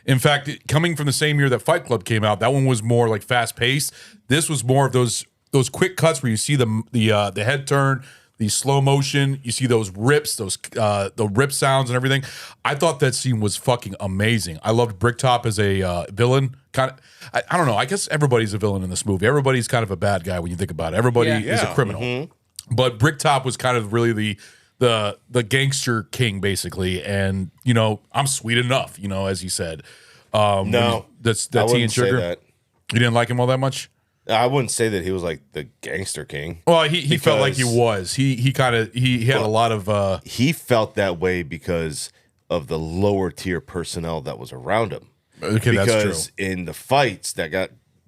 In fact, coming from the same year that Fight Club came out, that one was more like fast paced. This was more of those quick cuts where you see the head turn, the slow motion. You see those rips, the rip sounds and everything. I thought that scene was fucking amazing. I loved Bricktop as a villain. Kind of, I don't know. I guess everybody's a villain in this movie. Everybody's kind of a bad guy when you think about it. Everybody is a criminal. Mm-hmm. But Bricktop was kind of really the gangster king, basically. And, you know, I'm sweet enough, you know, as he said. No. That's I tea wouldn't and say sugar. that. You didn't like him all that much? I wouldn't say that he was like the gangster king. Well, he felt like he was. He had a lot of he felt that way because of the lower tier personnel that was around him. Okay, because that's true. in the fights that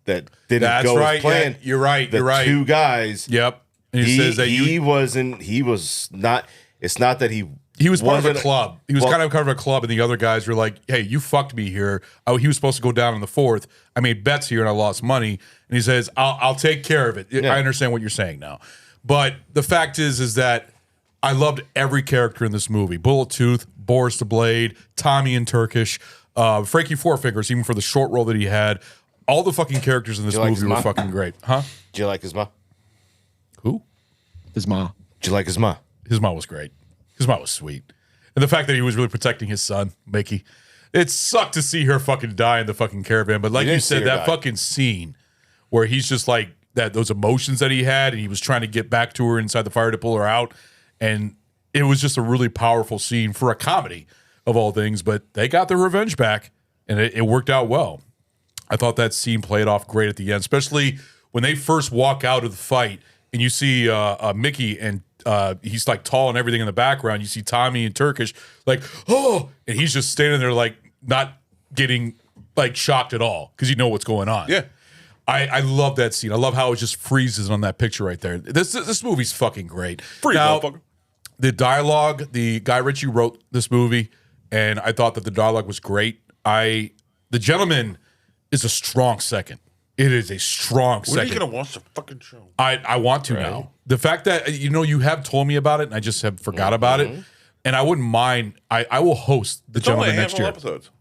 didn't That's go right, as planned. yeah, you're right. The You're right. two guys. Yep. And he says that he was not. It's not that he was part of a wasn't- club. He was well, kind of a club, and the other guys were like, "Hey, you fucked me here." Oh, he was supposed to go down in the fourth. I made bets here, and I lost money. And he says, "I'll take care of it." Yeah. I understand what you're saying now, but the fact is that I loved every character in this movie: Bullet Tooth, Boris the Blade, Tommy and Turkish, Frankie Four Fingers, even for the short role that he had. All the fucking characters in this you like movie his were ma? fucking great, huh? Do you like his ma? Who? His ma. Do you like his ma? His ma was great. His ma was sweet. And the fact that he was really protecting his son, Mickey. It sucked to see her fucking die in the fucking caravan. But like you didn't see said, her that die. fucking scene where he's just like those emotions that he had and he was trying to get back to her inside the fire to pull her out. And it was just a really powerful scene for a comedy of all things. But they got their revenge back and it worked out well. I thought that scene played off great at the end, especially when they first walk out of the fight and you see Mickey and he's like tall and everything in the background. You see Tommy and Turkish like, oh, and he's just standing there like not getting like shocked at all because you know what's going on. Yeah. I love that scene. I love how it just freezes on that picture right there. This movie's fucking great. Free Now, motherfucker. the dialogue, the Guy Ritchie wrote this movie, and I thought that the dialogue was great. The Gentleman is a strong second. It is a strong When are you second. going to watch the fucking show? I want to now. The fact that you have told me about it, and I just have forgot about it, and I wouldn't mind. I will host the It's only a Gentleman next handful year. of episodes.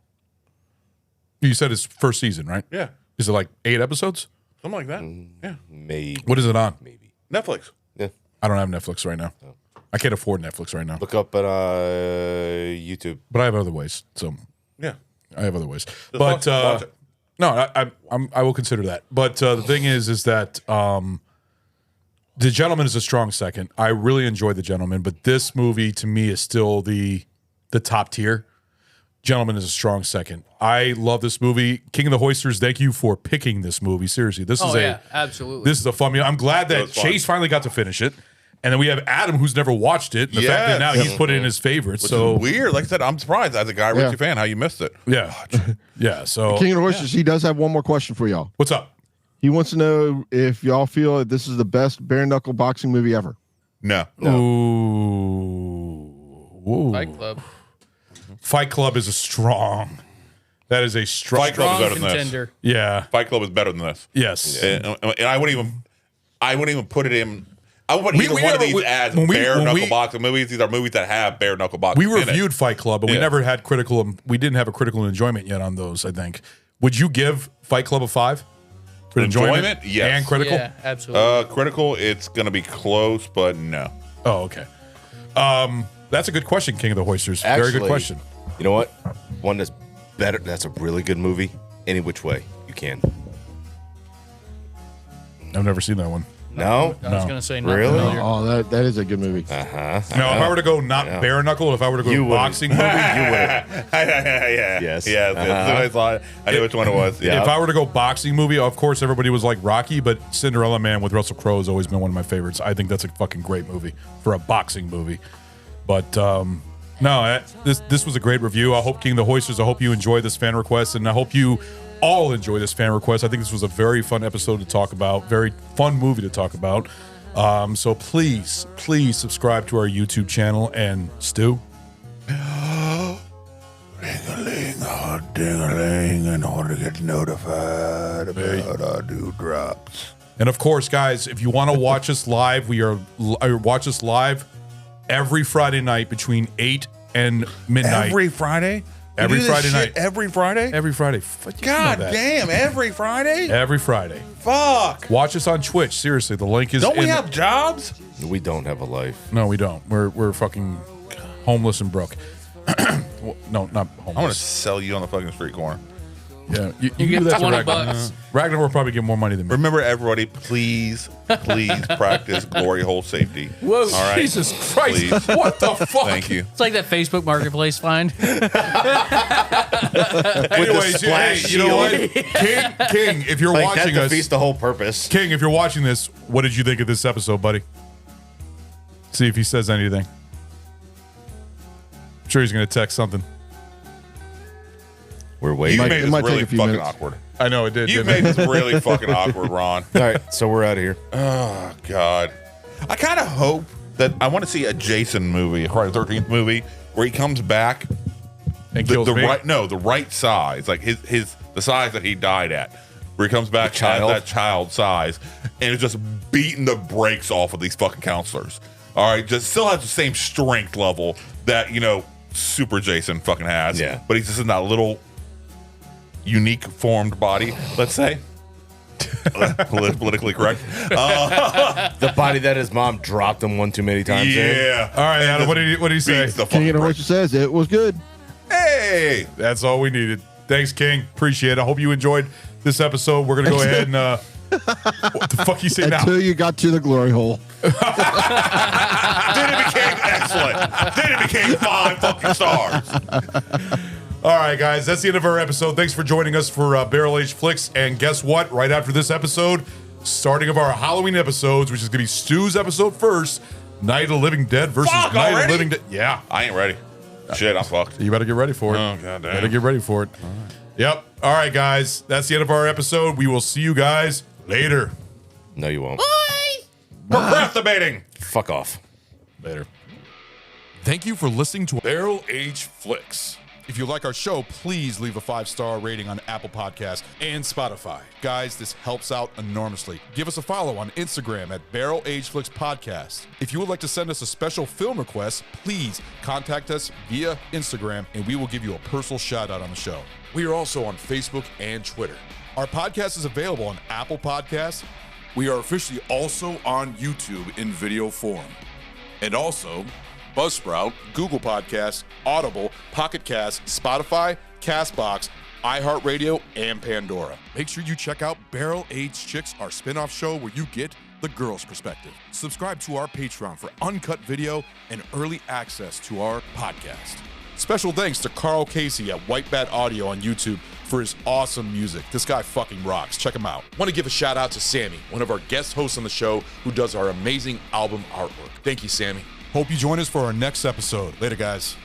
You said it's first season, right? Yeah. Is it like 8 episodes? Something like that. Yeah. Maybe. What is it on? Netflix. Yeah. I don't have Netflix right now. I can't afford Netflix right now. Look up at YouTube. But I have other ways. So Yeah. I have other ways. Just But watch it. no, I will consider that. But the thing is that The Gentleman is a strong second. I really enjoyed The Gentleman, but this movie to me is still the top tier. Gentleman is a strong second. I love this movie. King of the Hoisters, thank you for picking this movie. Seriously, this is absolutely. This is a fun movie. I'm glad that was fun. Chase finally got to finish it. And then we have Adam, who's never watched it. And the fact that now Yes. he's put it in his favorites. Which So is weird. Like I said, I'm surprised as a Guy Ritchie fan how you missed it. yeah, yeah. So King of the Horses, he does have one more question for y'all. what's up? He wants to know if y'all feel that this is the best bare knuckle boxing movie ever. No. Ooh. Fight Club. Fight Club is a strong. That is a strong. Fight Club is Strong better than this. contender. Yeah. Fight Club is better than this. Yes. And I wouldn't even put it in. I wouldn't either We one of never- these as when we- bare when knuckle we- boxing movies. These are movies that have bare knuckle boxing. We in it. reviewed Fight Club, but we Yeah. never had critical. We didn't have a critical enjoyment yet on those. I think. Would you give Fight Club a 5? For enjoyment? Yes. And critical? Yeah, absolutely. Critical, it's going to be close, but no. Oh, okay. That's a good question, King of the Hoisters. Very good question. You know what? One that's better. That's a really good movie. Any which way you can. I've never seen that one. No? I was going to say not Really? familiar. Oh, that is a good movie. Uh-huh. Now, if I were to go not bare knuckle, if I were to go boxing movie, Yeah. Yes. Yeah. I knew which one it was. Yeah. If I were to go boxing movie, of course, everybody was like Rocky, but Cinderella Man with Russell Crowe has always been one of my favorites. I think that's a fucking great movie for a boxing movie. But no, this was a great review. I hope, King of the Hoisters, I hope you enjoy this fan request, and I hope you all enjoy this fan request. I think this was a very fun episode to talk about, very fun movie to talk about. So please subscribe to our YouTube channel. And Stu, Ding-a-ling, in order to get notified about our new drops. and of course, guys, if you want to watch us live, watch us live every Friday night between 8 and midnight. Every Friday? Every You do this Friday shit night. Every Friday? Every Friday. God damn, every Friday? Every Friday. Fuck. Watch us on Twitch. Seriously, the link is. Don't we have jobs? We don't have a life. No, we don't. We're fucking homeless and broke. No, not homeless. I'm gonna sell you on the fucking street corner. Yeah, you You can get do that to 20 Ragnar. bucks. Ragnar will probably get more money than me. Remember, everybody, please practice glory hole safety. Whoa, All right? Jesus Christ! Please. What the fuck? Thank you. It's like that Facebook Marketplace find. Anyways, hey, you know what, King, if you're Like, watching that us, defeats the whole purpose. King, if you're watching this, what did you think of this episode, buddy? See if he says anything. I'm sure he's gonna text something. We're waiting. You It made this might take really a few fucking minutes. awkward. I know it did. You didn't made it? this really fucking awkward, Ron. All right, so we're out of here. Oh, God. I kind of hope that I want to see a Jason movie, a Friday the 13th movie, where he comes back and kills me. the right size, like the size that he died at, where he comes back at that child size, and is just beating the brakes off of these fucking counselors. All right, just still has the same strength level that Super Jason fucking has. Yeah, but he's just in that little unique formed body, let's say. Politically correct. The body that his mom dropped him one too many times. Yeah. All right, Adam. What did he say? King of the Hoisters says it was good. Hey, that's all we needed. Thanks, King. Appreciate it. I hope you enjoyed this episode. We're gonna go ahead and what the fuck you say now? Until you got to the glory hole. Then it became excellent. Then it became 5 fucking stars. All right, guys, that's the end of our episode. Thanks for joining us for Barrel Age Flicks. And guess what? Right after this episode, starting of our Halloween episodes, which is going to be Stu's episode first, Night of the Living Dead versus Night of the Living Dead. Yeah. I ain't ready. Shit, I'm fucked. You better get ready for it. Oh, goddamn. Better get ready for it. Yep. All right, guys, that's the end of our episode. We will see you guys later. No, you won't. Procrastinating. Fuck off. Later. Thank you for listening to Barrel Age Flicks. If you like our show, please leave a 5-star rating on Apple Podcasts and Spotify. Guys, this helps out enormously. Give us a follow on Instagram at Barrel Age Flicks Podcast. If you would like to send us a special film request, please contact us via Instagram and we will give you a personal shout out on the show. We are also on Facebook and Twitter. Our podcast is available on Apple Podcasts. We are officially also on YouTube in video form. And also Buzzsprout, Google Podcasts, Audible, Pocket Cast, Spotify, Castbox, iHeartRadio, and Pandora. Make sure you check out Barrel Aged Chicks, our spin-off show where you get the girl's perspective. Subscribe to our Patreon for uncut video and early access to our podcast. Special thanks to Carl Casey at White Bat Audio on YouTube for his awesome music. This guy fucking rocks. Check him out. Want to give a shout out to Sammy, one of our guest hosts on the show who does our amazing album artwork. Thank you, Sammy. Hope you join us for our next episode. Later, guys.